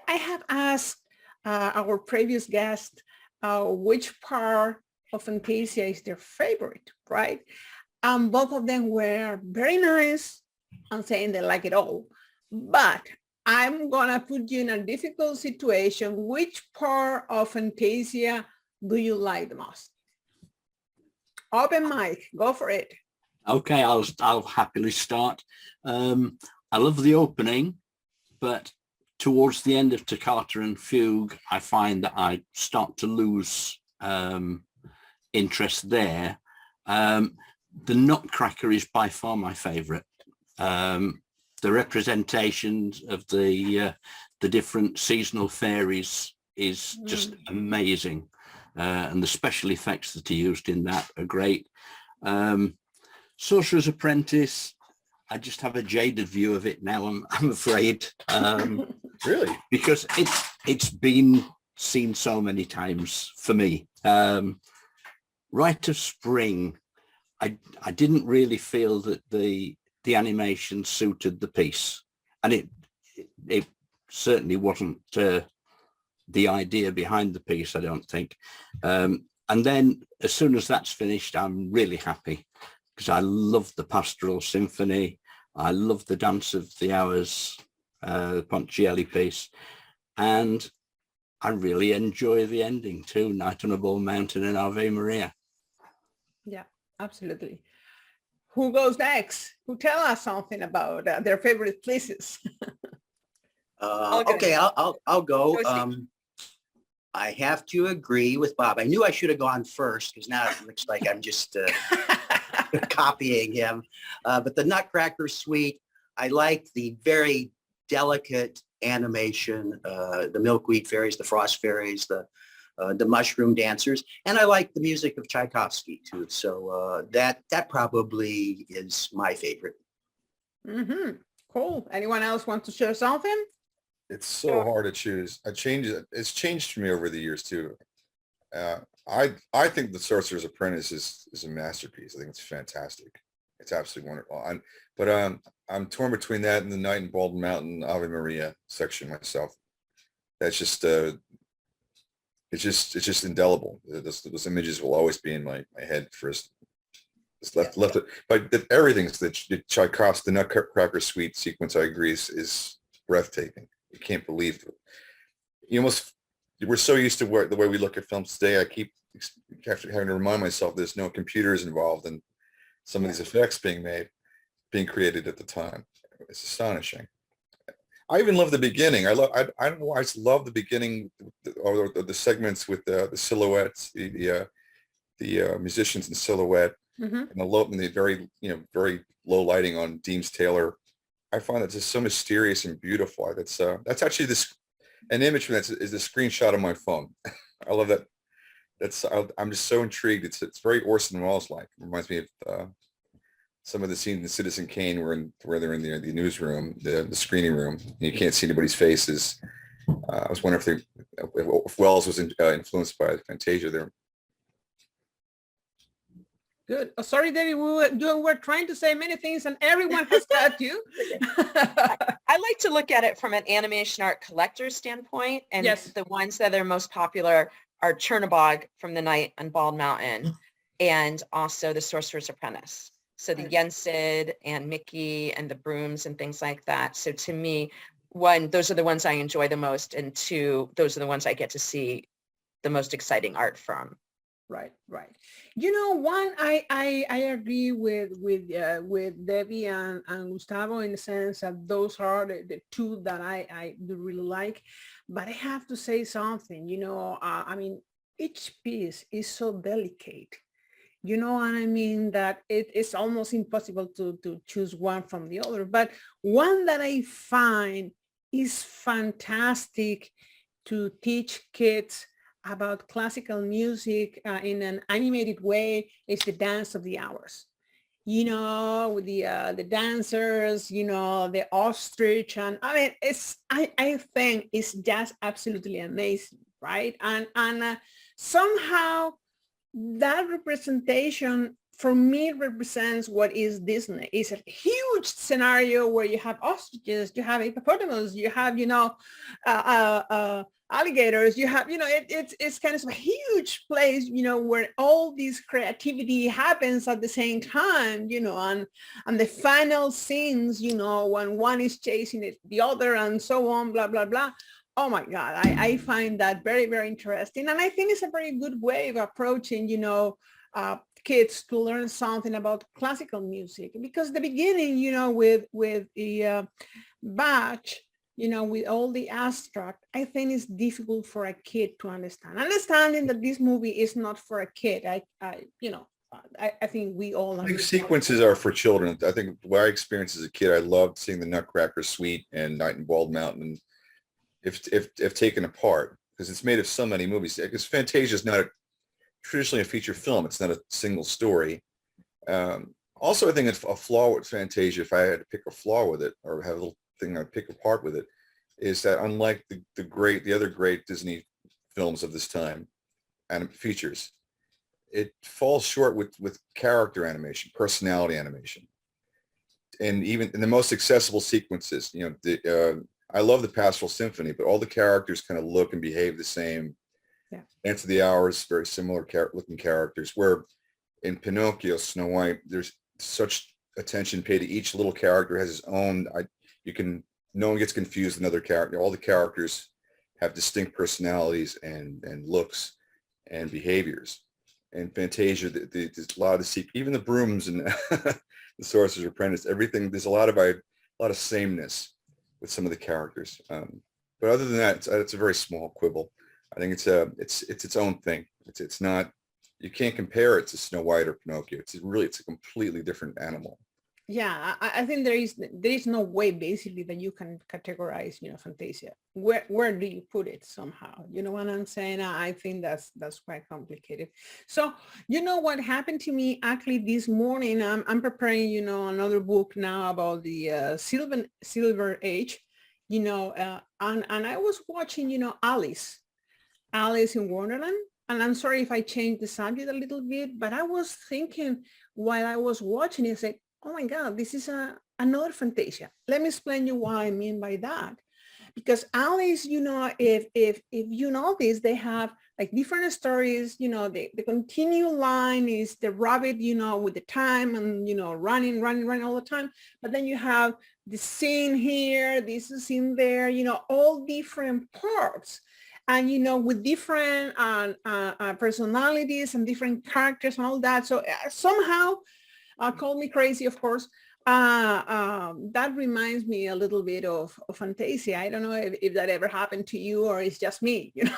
have asked our previous guest which part of Fantasia is their favorite, right? Both of them were very nice and saying they like it all. But I'm gonna put you in a difficult situation. Which part of Fantasia do you like the most? Open mic, go for it. Okay, I'll happily start. I love the opening, but towards the end of Toccata and Fugue, I find that I start to lose interest there. The Nutcracker is by far my favorite. The representations of the different seasonal fairies is just amazing. And the special effects that are used in that are great. Sorcerer's Apprentice, I just have a jaded view of it now, I'm afraid. Really? Because it's been seen so many times for me. Rite of Spring, I didn't really feel that the animation suited the piece, and it certainly wasn't the idea behind the piece, I don't think. And then as soon as that's finished, I'm really happy, because I love the Pastoral Symphony. I love the Dance of the Hours, Ponchielli piece, and I really enjoy the ending too, Night on a Bald Mountain and Ave Maria. Yeah, absolutely. Who goes next? Who tell us something about their favorite places? Okay, I'll go. Go, Steve. I have to agree with Bob. I knew I should have gone first, because now it looks like I'm just copying him. But the Nutcracker Suite, I like the very delicate animation, the milkweed fairies, the frost fairies, the mushroom dancers, and I like the music of Tchaikovsky too. So that probably is my favorite. Cool. Anyone else want to share something? It's so hard to choose. It's changed for me over the years too. I think The Sorcerer's Apprentice is a masterpiece. I think it's fantastic. It's absolutely wonderful. But I'm torn between that and the Night in Bald Mountain Ave Maria section myself. That's just it's just indelible. Those images will always be in my head first. It's left it. But everything's the Tchaikovsky, the Nutcracker Suite sequence, I agree, is breathtaking. You can't believe it. We're so used to the way we look at films today. I keep having to remind myself there's no computers involved in some of these effects being created at the time. It's astonishing. I even love the beginning. I don't know why, I just love the beginning, or the segments with the silhouettes, the musicians in silhouette, and the very low lighting on Deems Taylor. I find that just so mysterious and beautiful. That's actually an image from that is a screenshot of my phone. I love that. I'm just so intrigued. It's very Orson Welles like. It reminds me of some of the scenes in Citizen Kane where they're in the newsroom, the screening room, and you can't see anybody's faces. I was wondering if Welles was influenced by Fantasia there. Good. Oh, sorry, David, we were trying to say many things and everyone has got you. I like to look at it from an animation art collector standpoint, and the ones that are most popular are Chernobog from The Night on Bald Mountain, and also The Sorcerer's Apprentice. So the Yensid and Mickey and the brooms and things like that. So to me, one, those are the ones I enjoy the most, and two, those are the ones I get to see the most exciting art from. right. You know, one, I agree with Debbie and Gustavo in the sense that those are the two that I do really like. But I have to say something, you know, I mean, each piece is so delicate. You know what I mean? That it's almost impossible to choose one from the other. But one that I find is fantastic to teach kids about classical music in an animated way is the Dance of the Hours. You know, with the dancers, you know, the ostrich, and I mean, I think it's just absolutely amazing, right? And somehow that representation for me represents what is Disney. It's a huge scenario where you have ostriches, you have hippopotamus, you have, you know, alligators, you have, you know, it's kind of a huge place, you know, where all this creativity happens at the same time, you know, and the final scenes, you know, when one is chasing the other and so on, blah, blah, blah. Oh my God, I find that very, very interesting. And I think it's a very good way of approaching, you know, kids to learn something about classical music. Because the beginning, you know, with the batch, you know, with all the abstract, I think it's difficult for a kid to understand. Understanding that this movie is not for a kid, you know, I think we all I think understand. sequences are for children. I think what I experienced as a kid, I loved seeing the Nutcracker Suite and Night in Bald Mountain. If taken apart, because it's made of so many movies. Because Fantasia is not traditionally a feature film. It's not a single story. Also, I think it's a flaw with Fantasia, if I had to pick a flaw with it or have a little thing I'd pick apart with it, is that unlike the other great Disney films of this time and features, it falls short with character animation, personality animation. And even in the most accessible sequences, you know, I love the Pastoral Symphony, but all the characters kind of look and behave the same. Yeah. Dance of the Hours, very similar looking characters, where in Pinocchio, Snow White, there's such attention paid to each little character has his own, no one gets confused with another character. All the characters have distinct personalities and looks and behaviors. And Fantasia, there's a lot of even the brooms and the Sorcerer's Apprentice, everything, there's a lot of sameness with some of the characters. But other than that, it's a very small quibble. I think it's its own thing. It's not, you can't compare it to Snow White or Pinocchio. It's a completely different animal. Yeah, I think there is no way basically that you can categorize, you know, Fantasia. Where do you put it somehow? You know what I'm saying? I think that's quite complicated. So, you know what happened to me actually this morning? I'm preparing, you know, another book now about the Silver Age, you know, and I was watching, you know, Alice in Wonderland. And I'm sorry if I changed the subject a little bit, but I was thinking while I was watching it, like, oh my God, this is another Fantasia. Let me explain you what I mean by that. Because Alice, you know, if you notice, they have like different stories, you know, the continue line is the rabbit, you know, with the time and, you know, running all the time. But then you have the scene here, this is in there, you know, all different parts. And, you know, with different personalities and different characters and all that. So somehow, call me crazy, of course. That reminds me a little bit of Fantasia. I don't know if that ever happened to you or it's just me, you know.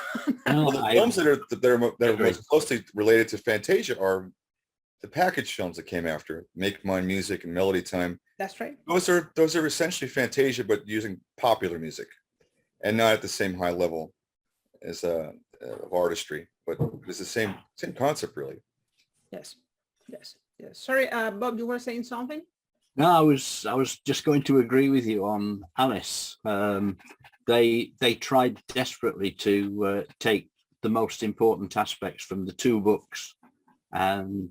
No, Well, the films that are most closely related to Fantasia are the package films that came after, Make Mine Music and Melody Time. That's right. Those are essentially Fantasia, but using popular music and not at the same high level as of artistry, but it's the same concept, really. Yes. Sorry, Bob, you were saying something? No, I was just going to agree with you on Alice. They tried desperately to take the most important aspects from the two books, and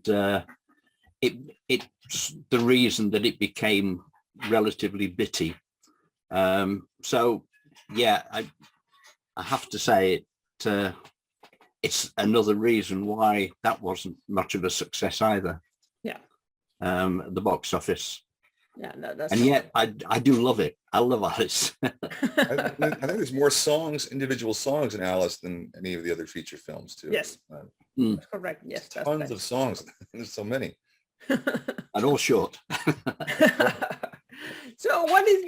it's the reason that it became relatively bitty. So yeah, I have to say it's another reason why that wasn't much of a success either. Yeah. The box office. Yeah, that's And yet I do love it. I love Alice. I think there's more songs, individual songs in Alice than any of the other feature films too. Yes. Mm. That's correct. Yes, that's Tons of songs. There's so many. And all short. So what is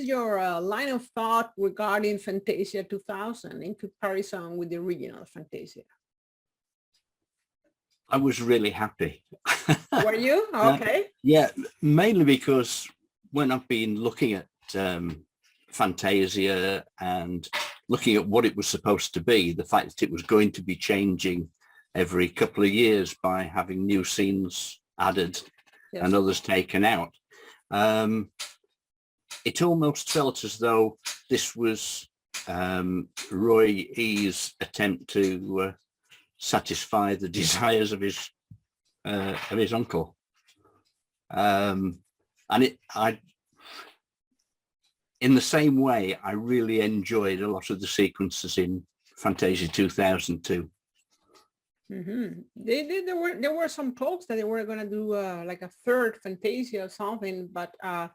your line of thought regarding Fantasia 2000 in comparison with the original Fantasia? I was really happy. Were you? Okay. Yeah, mainly because when I've been looking at Fantasia and looking at what it was supposed to be, the fact that it was going to be changing every couple of years by having new scenes added Yes. and others taken out, it almost felt as though this was Roy E's attempt to satisfy the desires of his uncle. And in the same way, I really enjoyed a lot of the sequences in Fantasia 2002. Mm-hmm. There were some talks that they were going to do like a third Fantasia or something, but that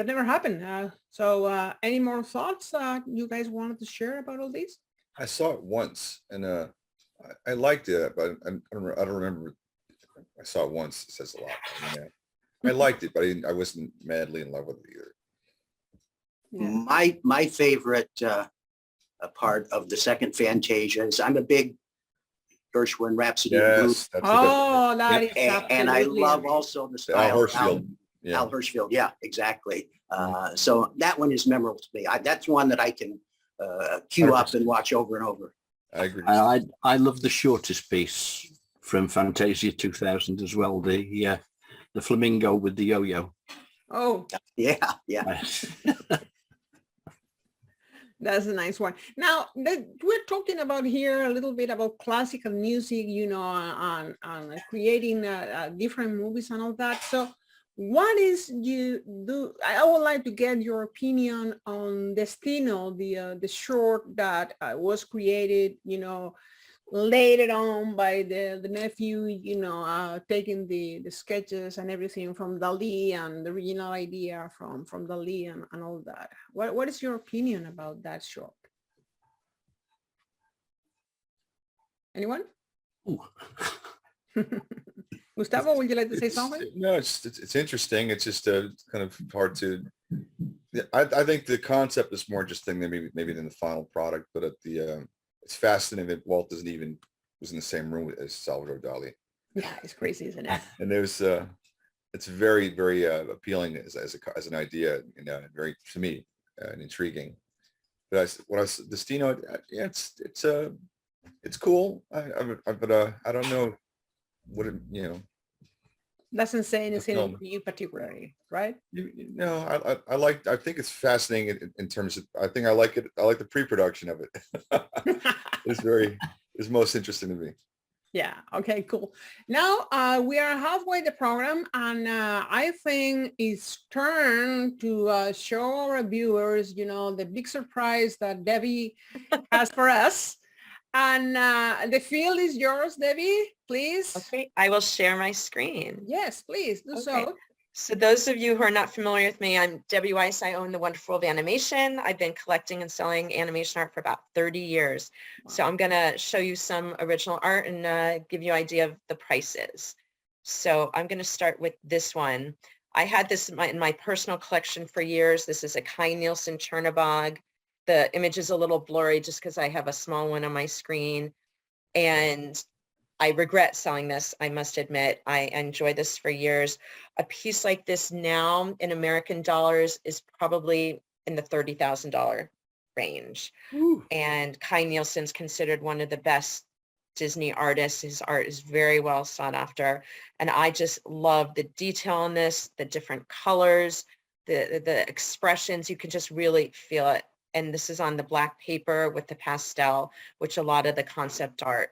never happened. So any more thoughts you guys wanted to share about all these? I saw it once and I liked it, but I don't remember. I saw it once. It says a lot. I liked it, but I wasn't madly in love with it either. Yeah. My favorite part of the second Fantasia is I'm a big Gershwin Rhapsody in Blue. Yes, that's Oh, that is And I absolutely love amazing. also the Al style of Hirschfeld. Yeah. Al Hirschfeld. Yeah, exactly. So that one is memorable to me. That's one that I can queue up and watch over and over. I agree. I love the shortest piece from Fantasia 2000 as well, the flamingo with the yo-yo. Oh, Yeah, yeah. that's a nice one. Now, we're talking about here a little bit about classical music, you know, on creating different movies and all that. So what is I would like to get your opinion on Destino, the short that was created, you know, later on by the nephew, you know, taking the sketches and everything from Dali and the original idea from Dali and all that. What is your opinion about that short? Anyone? Gustavo, would you like to say something? No, it's interesting. It's just kind of hard to. Yeah, I think the concept is more interesting than maybe than the final product, but it's fascinating that Walt was in the same room as Salvador Dali. Yeah, it's crazy, isn't it? And there's it's very, very appealing as an idea, you know, very to me and intriguing. But Destino, yeah, it's cool. But I don't know what it, you know. Doesn't say anything film. to you particularly, right? No, I think it's fascinating in terms of, I think I like it. I like the pre-production of it. It's most interesting to me. Yeah. Okay, cool. Now we are halfway the program and I think it's turn to show our viewers, you know, the big surprise that Debbie has for us. And the field is yours, Debbie, please. Okay, I will share my screen. Yes, please do Okay. so. So those of you who are not familiar with me, I'm Debbie Weiss. I own The Wonderful World of Animation. I've been collecting and selling animation art for about 30 years. So I'm going to show you some original art and give you an idea of the prices. So I'm going to start with this one. I had this in my personal collection for years. This is a Kai Nielsen Chernobog. The image is a little blurry just because I have a small one on my screen. And I regret selling this, I must admit. I enjoyed this for years. A piece like this now in American dollars is probably in the $30,000 range. Ooh. And Kai Nielsen's considered one of the best Disney artists. His art is very well sought after. And I just love the detail in this, the different colors, the expressions. You can just really feel it. And this is on the black paper with the pastel, which a lot of the concept art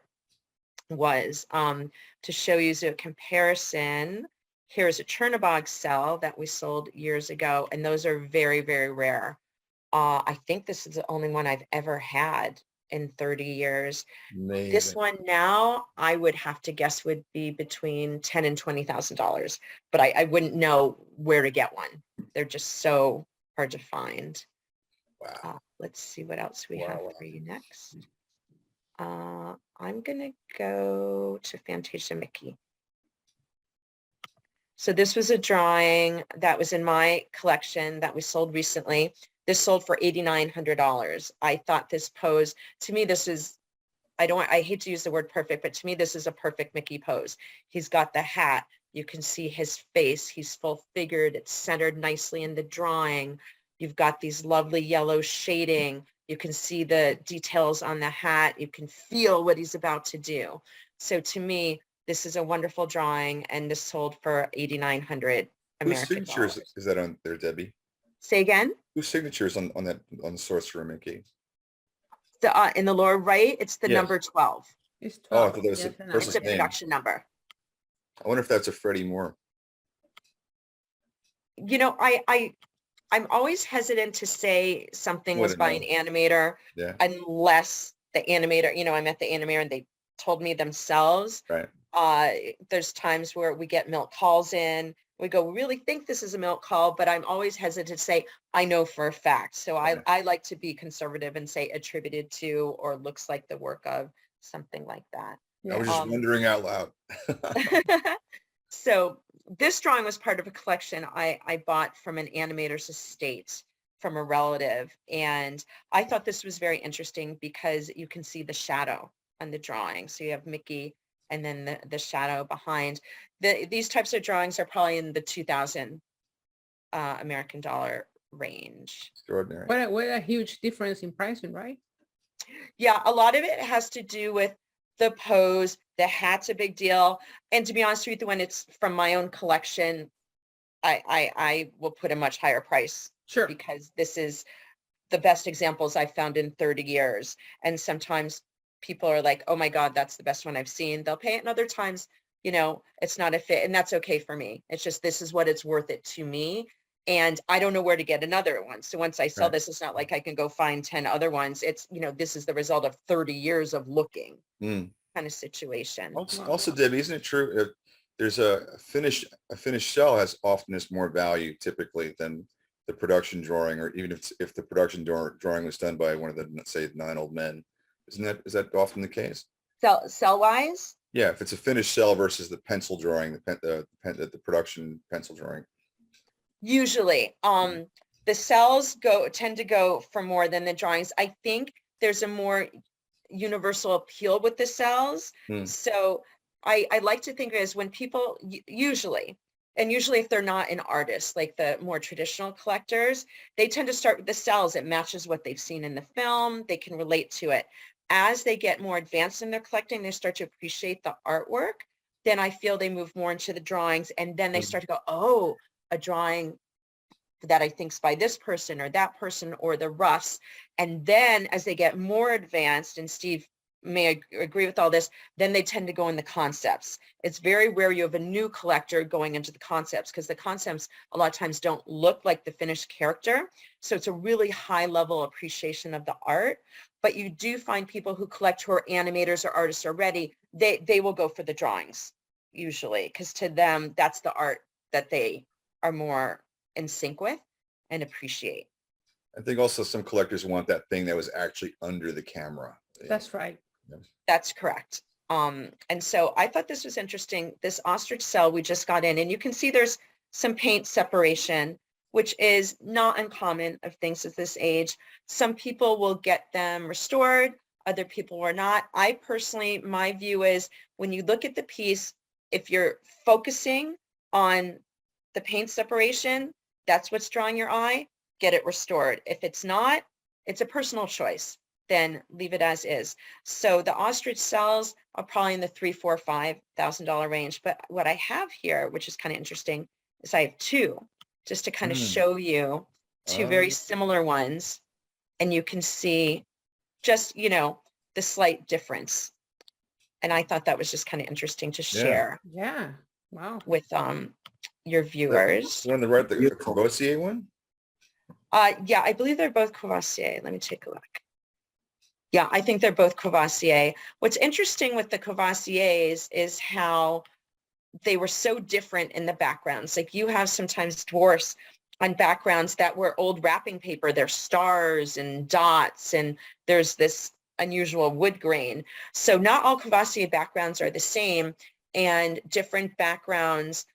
was. To show you a comparison, here's a Chernobog cell that we sold years ago, and those are very, very rare. I think this is the only one I've ever had in 30 years. Amazing. This one now, I would have to guess would be between $10,000 and $20,000, but I wouldn't know where to get one. They're just so hard to find. Wow. Let's see what else we have Wow. for you next. I'm gonna go to Fantasia Mickey. So this was a drawing that was in my collection that we sold recently. This sold for $8,900. I thought this pose, to me, this is, I hate to use the word perfect, but to me, this is a perfect Mickey pose. He's got the hat. You can see his face. He's full figured. It's centered nicely in the drawing. You've got these lovely yellow shading. You can see the details on the hat. You can feel what he's about to do. So to me, this is a wonderful drawing, and this sold for $8,900 Whose American signature dollars. is that on there, Debbie? Say again? Whose signature is on the Sorcerer Mickey? In the lower right, it's the Yes. number 12. It's Oh, I 12. thought that was the definitely. It's person's the name. production number. I wonder if that's a Freddie Moore. You know, I'm always hesitant to say something was Wouldn't by an know. animator Yeah, unless the animator, you know, I met the animator and they told me themselves. right. There's times where we get milk calls in. We go, we really think this is a milk call, but I'm always hesitant to say, I know for a fact. So Right. I like to be conservative and say attributed to or looks like the work of, something like that. I was just Um, wondering out loud. So this drawing was part of a collection I bought from an animator's estate from a relative. And I thought this was very interesting because you can see the shadow on the drawing. So you have Mickey and then the shadow behind. These types of drawings are probably in the 2,000 American dollar range. Extraordinary. What a huge difference in pricing, right? Yeah, a lot of it has to do with the pose. The hat's a big deal. And to be honest with you, when it's from my own collection, I will put a much higher price Sure. because this is the best examples I've found in 30 years. And sometimes people are like, oh my God, that's the best one I've seen. They'll pay it. And other times, you know, it's not a fit. And that's okay for me. It's just, this is what it's worth it to me. And I don't know where to get another one. So once I sell Right. this, it's not like I can go find 10 other ones. It's, you know, this is the result of 30 years of looking Mm. kind of situation. Also, Debbie, isn't it true if there's a finished cell has often is more value typically than the production drawing, or even if the production drawing was done by one of the, say, 9 old men? Is that often the case? Cell wise? Yeah, if it's a finished cell versus the pencil drawing, the production pencil drawing. Usually, the cells tend to go for more than the drawings. I think there's a more universal appeal with the cells. Hmm. So I like to think of it as when people usually if they're not an artist, like the more traditional collectors, they tend to start with the cells. It matches what they've seen in the film. They can relate to it. As they get more advanced in their collecting, they start to appreciate the artwork. Then I feel they move more into the drawings, and then they start to go, oh, a drawing that I think's by this person or that person or the roughs. And then as they get more advanced, and Steve may agree with all this, then they tend to go in the concepts. It's very rare you have a new collector going into the concepts, because the concepts a lot of times don't look like the finished character. So it's a really high level appreciation of the art. But you do find people who collect who are animators or artists already, they will go for the drawings usually, because to them, that's the art that they are more in sync with and appreciate. I think also some collectors want that thing that was actually under the camera. That's right. That's correct. And so I thought this was interesting. This ostrich cell we just got in, and you can see there's some paint separation, which is not uncommon of things at this age. Some people will get them restored. Other people will not. I personally, my view is when you look at the piece, if you're focusing on the paint separation, that's what's drawing your eye, get it restored. If it's not, it's a personal choice, then leave it as is. So the ostrich cells are probably in the $3,000, $4,000, $5,000 range. But what I have here, which is kind of interesting, is I have two, just to kind of show you two very similar ones. And you can see just, you know, the slight difference. And I thought that was just kind of interesting to share Yeah. Wow. with your viewers. One on the right, the Courvoisier one? Yeah, I believe they're both Courvoisier. Let me take a look. Yeah, I think they're both Courvoisier. What's interesting with the Courvoisiers is how they were so different in the backgrounds. Like you have sometimes dwarfs on backgrounds that were old wrapping paper. They're stars and dots, and there's this unusual wood grain. So not all Courvoisier backgrounds are the same, and different backgrounds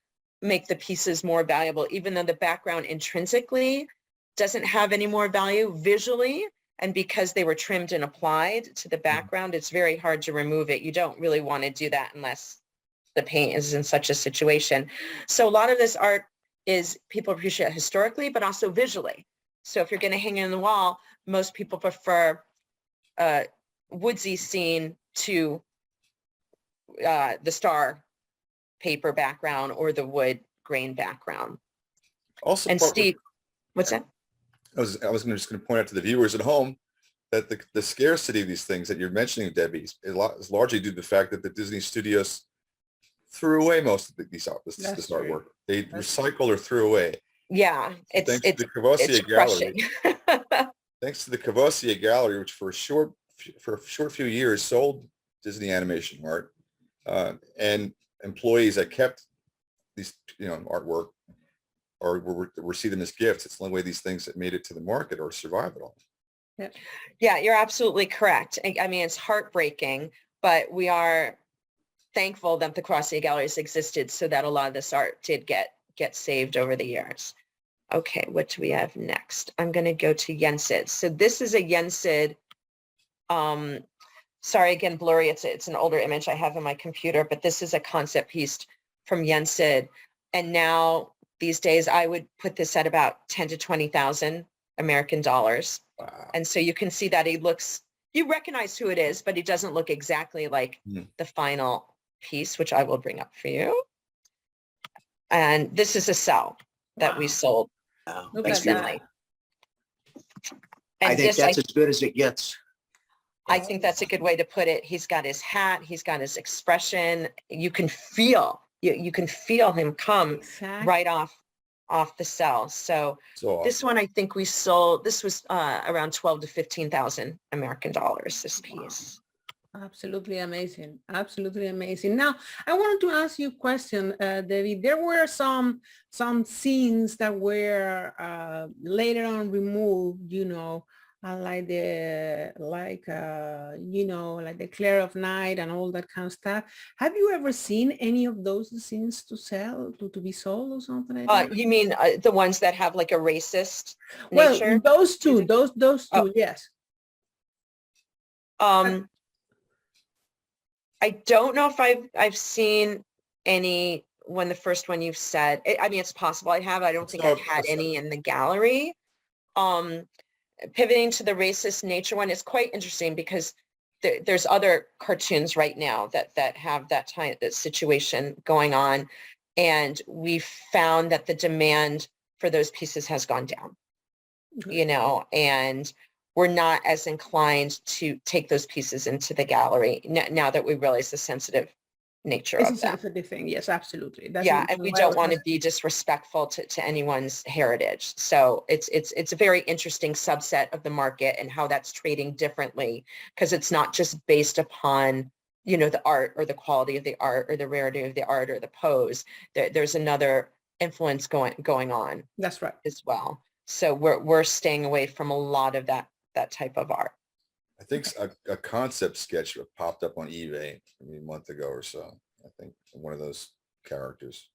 make the pieces more valuable, even though the background intrinsically doesn't have any more value visually. And because they were trimmed and applied to the background, it's very hard to remove it. You don't really want to do that unless the paint is in such a situation. So a lot of this art is people appreciate historically, but also visually. So if you're going to hang it on the wall, most people prefer a woodsy scene to the star paper background or the wood grain background. Also, And Steve, what's that? I was just going to point out to the viewers at home that the scarcity of these things that you're mentioning, Debbie, is largely due to the fact that the Disney studios threw away most of this artwork. They recycled or threw away. Yeah, Thanks to the Courvoisier crushing. Gallery. Thanks to the Courvoisier Gallery, which for a short few years sold Disney animation art, and employees that kept these artwork or were receive them as gifts. It's the only way these things that made it to the market or survive at all. Yeah, you're absolutely correct. I mean, it's heartbreaking, but we are thankful that the Courvoisier galleries existed so that a lot of this art did get saved over the years. Okay, what do we have next? I'm going to go to Yensid. So this is a Yensid. Sorry, again, blurry. It's an older image I have in my computer, but this is a concept piece from Yensid. And now these days, I would put this at about 10 to 20,000 American dollars. Wow. And so you can see that he looks, you recognize who it is, but he doesn't look exactly like the final piece, which I will bring up for you. And this is a cell that we sold Look at recently. I And think this, that's as good as it gets. I think that's a good way to put it. He's got his hat, he's got his expression. You can feel, you can feel him come Exactly. right off the cell. So this one, I think we sold, this was around 12 to 15,000 American dollars, this piece. Absolutely amazing. Absolutely amazing. Now, I wanted to ask you a question, Debbie. There were some scenes that were later on removed, like the Clear of Night and all that kind of stuff. Have you ever seen any of those scenes to be sold or something like that? You mean the ones that have like a racist Well, nature? those two, yes. I don't know if I've seen any when the first one you've said. I mean, it's possible I have. I don't think I've had any in the gallery. Pivoting to the racist nature one is quite interesting because there's other cartoons right now that have that situation going on, and we found that the demand for those pieces has gone down. And we're not as inclined to take those pieces into the gallery now that we realize the sensitive nature It's of a that. sensitive thing. Yes, absolutely. And we don't want to be disrespectful to anyone's heritage. So it's a very interesting subset of the market and how that's trading differently, because it's not just based upon, the art or the quality of the art or the rarity of the art or the pose. There's another influence going on. That's right. As well. So we're staying away from a lot of that type of art. I think a concept sketch popped up on eBay a month ago or so. I think one of those characters.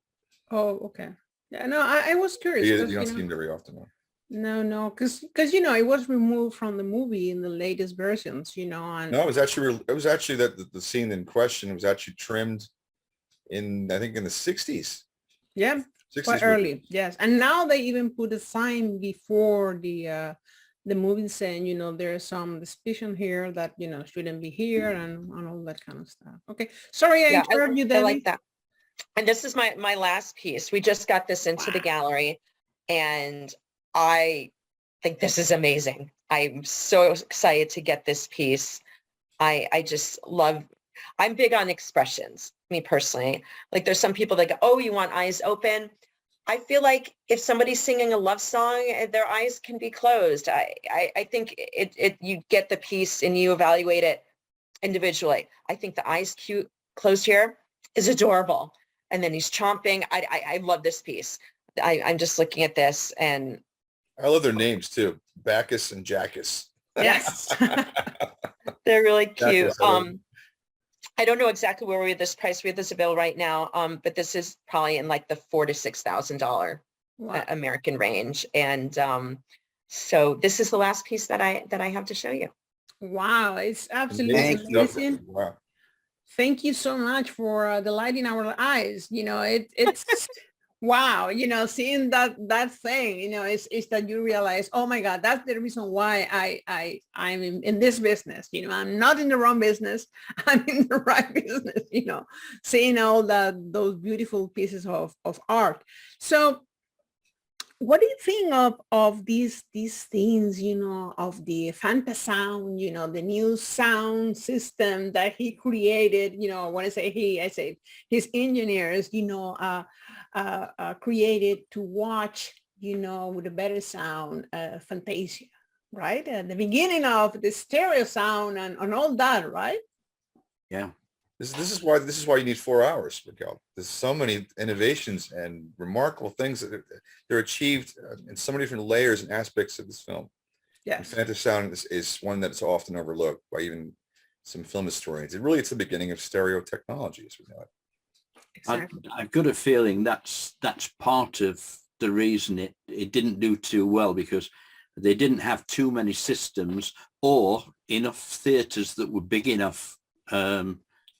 Oh, okay. Yeah, no, I was curious. You don't see him very often. No, because it was removed from the movie in the latest versions. And No, it was actually that the scene in question was actually trimmed in, I think, in the 60s. Yeah, 60s quite early. Yes, and now they even put a sign before the movie saying, there's some suspicion here that, shouldn't be here and all that kind of stuff. Okay. Sorry, I interrupted you, Debbie. I like that. And this is my last piece. We just got this into the gallery, and I think this is amazing. I'm so excited to get this piece. I just love, I'm big on expressions, me personally. Like there's some people that go, oh, you want eyes open? I feel like if somebody's singing a love song, their eyes can be closed. I think you get the piece and you evaluate it individually. I think the eyes closed here is adorable. And then he's chomping. I love this piece. I'm just looking at this and I love their names too. Bacchus and Jackus. yes, they're really cute. Jackus, I love I don't know exactly where we're at this price. We have this available right now, but this is probably in like the $4,000 to $6,000 Wow. American range. And so this is the last piece that I have to show you. Wow, it's absolutely Thank you. amazing. Wow. Thank you so much for delighting our eyes. It's wow. Seeing that thing. It's that you realize, oh my God, that's the reason why I'm in this business. I'm not in the wrong business. I'm in the right business. Seeing all those beautiful pieces of art. So what do you think of these things, of the Fantasound, the new sound system that he created? When I say he, I say his engineers, created to watch, with a better sound, Fantasia, right? At the beginning of the stereo sound and all that, right? Yeah. This is why you need 4 hours, Raquel. There's so many innovations and remarkable things that they're achieved in so many different layers and aspects of this film. Yes. Fantasound is one that's often overlooked by even some film historians. It's the beginning of stereo technology, as we know it. Exactly. I've got a feeling that's part of the reason it didn't do too well, because they didn't have too many systems or enough theaters that were big enough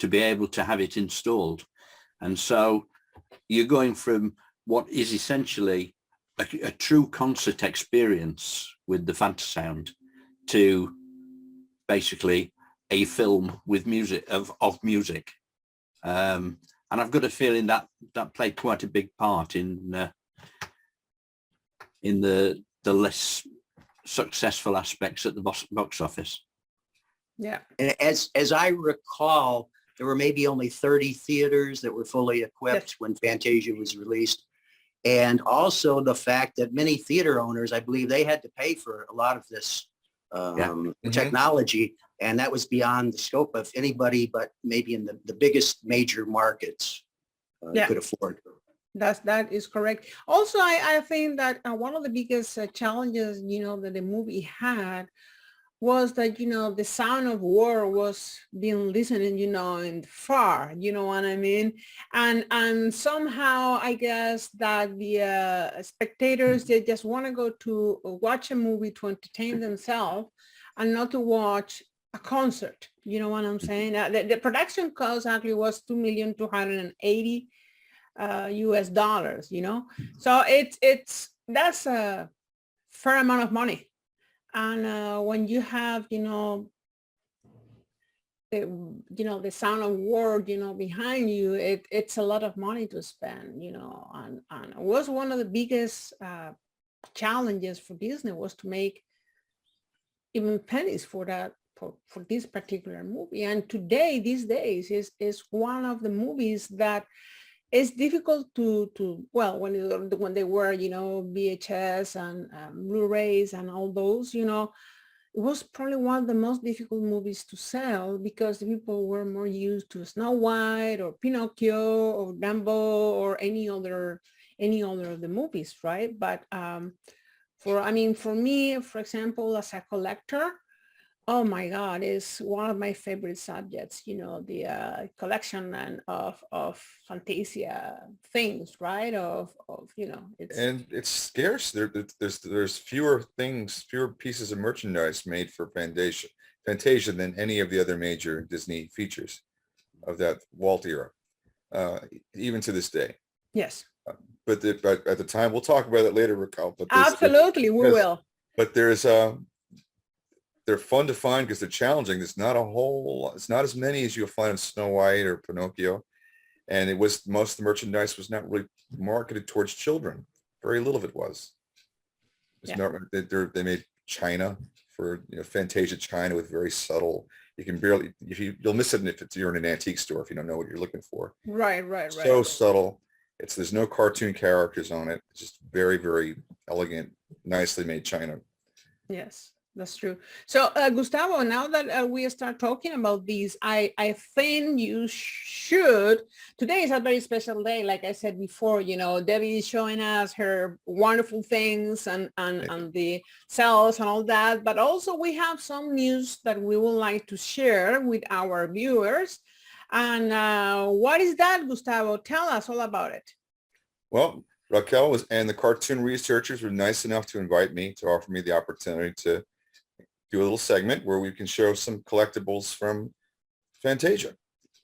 to be able to have it installed. And so you're going from what is essentially a true concert experience with the Fantasound to basically a film with music of music. And I've got a feeling that played quite a big part in the less successful aspects at the box office. Yeah. And as I recall, there were maybe only 30 theaters that were fully equipped Yes. when Fantasia was released. And also the fact that many theater owners, I believe they had to pay for a lot of this technology. And that was beyond the scope of anybody, but maybe in the biggest major markets could afford. That is correct. Also, I think that one of the biggest challenges, that the movie had was that, the sound of war was being listened, in far, you know what I mean? And somehow I guess that the spectators, they just want to go to watch a movie to entertain themselves and not to watch a concert. You know what I'm saying? The production cost actually was $2,280,000 US dollars, so that's a fair amount of money. And when you have, the sound of war, behind you, it's a lot of money to spend, and it was one of the biggest challenges for Disney, was to make even pennies for that, for this particular movie. And these days is one of the movies that it's difficult to when they were, VHS and Blu-rays and all those, it was probably one of the most difficult movies to sell, because the people were more used to Snow White or Pinocchio or Dumbo or any other of the movies, right? But for me, for example, as a collector, oh my God, it's one of my favorite subjects, the collection of Fantasia things, right? It's scarce. There's fewer pieces of merchandise made for Fantasia than any of the other major Disney features of that Walt era, even to this day. Yes. But at the time, we'll talk about it later, Raquel. But Absolutely, we will. But they're fun to find because they're challenging. It's not as many as you'll find in Snow White or Pinocchio. And most of the merchandise was not really marketed towards children. Very little of it was. They made China for, Fantasia China with very subtle. You can you'll miss it if you're in an antique store, if you don't know what you're looking for. Right. So subtle. There's no cartoon characters on it. It's just very, very elegant, nicely made china. Yes, that's true. So, Gustavo, now that we start talking about these, I think you should, today is a very special day. Like I said before, Debbie is showing us her wonderful things and the cells and all that. But also we have some news that we would like to share with our viewers. And what is that, Gustavo? Tell us all about it. Well, Raquel and the cartoon researchers were nice enough to invite me, to offer me the opportunity to do a little segment where we can show some collectibles from Fantasia.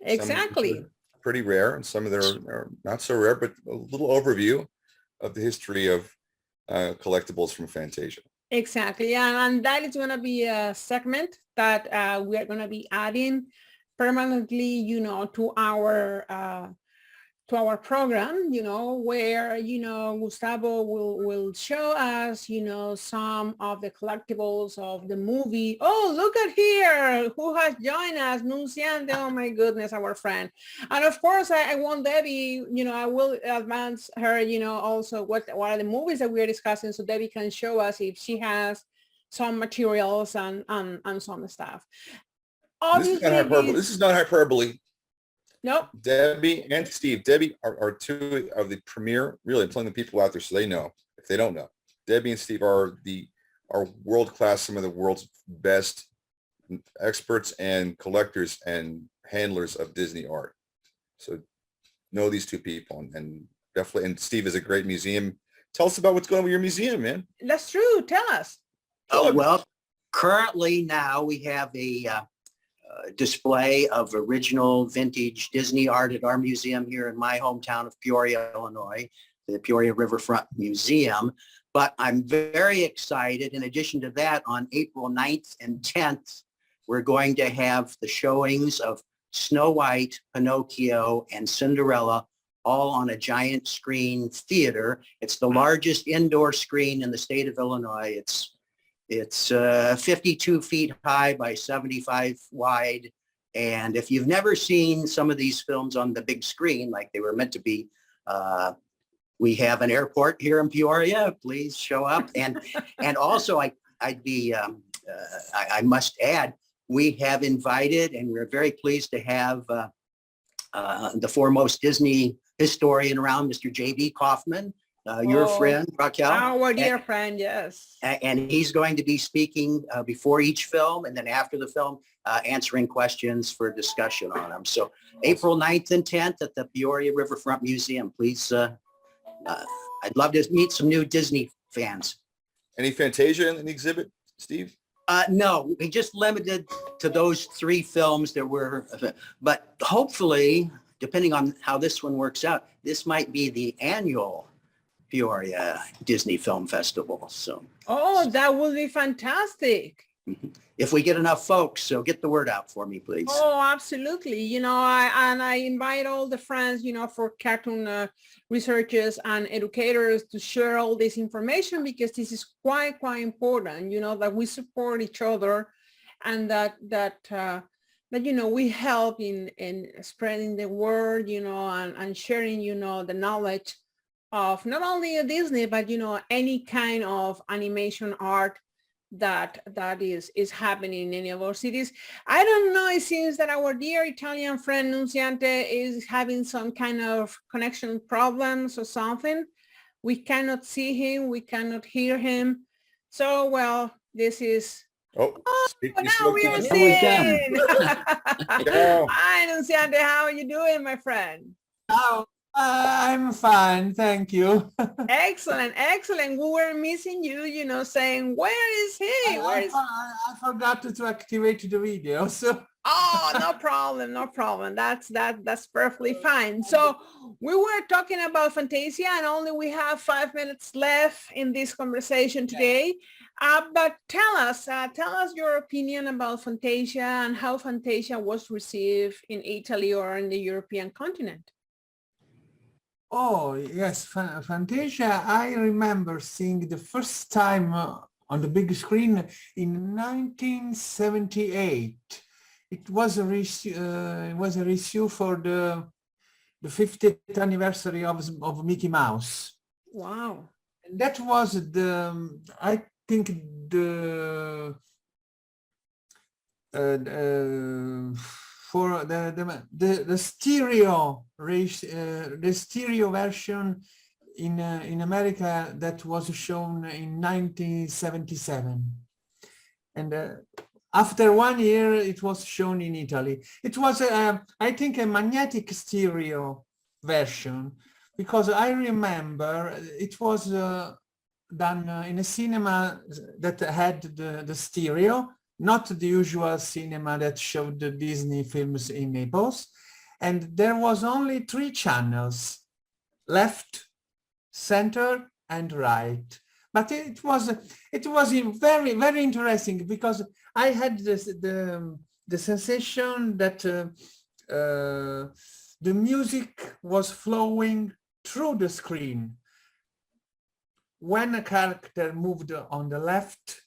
Exactly. Pretty rare, and some of them are not so rare, but a little overview of the history of collectibles from Fantasia. Exactly. And that is going to be a segment that we are going to be adding permanently, to our program, where, Gustavo will show us, some of the collectibles of the movie. Oh, look at here. Who has joined us? Nunciante. Oh my goodness, our friend. And of course, I want Debbie, I will advance her, also what are the movies that we are discussing, so Debbie can show us if she has some materials and some stuff. Obviously, this is not hyperbole. Nope. Debbie and Steve. Debbie are two of the premier, really, I'm telling the people out there so they know, if they don't know. Debbie and Steve are world-class, some of the world's best experts and collectors and handlers of Disney art. So know these two people, and definitely, and Steve is a great museum. Tell us about what's going on with your museum, man. That's true. Tell us. Oh, well, currently now we have a display of original vintage Disney art at our museum here in my hometown of Peoria, Illinois, the Peoria Riverfront Museum. But I'm very excited. In addition to that, on April 9th and 10th, we're going to have the showings of Snow White, Pinocchio, and Cinderella, all on a giant screen theater. It's the largest indoor screen in the state of Illinois. It's 52 feet high by 75 wide. And if you've never seen some of these films on the big screen, like they were meant to be, we have an airport here in Peoria. Please show up. And also I must add, we have invited, and we're very pleased to have the foremost Disney historian around, Mr. J.B. Kaufman, your friend, Raquel. Our dear friend, yes. And he's going to be speaking before each film, and then after the film, answering questions for discussion on them. So April 9th and 10th at the Peoria Riverfront Museum. Please, I'd love to meet some new Disney fans. Any Fantasia in the exhibit, Steve? No, we just limited to those 3 films that were, but hopefully, depending on how this one works out, this might be the annual Peoria Disney Film Festival. So, oh, that would be fantastic. If we get enough folks, so get the word out for me, please. Oh, absolutely. I invite all the friends, for cartoon researchers and educators to share all this information, because this is quite important, that we support each other, and that we help in spreading the word, and sharing, the knowledge of not only Disney, but, any kind of animation art that is happening in any of our cities. I don't know, it seems that our dear Italian friend Nunciante is having some kind of connection problems or something. We cannot see him, we cannot hear him. So, well, this is... Oh, now we are seeing. Hi, Nunciante, how are you doing, my friend? Oh, I'm fine, thank you. Excellent. We were missing you, saying, where is he? I forgot to activate the video, so. Oh, no problem. That's perfectly fine. So we were talking about Fantasia, and only we have 5 minutes left in this conversation today. But tell us your opinion about Fantasia and how Fantasia was received in Italy or in the European continent. Oh, yes, Fantasia, I remember seeing the first time on the big screen in 1978. It was a reissue for the the 50th anniversary of Mickey Mouse. Wow. And that was I think the for the stereo the stereo version in America that was shown in 1977, and after 1 year it was shown in Italy. It was I think a magnetic stereo version, because I remember it was done in a cinema that had the stereo, not the usual cinema that showed the Disney films in Naples. And there was only 3 channels, left, center, and right. But it was very, very interesting, because I had the sensation that the music was flowing through the screen. When a character moved on the left,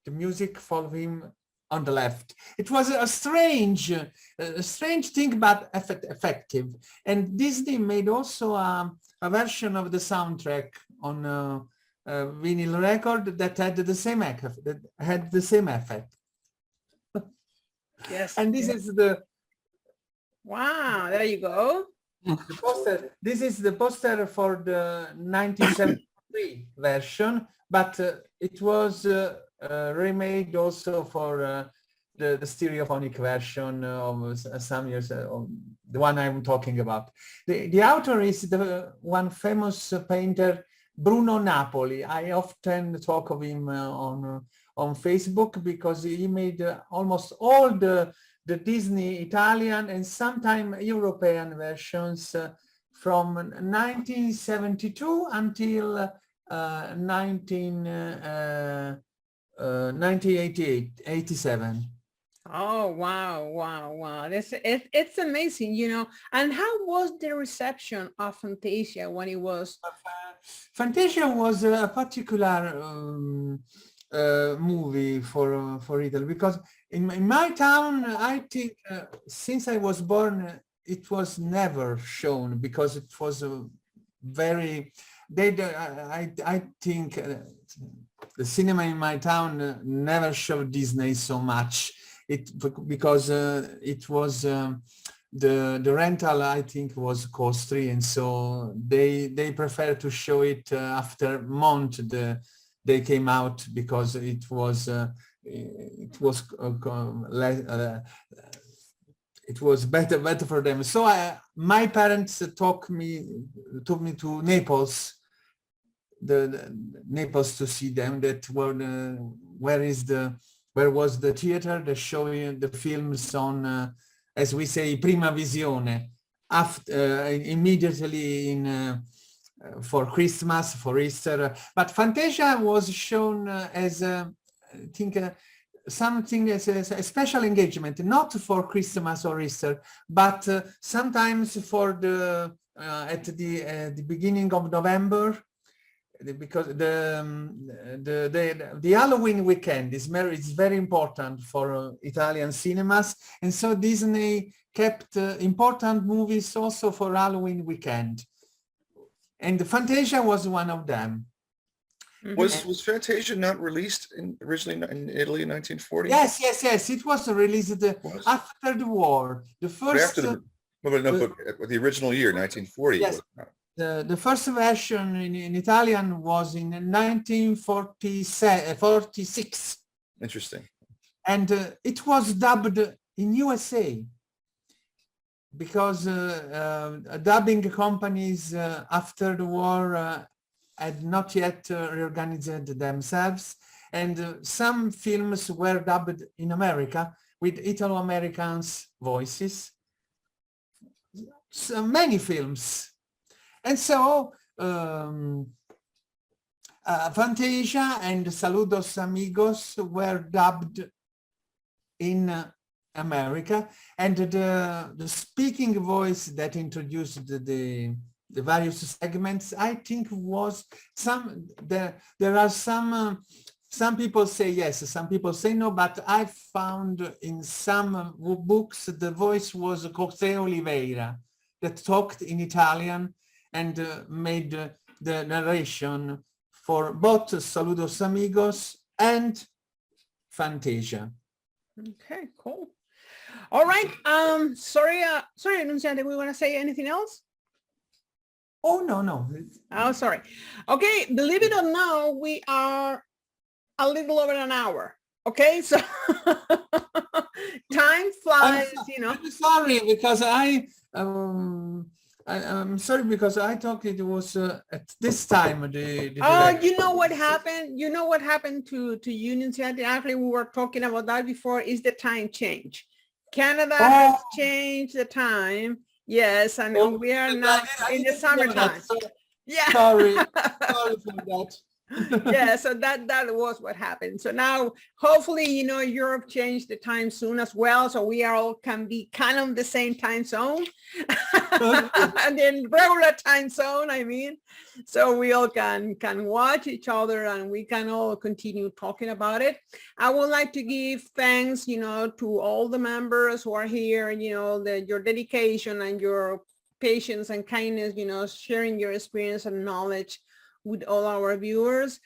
the music followed him on the left. It was a strange thing, but effective. And Disney made also a version of the soundtrack on a vinyl record that had the same effect. Yes. And this is the Wow, there you go. poster. This is the poster for the 1973 version, but it was remade also for the stereophonic version of some years, the one I'm talking about. The author is the one famous painter, Bruno Napoli. I often talk of him on Facebook, because he made almost all the Disney Italian and sometimes European versions from 1972 until 1987. Oh, wow, wow, wow. It's amazing, you know. And how was the reception of Fantasia when it was? Fantasia was a particular movie for Italy, because in my town, I think since I was born, it was never shown, because it was a very, I think the cinema in my town never showed Disney so much. Because it was the rental, I think, was costly, and so they prefer to show it after month they came out, because it was better for them. So my parents took me to Naples, the Naples, to see them. That where was the theater that showing the films on, as we say, prima visione, after immediately in for Christmas, for Easter. But Fantasia was shown as I think something as a special engagement, not for Christmas or Easter, but sometimes for the at the beginning of November, because the Halloween weekend is very important for Italian cinemas, and so Disney kept important movies also for Halloween weekend, and Fantasia was one of them. Was Fantasia not released originally in Italy in 1940? Yes. It was released after the war. The first. But the original year, 1940. Yes. The first version in Italian was in 1946. Interesting. And it was dubbed in USA, because dubbing companies after the war had not yet reorganized themselves, and some films were dubbed in America with Italo-Americans voices. So many films. And so Fantasia and Saludos Amigos were dubbed in America, and the speaking voice that introduced the various segments, I think, was there are some people say yes, some people say no, but I found in some books the voice was José Oliveira, that talked in Italian and made the narration for both Saludos Amigos and Fantasia. Okay, cool. All right. Sorry, Annunziata, we want to say anything else? Oh, no. Oh, sorry. Okay, believe it or not, we are a little over an hour. Okay, so time flies, you know. I'm sorry because I'm sorry because I thought it was at this time. Oh, you know what happened? You know what happened to Union City? Actually, we were talking about that before. Is the time change? Canada has changed the time. Yes, and we are now in the summertime. Yeah. Sorry for that. Yeah, so that was what happened. So now hopefully, you know, Europe changed the time soon as well, so we are all can be kind of the same time zone and then regular time zone, I mean, so we all can watch each other and we can all continue talking about it. I would like to give thanks, you know, to all the members who are here, and you know, your dedication and your patience and kindness, you know, sharing your experience and knowledge with all our viewers.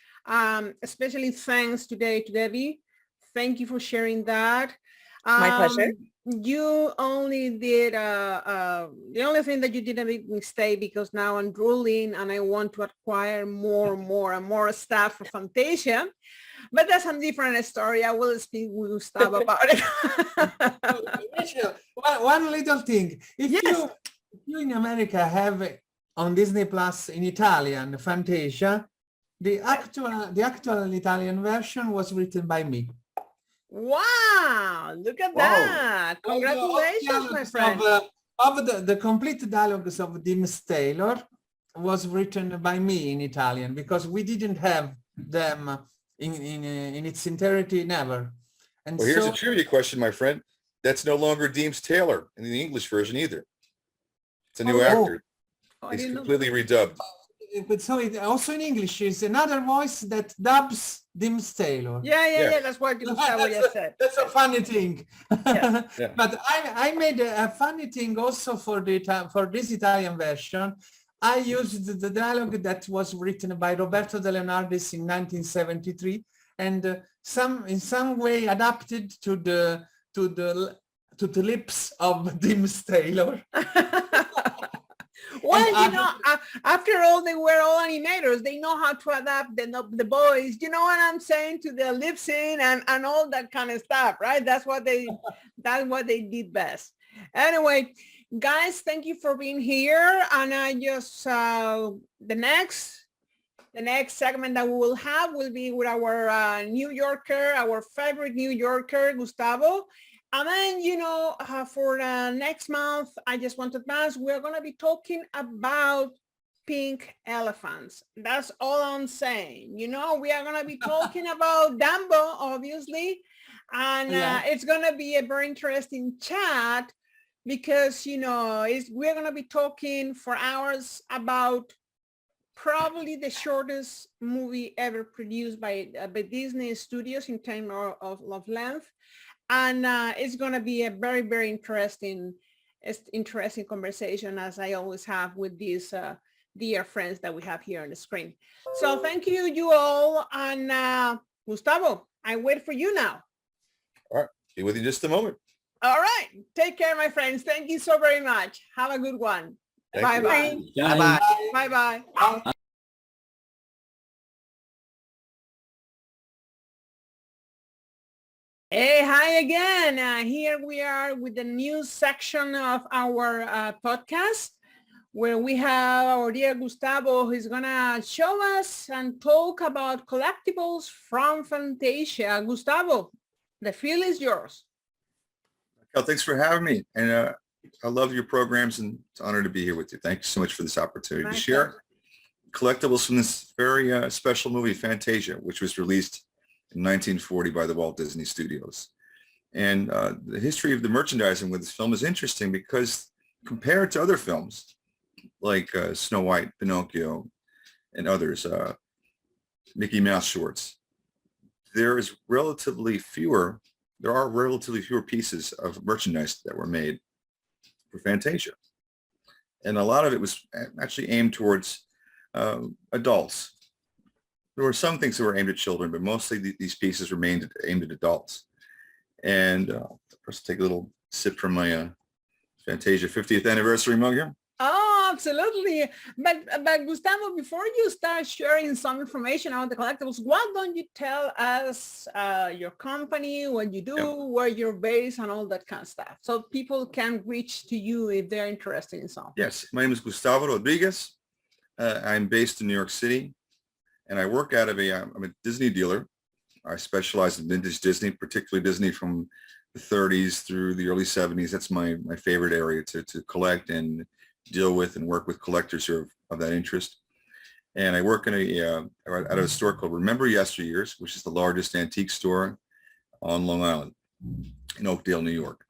Especially thanks today to Debbie. Thank you for sharing that. My pleasure. You only did, the only thing that you did a big mistake, because now I'm drooling and I want to acquire more stuff for Fantasia. But that's a different story. I will speak with Gustavo about it. Rachel, one little thing. If Yes. you in America have on Disney Plus in Italian, Fantasia, the actual Italian version was written by me. Wow, look at that. Congratulations, my friend. Of the complete dialogues of Dims Taylor was written by me in Italian, because we didn't have them in its entirety, never. And Well, here's a trivia question, my friend. That's no longer Deems Taylor in the English version either. It's a new actor. Oh, I He's didn't know completely redubbed. But so it also in English is another voice that dubs Dims Taylor. Yeah. That's what Gustavo just said. That's a funny thing. Yes. Yeah. But I made a funny thing also for this Italian version. I used the dialogue that was written by Roberto De Leonardis in 1973, and in some way adapted to the lips of Dims Taylor. Well, you know, after all, they were all animators. They know how to adapt the voice. You know what I'm saying? To the lip sync and all that kind of stuff, right? That's what they did best. Anyway, guys, thank you for being here. And I just the next segment that we will have will be with our New Yorker, our favorite New Yorker, Gustavo. And then, you know, for next month, I just want to advance, we're going to be talking about pink elephants. That's all I'm saying. You know, we are going to be talking about Dumbo, obviously. And it's going to be a very interesting chat because, you know, we're going to be talking for hours about probably the shortest movie ever produced by Disney Studios in terms of length. And it's going to be a very, very interesting conversation, as I always have with these dear friends that we have here on the screen. So thank you all. And Gustavo, I wait for you now. All right. Be with you in just a moment. All right. Take care, my friends. Thank you so very much. Have a good one. Bye-bye. Bye-bye. Bye-bye. Hey, hi again. Here we are with the news section of our podcast, where we have our dear Gustavo, who's gonna show us and talk about collectibles from Fantasia. Gustavo, the field is yours. Raquel, thanks for having me. And I love your programs, and it's an honor to be here with you. Thank you so much for this opportunity to share collectibles from this very special movie, Fantasia, which was released in 1940 by the Walt Disney Studios. And the history of the merchandising with this film is interesting because compared to other films like Snow White, Pinocchio, and others, Mickey Mouse shorts, there are relatively fewer pieces of merchandise that were made for Fantasia. And a lot of it was actually aimed towards adults. There were some things that were aimed at children, but mostly these pieces were aimed at adults. And first take a little sip from my Fantasia 50th anniversary mug here. Oh, absolutely. But Gustavo, before you start sharing some information on the collectibles, why don't you tell us your company, what you do, where you're based, and all that kind of stuff, so people can reach to you if they're interested in something. Yes, my name is Gustavo Rodriguez. I'm based in New York City, and I work out of I'm a Disney dealer. I specialize in vintage Disney, particularly Disney from the 30s through the early 70s. That's my favorite area to collect and deal with and work with collectors who are of that interest. And I work in out of a store called Remember Yesteryears, which is the largest antique store on Long Island in Oakdale, New York.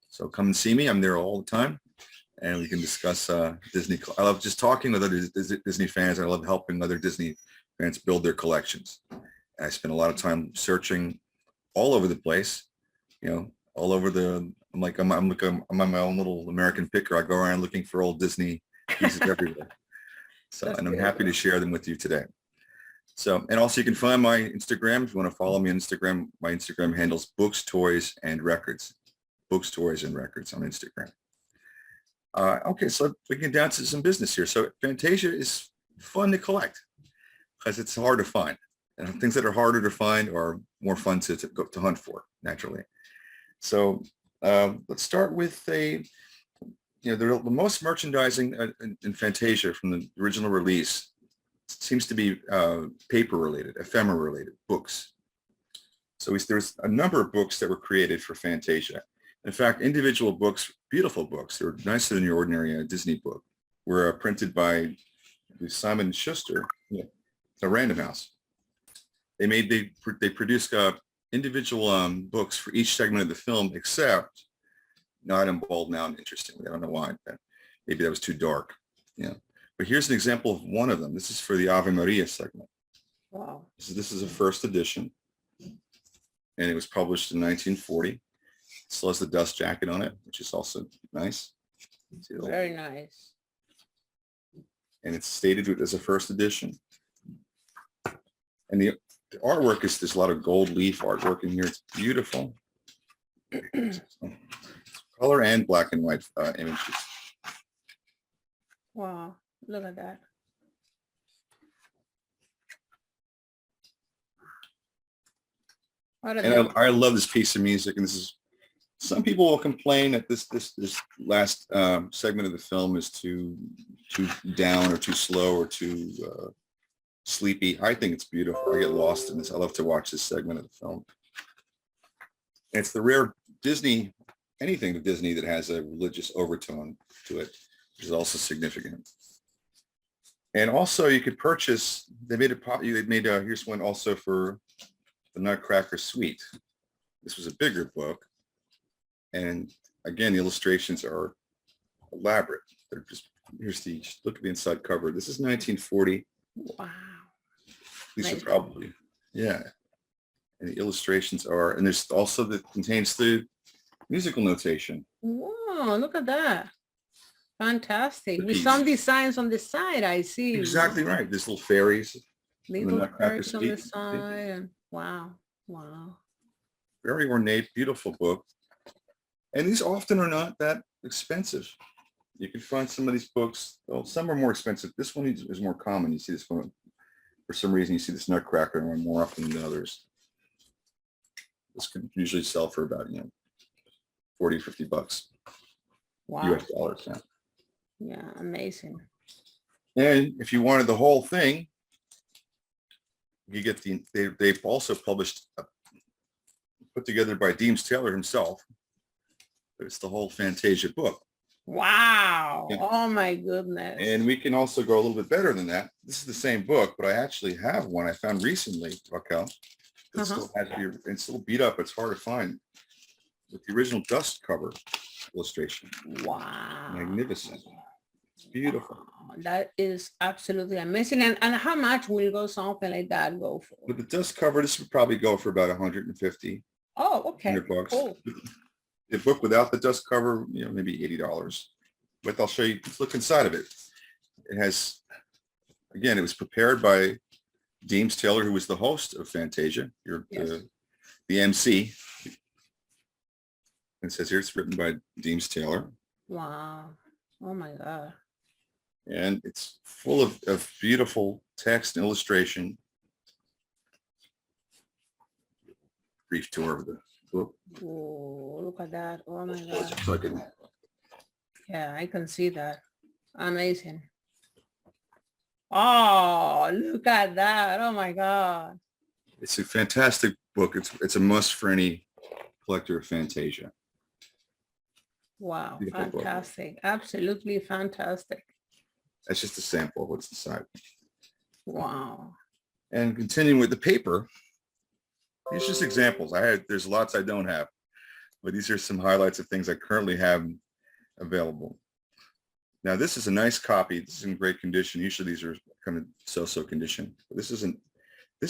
So come and see me. I'm there all the time, and we can discuss Disney. I love just talking with other Disney fans. I love helping other Disney fans build their collections. And I spend a lot of time searching all over the place, all over I'm on my own little American picker. I go around looking for old Disney pieces everywhere. So, and I'm happy to share them with you today. So, and also you can find my Instagram if you want to follow me on Instagram. My Instagram handle's Books, Toys, and Records. Books, Toys, and Records on Instagram. Okay, so we get down to some business here. So Fantasia is fun to collect because it's hard to find. And things that are harder to find are more fun to hunt for, naturally. So let's start with the most merchandising in Fantasia from the original release seems to be paper-related, ephemera-related books. So there's a number of books that were created for Fantasia. In fact, individual books, beautiful books, they were nicer than your ordinary Disney book, were printed by Simon Schuster, a Random House. They produced individual books for each segment of the film, except not in Bald Mountain, interestingly. I don't know why. Maybe that was too dark. But here's an example of one of them. This is for the Ave Maria segment. Wow. This is a first edition, and it was published in 1940. It still has the dust jacket on it, which is also nice. Very nice. And it's stated as a first edition. And the artwork there's a lot of gold leaf artwork in here. It's beautiful. Color and black and white images. Wow, look at that. And I love this piece of music. And some people will complain that this last segment of the film is too down or too slow or too sleepy. I think it's beautiful. I get lost in this. I love to watch this segment of the film. And it's the rare anything to Disney that has a religious overtone to it, which is also significant. And also you could purchase, here's one also for the Nutcracker Suite. This was a bigger book. And again, the illustrations are elaborate. They're look at the inside cover. This is 1940. Wow. These Nice. are probably, yeah. And the illustrations and there's also that contains the musical notation. Wow, look at that. Fantastic. The With piece. some designs on the side, I see. Exactly right. There's little fairies. Little Nutcracker birds on the Suite. side. And wow. Very ornate, beautiful book. And these often are not that expensive. You can find some of these books, well, some are more expensive. This one is more common. You see this one, for some reason, you see this Nutcracker one more often than others. This can usually sell for about, 40, 50 bucks. Wow. US dollars. Yeah. Yeah, amazing. And if you wanted the whole thing, you get they've also published, put together by Deems Taylor himself. It's the whole Fantasia book. Wow. Yeah. Oh my goodness. And we can also go a little bit better than that. This is the same book, but I actually have one I found recently, Raquel. It's still beat up. It's hard to find. With the original dust cover illustration. Wow. Magnificent. It's beautiful. Wow. That is absolutely amazing. And how much will go something like that go for? With the dust cover, this would probably go for about 150. Oh, okay. $100. Cool. The book without the dust cover, maybe $80. but I'll show you, look inside of it. It has, again, it was prepared by Deems Taylor, who was the host of Fantasia, the MC. It says here it's written by Deems Taylor. Wow. Oh my God. And it's full of beautiful text and illustration. Brief tour of the book. Oh, look at that. Oh my God. So I can, Yeah, I can see that. Amazing. Oh, look at that. Oh my God. it's a fantastic book. It's a must for any collector of Fantasia. Wow. Beautiful book. Fantastic. Absolutely fantastic. That's just a sample of what's inside. Wow. And continuing with the paper, these are just examples. There's lots I don't have, but these are some highlights of things I currently have available. Now, this is a nice copy. This is in great condition. Usually these are kind of so-so condition. But this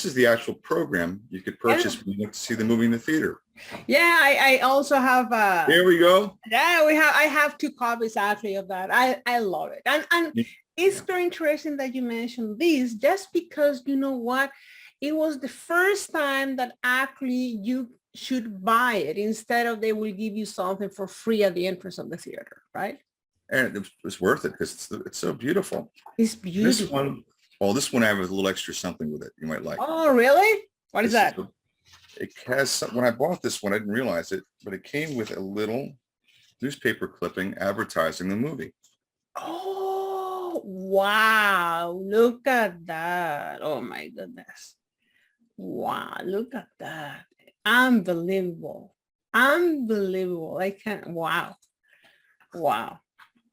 is the actual program you could purchase when you went to see the movie in the theater. Yeah, I also have There we go. yeah, I have 2 copies actually of that. I love it. And it's very interesting that you mentioned this, just because you know what? It was the first time that actually you should buy it instead of they will give you something for free at the entrance of the theater, right? And it was worth it because it's so beautiful. It's beautiful. This one I have a little extra something with it you might like. Oh, really? What is that? It has some, when I bought this one, I didn't realize it, but it came with a little newspaper clipping advertising the movie. Oh, wow. Look at that. Oh my goodness. Wow. Look at that. Unbelievable. Unbelievable. I can't. Wow. Wow.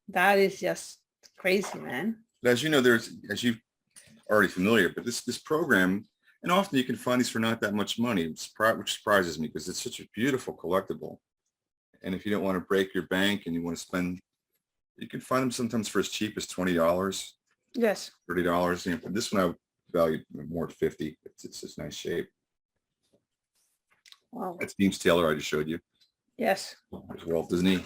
That is just crazy, man. As you know, as you're already familiar, but this program, and often you can find these for not that much money, which surprises me because it's such a beautiful collectible. And if you don't want to break your bank and you want to spend, you can find them sometimes for as cheap as $20, Yes. $30. You know, but this one I value more at $50. It's just nice shape. Wow. That's Deems Taylor I just showed you. Yes. There's Walt Disney.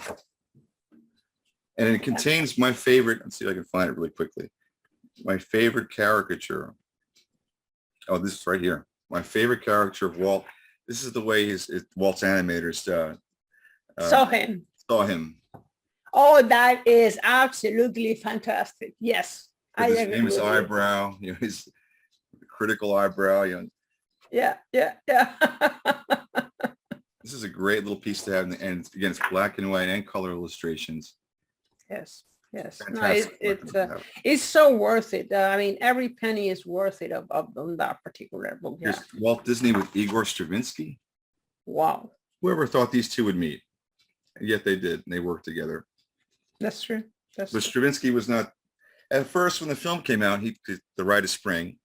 And it contains my favorite, let's see if I can find it really quickly. My favorite caricature. Oh, this is right here. My favorite caricature of Walt. This is the way Walt's animators Saw him. saw him. Oh, that is absolutely fantastic. Yes. I With his agree famous with you. eyebrow, you know, his critical eyebrow. You know, Yeah. this is a great little piece to have, and again, it's black and white and color illustrations. Yes. No, Fantastic. it's so worth it. I mean, every penny is worth it of on that particular book. Yeah. Here's Walt Disney with Igor Stravinsky. Wow. Whoever thought these two would meet? And yet they did, and they worked together. That's true. But Stravinsky was not, at first when the film came out, The Rite of Spring,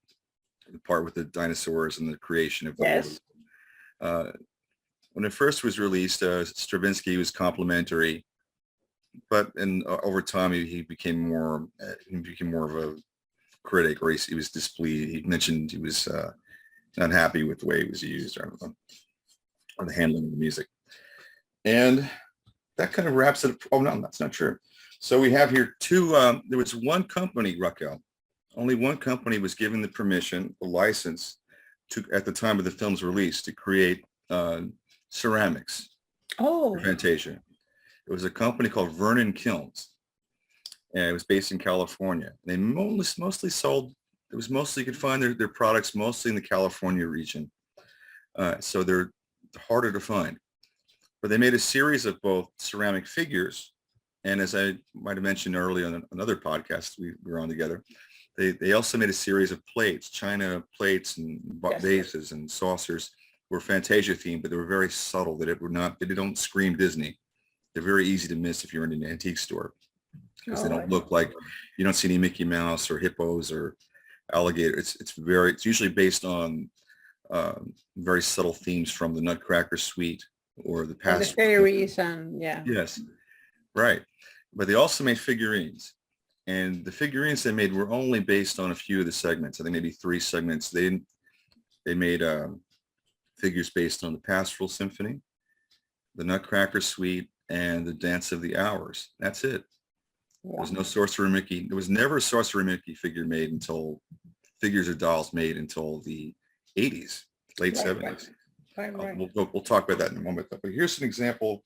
the part with the dinosaurs and the creation of the world. When it first was released, Stravinsky was complimentary, but over time he became more of a critic, or he was displeased. He mentioned he was not happy with the way it was used or the handling of the music. And that kind of wraps it up. Oh, no, that's not true. So we have here there was one company, Raquel, only one company was given the permission, the license at the time of the film's release to create ceramics for Fantasia. It was a company called Vernon Kilns, and it was based in California. They mostly sold, you could find their products mostly in the California region. So they're harder to find. But they made a series of both ceramic figures, and as I might have mentioned earlier on another podcast we were on together, they also made a series of plates, china plates and vases and saucers were Fantasia themed, but they were very subtle. They don't scream Disney. They're very easy to miss if you're in an antique store because they don't look like, you don't see any Mickey Mouse or hippos or alligator. It's usually based on very subtle themes from the Nutcracker Suite or the past. The fairies and Yes, right. But they also made figurines, and the figurines they made were only based on a few of the segments. I think maybe 3 segments. They made figures based on the Pastoral Symphony, the Nutcracker Suite, and the Dance of the Hours. That's it. There was no Sorcerer Mickey. There was never a Sorcerer Mickey figure made until figures or dolls made until the 80s, late 70s. Right. We'll talk about that in a moment. But here's an example.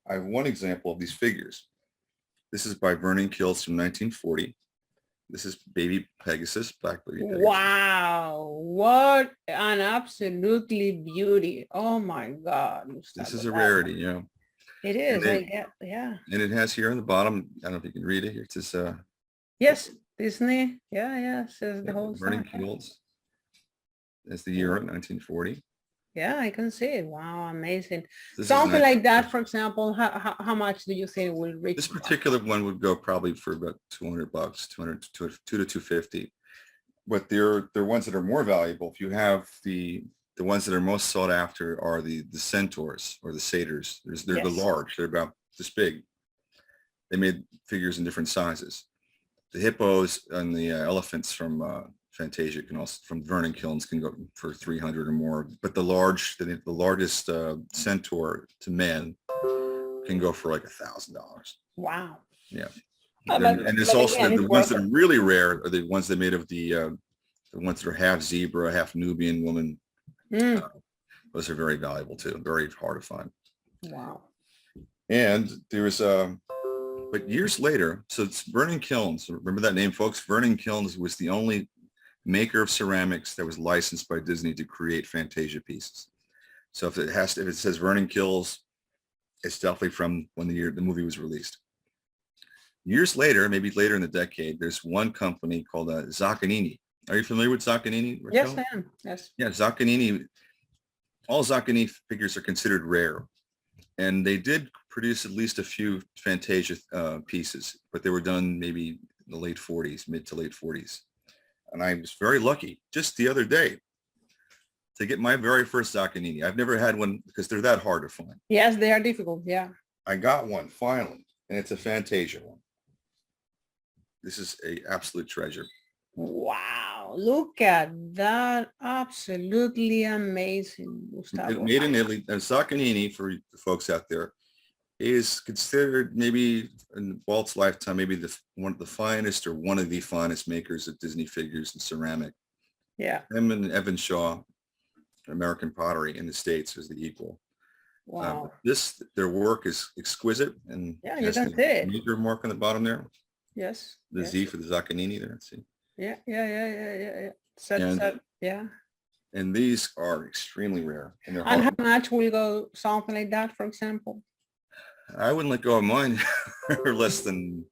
I have one example of these figures. This is by Vernon Kills from 1940. This is Baby Pegasus, Black Baby Pegasus. Wow, what an absolutely beauty. Oh my God. This is a rarity, you know. It is, And yeah. And it has here on the bottom, I don't know if you can read it here. It says Yes, Disney. Yeah, says the whole Vernon thing. Kills. That's the year 1940. Yeah, I can see it. Wow, amazing. This is Something nice. like that, for example, how much do you think will reach? This particular one would go probably for about $200, 200 to 250. But they're ones that are more valuable. If you have the ones that are most sought after are the centaurs or the satyrs. They're the Yes. large. They're about this big. They made figures in different sizes. The hippos and the elephants from Fantasia can also, from Vernon Kilns, can go for 300 or more. But the largest centaur to men can go for like $1,000. Wow. Yeah. Oh, And it's but also again, the it's ones worth that are really rare are the ones that made of the ones that are half zebra, half Nubian woman. Those are very valuable too. Very hard to find. Wow. And there was but years later, so it's Vernon Kilns. Remember that name, folks? Vernon Kilns was the only maker of ceramics that was licensed by Disney to create Fantasia pieces. So if it says Vernon Kilns, it's definitely from when the movie was released. Years later, maybe later in the decade, there's one company called Zaccanini. Are you familiar with Zaccanini, Raquel? Yes, I am. Yes. Yeah, Zaccanini. All Zaccanini figures are considered rare, and they did produce at least a few Fantasia pieces, but they were done maybe in the late 40s, mid to late 40s. And I was very lucky just the other day to get my very first Zaccanini. I've never had one because they're that hard to find. Yes, they are difficult. Yeah. I got one finally, and it's a Fantasia one. This is a absolute treasure. Wow. Look at that. Absolutely amazing, Gustavo. Made in Italy. Zaccanini, for the folks out there, is considered maybe in Walt's lifetime, maybe one of the finest or one of the finest makers of Disney figures and ceramic. Yeah. Him and Evan Shaw, American Pottery in the States, is the equal. Wow. Their work is exquisite, and Yeah, you has can the see it. meter mark on the bottom there. Yes. The yes. Z for the Zaccanini there. See. Yeah. Yeah. And these are extremely rare. And they're And how hard. much will go something like that, for example? I wouldn't let go of mine for less than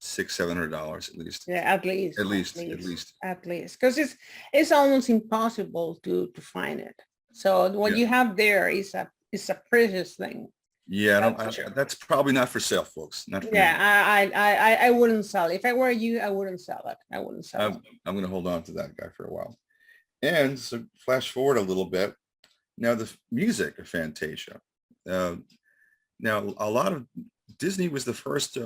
$600-700 at least. Yeah, at least. Because it's almost impossible to find it. So what you have there is a precious thing. Yeah, that's probably not for sale, folks. Not for me. I wouldn't sell it. If I were you, I wouldn't sell it. I wouldn't sell it. I'm going to hold on to that guy for a while. And so flash forward a little bit. Now the music of Fantasia. Now a lot of Disney was the first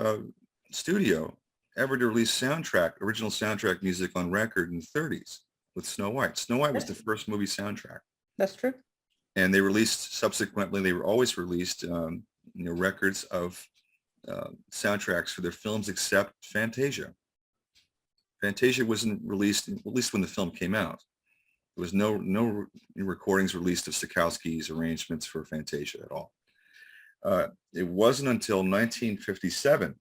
studio ever to release original soundtrack music on record in the 30s with Snow White. Snow White was the first movie soundtrack. That's true. And they released subsequently. They were always released, records of soundtracks for their films, except Fantasia. Fantasia wasn't released, at least when the film came out. There was no recordings released of Stokowski's arrangements for Fantasia at all. It wasn't until 1957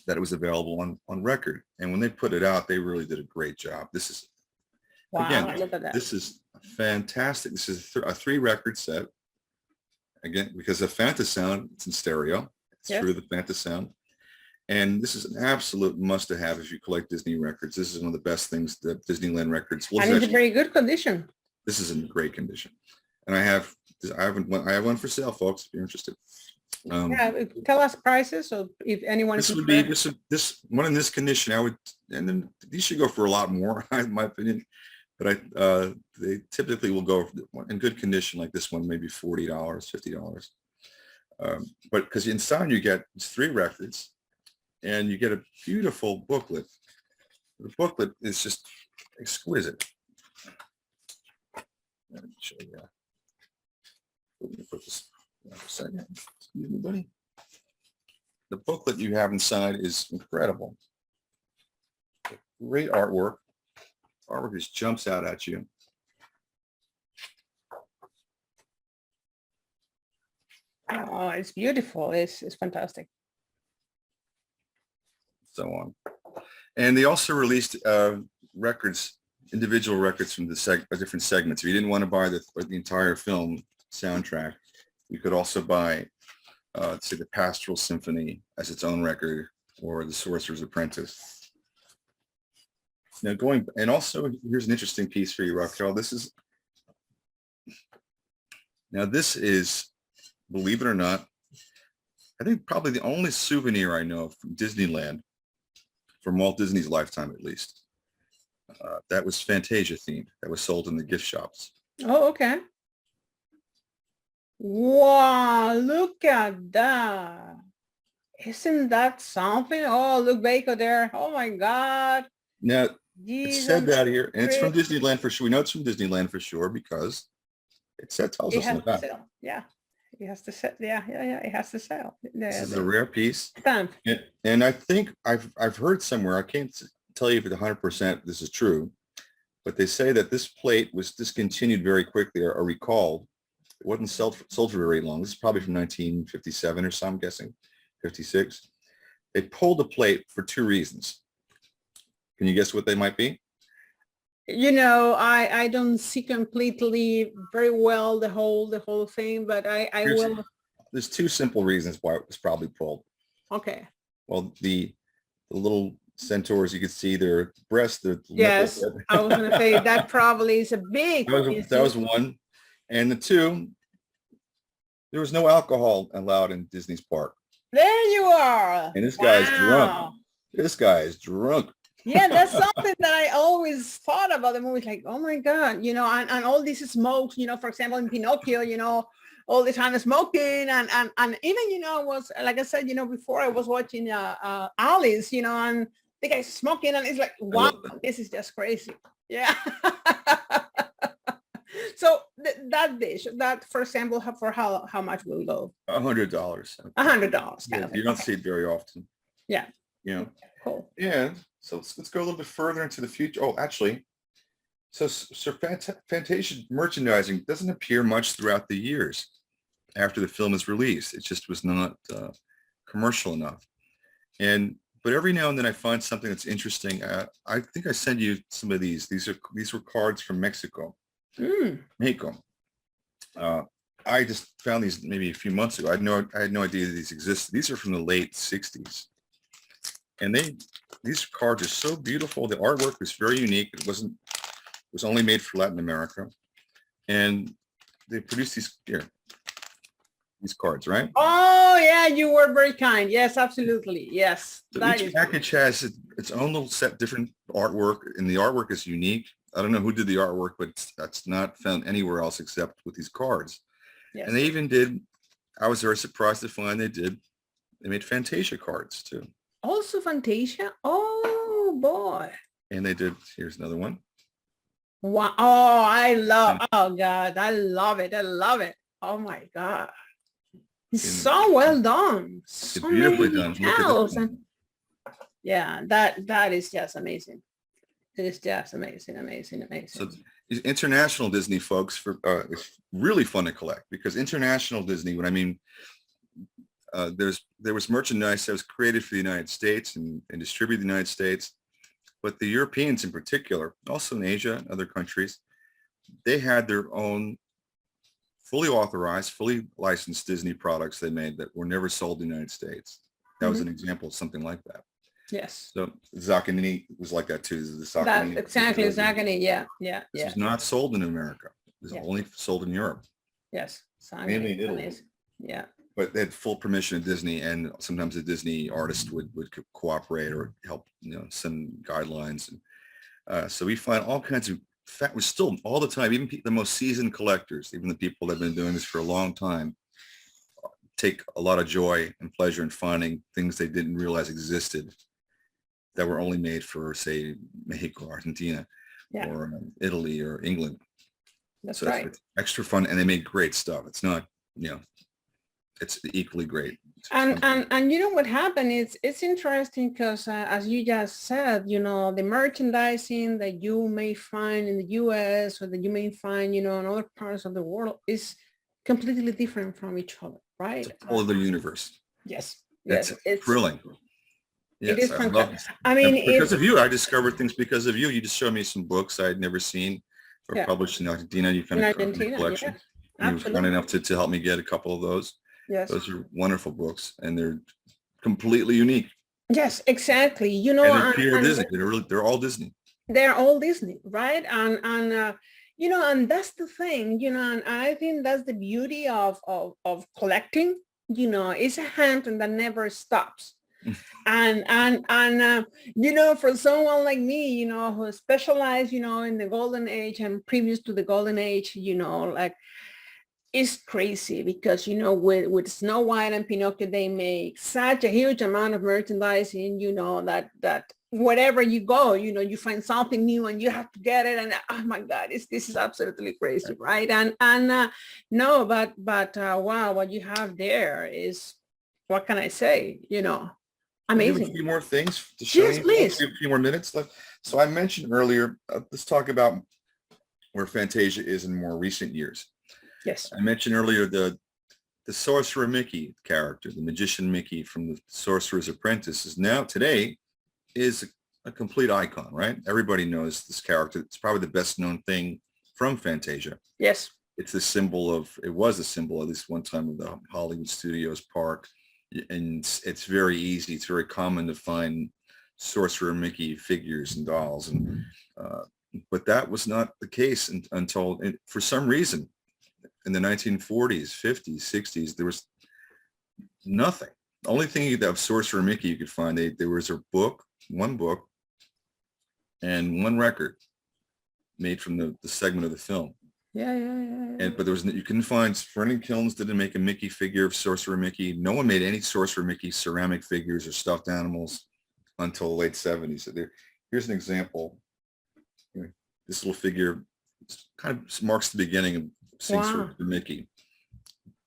that it was available on record. And when they put it out, they really did a great job. This is, Wow, again, look at that. this is fantastic. This is a 3-record set. Again, because of Fantasound, it's in stereo. It's through the Fantasound. And this is an absolute must-have if you collect Disney records. This is one of the best things that Disneyland records. And it's in very good condition. This is in great condition. And I have one for sale, folks, if you're interested. Tell us prices, so if anyone This is would be interested. this one in this condition. And then these should go for a lot more, in my opinion. But they typically will go in good condition like this one, maybe $40, $50. But because inside you get 3 records, and you get a beautiful booklet. The booklet is just exquisite. Let me show you. Let me put this for a second. Excuse me, buddy. the booklet you have inside is incredible. Great artwork. Artwork just jumps out at you. Oh, it's beautiful. It's fantastic. So on. And they also released records, individual records from the different segments. If you didn't want to buy the entire film soundtrack, you could also buy, say, the Pastoral Symphony as its own record, or the Sorcerer's Apprentice. Now and also here's an interesting piece for you, Raquel. This is, believe it or not, I think probably the only souvenir I know from Disneyland, from Walt Disney's lifetime at least, that was Fantasia themed, that was sold in the gift shops. Oh, okay. Wow, look at that. Isn't that something? Oh, look, Baker there. Oh my God. Now, it said that here, and it's from Christ. Disneyland for sure. We know it's from Disneyland for sure because it tells It us in has the to back. sell. Yeah. It has to sell. Yeah. It has to sell. This is a rare piece. Stamp. And I think I've heard somewhere, I can't tell you if it's 100% this is true, but they say that this plate was discontinued very quickly or recalled. It wasn't sold for very long. This is probably from 1957 or so, I'm guessing, 56. They pulled the plate for two reasons. Can you guess what they might be? You know, I don't see completely very well the whole thing, but I will. There's two simple reasons why it was probably pulled. Okay. Well, the little centaurs, you could see their breasts, their Yes, nipples. I was gonna say that probably is a big. That was one. And the two, there was no alcohol allowed in Disney's park. There you are. And this guy's Wow. drunk. This guy is drunk. Yeah, that's something that I always thought about the movies, like, oh my God, you know, and all these smokes, you know, for example, in Pinocchio, you know, all the time smoking and even, you know, was, like I said, you know, before I was watching Alice, you know, and the guy's smoking and it's like, wow, this is just crazy. Yeah. So that dish, that, for example, for how much will go? $100. $100. You don't see it very often. Yeah. You know. Cool. Yeah. So let's go a little bit further into the future. Oh, actually, so Fantasia merchandising doesn't appear much throughout the years after the film is released. It just was not commercial enough. But every now and then I find something that's interesting. I think I send you some of these. These were cards from Mexico. Mexico. I just found these maybe a few months ago. I had no idea that these existed. These are from the late 60s. And these cards are so beautiful. The artwork was very unique. It was only made for Latin America. And they produced these cards, right? Oh yeah, you were very kind. Yes, absolutely. Yes. So each package has its own little set, different artwork, and the artwork is unique. I don't know who did the artwork, but that's not found anywhere else except with these cards. Yes. And they even did, I was very surprised to find they made Fantasia cards too. Also Fantasia? Oh boy. And they did, here's another one. Wow. Oh, oh God, I love it. I love it. Oh my God. It's so well done. So beautifully many done. Look at details this one. yeah, that is just amazing. It is just amazing, amazing, amazing. So international Disney folks, it's really fun to collect because international Disney, what I mean, there was merchandise that was created for the United States and distributed in the United States, but the Europeans in particular, also in Asia and other countries, they had their own fully authorized, fully licensed Disney products they made that were never sold in the United States. That was an example of something like that. Yes. So Zaccanini was like that too. That, exactly, Zaccanini. Yeah. This was not sold in America. It was only sold in Europe. Yes. Mainly in Italy. Yeah. But they had full permission of Disney, and sometimes the Disney artist would cooperate or help, send guidelines. And so we find all kinds of fact. We're still all the time, even the most seasoned collectors, even the people that have been doing this for a long time, take a lot of joy and pleasure in finding things they didn't realize existed that were only made for, say, Mexico, Argentina, or Italy or England. That's so right. It's extra fun, and they make great stuff. It's not, it's equally great. And you know what happened is it's interesting because as you just said, you know, the merchandising that you may find in the US or that you may find, you know, in other parts of the world is completely different from each other, right? It's a whole other universe. Yes. It's thrilling. It Yes, is I love fantastic. it. I mean, And because of you, I discovered things because of you. You just showed me some books I had never seen or Yeah. published in Argentina. You kind in of covered my Argentina, collection. yes, You were kind absolutely. enough to help me get a couple of those. Yes. Those are wonderful books, and they're completely unique. Yes, exactly. You know, And they're pure Disney. They're all Disney. they're all Disney, right? And you know, and that's the thing, you know, and I think that's the beauty of collecting. You know, it's a hunting that never stops. And you know, for someone like me, you know, who specialized, you know, in the golden age and previous to the golden age, you know, like it's crazy because, you know, with Snow White and Pinocchio, they make such a huge amount of merchandising, you know, that wherever you go, you know, you find something new and you have to get it. And oh my God, this is absolutely crazy, right? And no, but wow, what you have there is, what can I say? You know, Can I give amazing. a few more things to show Yes, you. please. A few more minutes left. So I mentioned earlier, let's talk about where Fantasia is in more recent years. Yes. I mentioned earlier the Sorcerer Mickey character, the magician Mickey from the Sorcerer's Apprentice, is now today is a complete icon, right? Everybody knows this character. It's probably the best known thing from Fantasia. Yes. It's the symbol of, it was a symbol at least one time of the Hollywood Studios park. And it's very easy. It's very common to find Sorcerer Mickey figures and dolls. And but that was not the case until, for some reason, in the 1940s, 50s, 60s, there was nothing. The only thing of Sorcerer Mickey you could find, there was a book, one book, and one record made from the segment of the film. Yeah. But there was, you couldn't find, Vernon Kilns didn't make a Mickey figure of Sorcerer Mickey. No one made any Sorcerer Mickey ceramic figures or stuffed animals until the late 70s. So here's an example. This little figure kind of marks the beginning of seeing Sorcerer Mickey.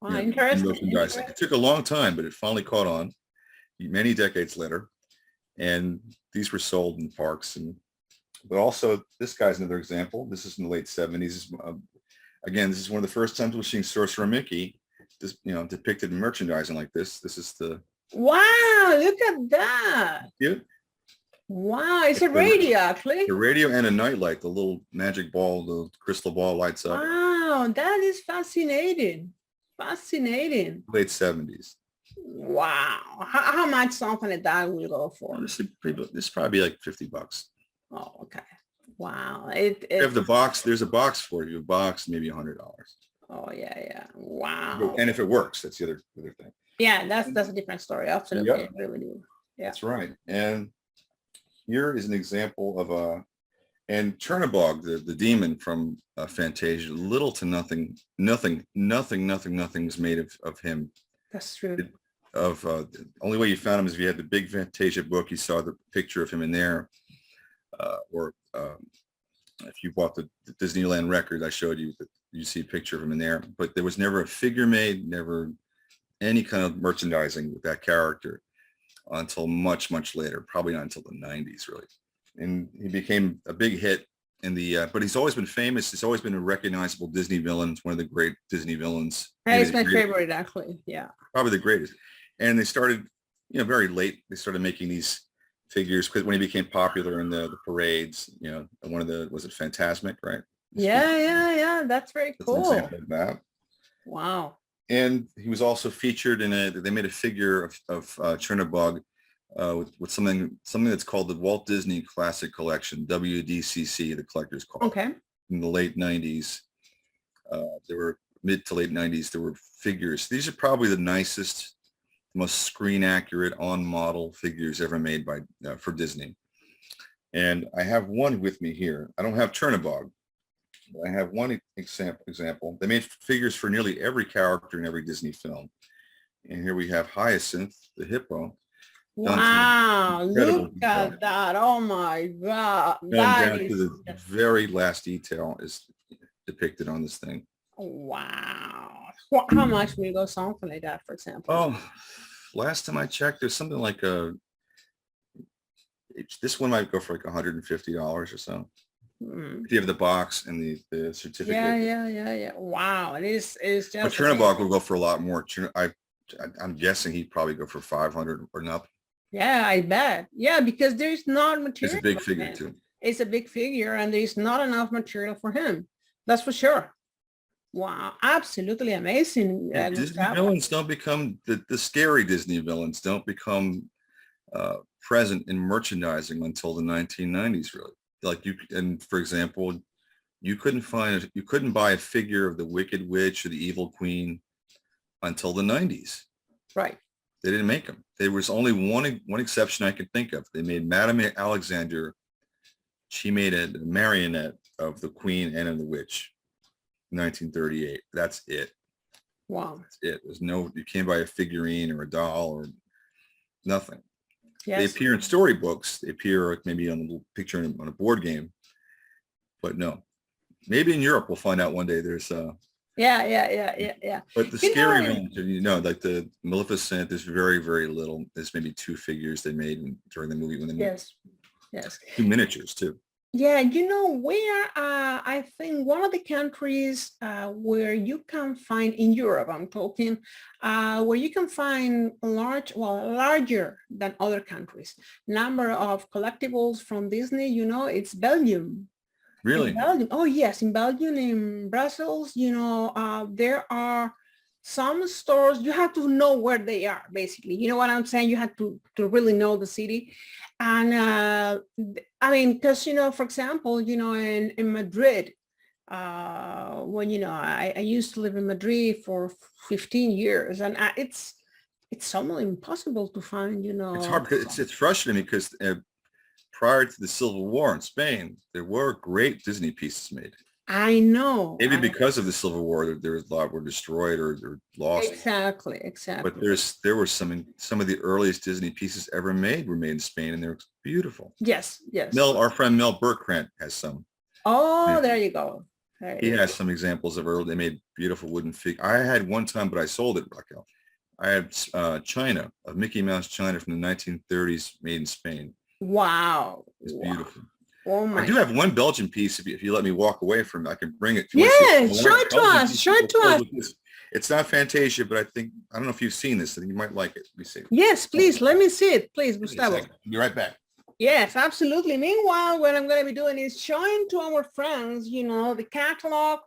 Wow, interesting. It took a long time, but it finally caught on many decades later. And these were sold in parks. But also, this guy's another example. This is in the late 70s. Again, this is one of the first times we're seeing Sorcerer Mickey, depicted in merchandising like this. This is the... Wow, look at that. Yeah. Wow, it's a radio, actually. The radio and a nightlight, the little magic ball, the crystal ball lights up. Wow, that is fascinating. Fascinating. Late 70s. Wow. How much something like that will go for? This is probably like $50. Oh, okay. Wow. You have the box. There's a box for you. A box, maybe $100. Oh, yeah. Wow. And if it works, that's the other thing. Yeah, that's a different story. Absolutely. Yep. I really do. Yeah. That's right. And here is an example of and Chernabog, the demon from Fantasia. Little to nothing is made of him. That's true. The only way you found him is if you had the big Fantasia book. You saw the picture of him in there, or if you bought the Disneyland record, I showed you that you see a picture of him in there. But there was never a figure made, never any kind of merchandising with that character until much later, probably not until the 90s, really. And he became a big hit in the, but he's always been famous. He's always been a recognizable Disney villain. It's one of the great Disney villains. It's my favorite, actually. Yeah. Probably the greatest. And they started, very late. They started making these figures because when he became popular in the parades, one of was it Fantasmic, right? Yeah. That's very cool. That's an example of that. Wow. And he was also featured in they made a figure of Chernabog with something that's called the Walt Disney Classic Collection, WDCC, the collector's call. Okay. In the late 90s, there were mid to late 90s, there were figures. These are probably the nicest, most screen accurate on model figures ever made for Disney. And I have one with me here. I don't have Chernabog. I have one example. They made figures for nearly every character in every Disney film. And here we have Hyacinth, the hippo. Wow, look at that. Oh my God. Down to the very last detail is depicted on this thing. Wow. How much will go something like that, for example? Oh, last time I checked, there's something like this one might go for like $150 or so. Hmm. If you have the box and the certificate. Yeah. Wow. It's But just Chernobog will go for a lot more. I'm guessing he'd probably go for 500 or up. yeah, I bet. Yeah, because there's not It's material. a big for figure him. too. It's a big figure and there's not enough material for him. That's for sure. Wow, absolutely amazing. And Disney Gustavo. villains don't become the scary Disney villains don't become present in merchandising until the 1990s, really. Like and for example, you couldn't buy a figure of the Wicked Witch or the Evil Queen until the 90s. Right. They didn't make them. There was only one exception I can think of. They made Madame Alexander. She made a marionette of the Queen and of the Witch, 1938. That's it. Wow. That's it. You can't buy a figurine or a doll or nothing. They Yes. appear in storybooks. They appear like maybe on a little picture on a board game, but no. Maybe in Europe we'll find out one day. There's Yeah. But the You scary know- villains, like the Maleficent, there's very, very little. There's maybe 2 figures they made during the movie when they made Yes. 2 miniatures too. Yeah, where I think one of the countries where you can find in Europe, I'm talking, where you can find larger than other countries, number of collectibles from Disney, it's Belgium. Really? In Belgium. Oh yes, in Belgium, in Brussels, there are some stores. You have to know where they are, basically. You know what I'm saying? You have to really know the city. And I mean, because, for example, in Madrid, when, I used to live in Madrid for 15 years and it's almost impossible to find, It's hard because it's frustrating because prior to the Civil War in Spain, there were great Disney pieces made. I know. Maybe because of the Civil War, there was a lot were destroyed or lost. Exactly. But there were some of the earliest Disney pieces ever made were made in Spain, and they're beautiful. Yes. Our friend Mel Burkrant has some. Oh, there you go. He has some examples of they made beautiful wooden figures. I had one time, but I sold it, Raquel. I had China, of Mickey Mouse China from the 1930s, made in Spain. Wow. It's beautiful. Oh my. I do have one Belgian piece. If you let me walk away from it, I can bring it. Yes, show it to us. Show it to us. It's not Fantasia, but I don't know if you've seen this. I think you might like it. Let me see. Yes, please. Let me see it, please, Gustavo. Be right back. Yes, absolutely. Meanwhile, what I'm going to be doing is showing to our friends, the catalog,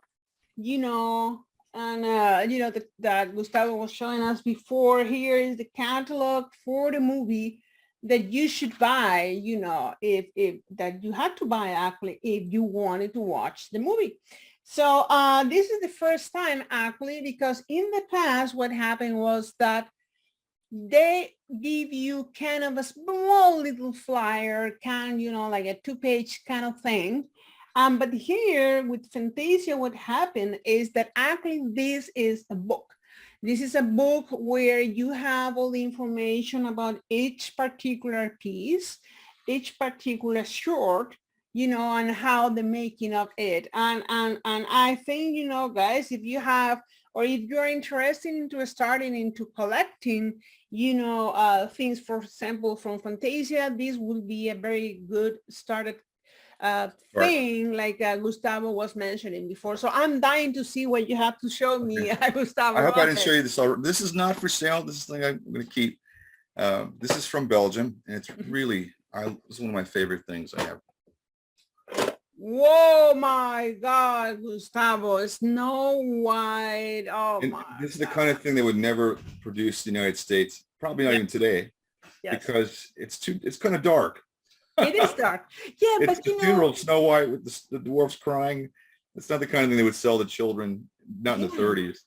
and that Gustavo was showing us before. Here is the catalog for the movie that you should buy, if that you had to buy actually if you wanted to watch the movie. So this is the first time actually, because in the past what happened was that they give you kind of a small little flyer, like a 2-page kind of thing. But here with Fantasia, what happened is that actually this is a book. This is a book where you have all the information about each particular piece, each particular short, and how the making of it. And I think, guys, if you have, or if you're interested into starting into collecting, things, for example, from Fantasia, this would be a very good started thing, like Gustavo was mentioning before. So I'm dying to see what you have to show me, Gustavo. I hope I didn't show you this already. This is not for sale. This is something I'm going to keep. This is from Belgium, and it's really, it's one of my favorite things I have. Whoa, my God, Gustavo, Snow White. Oh, my This is the kind of thing they would never produce in the United States, probably not even today, because it's kind of dark. It is dark. Yeah, it's but the funeral of Snow White with the dwarfs crying. It's not the kind of thing they would sell to children, not in the 30s.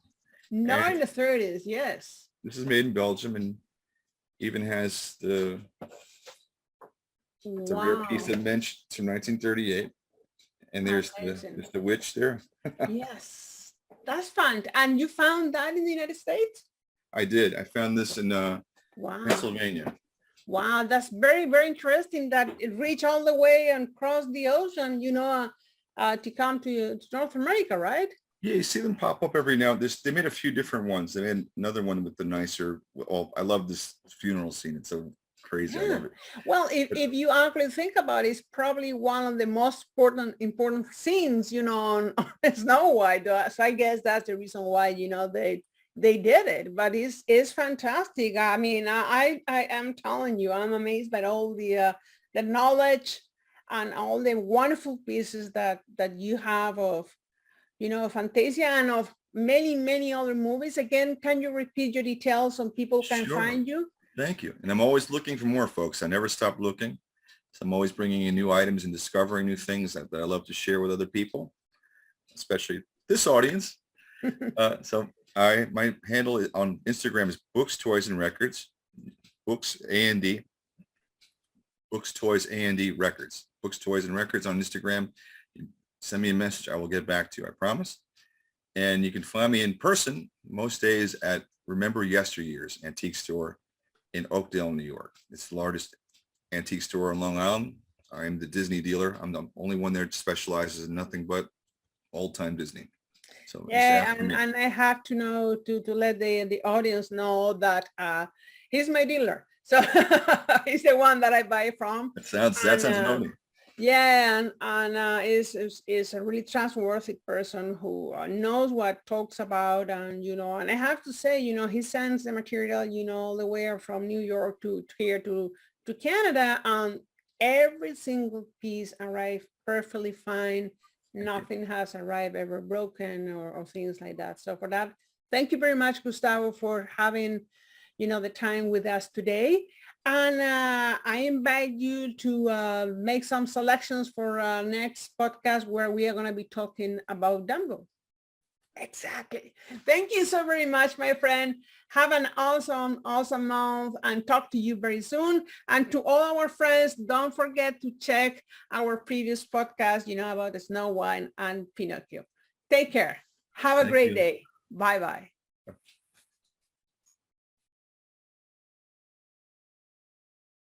Not in the 30s, yes. This is made in Belgium and even has the rare piece that mentioned from 1938. And there's the witch there. Yes, that's fun. And you found that in the United States? I did. I found this in Pennsylvania. Wow, that's very, very interesting that it reached all the way and crossed the ocean, to come to North America, right? Yeah, you see them pop up every now. They made a few different ones. They made another one with the nicer. Oh, I love this funeral scene. It's so crazy. I Yeah. never. Well, But if you actually think about it, it's probably one of the most important scenes, you know, on Snow White. So I guess that's the reason why, you know, they did it. But it's fantastic. I mean, I am telling you, I'm amazed by all the knowledge and all the wonderful pieces that you have of, you know, Fantasia and of many other movies. Again, can you repeat your details so people can Sure. find you? Thank you. And I'm always looking for more, folks. I never stop looking. So I'm always bringing in new items and discovering new things that I love to share with other people, especially this audience. So my handle on Instagram is Books, Toys, and Records. Books, A&D. Books, Toys, A&D Records. Books, Toys, and Records on Instagram. Send me a message. I will get back to you. I promise. And you can find me in person most days at Remember Yesteryear's Antique Store in Oakdale, New York. It's the largest antique store on Long Island. I am the Disney dealer. I'm the only one there that specializes in nothing but old-time Disney. So just Yeah, ask for me. and I have to know to let the audience know that he's my dealer. So he's the one that I buy from. That sounds funny. Yeah, and is a really trustworthy person who knows what talks about, and you know, and I have to say, you know, he sends the material, you know, all the way from New York to here to Canada, and every single piece arrived perfectly fine. Nothing has arrived ever broken or things like that. So for that, thank you very much, Gustavo, for having, you know, the time with us today. And I invite you to make some selections for next podcast where we are going to be talking about Dumbo. Exactly. Thank you so very much, my friend. Have an awesome month and talk to you very soon. And to all our friends, don't forget to check our previous podcast, you know, about the Snow White and Pinocchio. Take care. Have a great day. Bye-bye.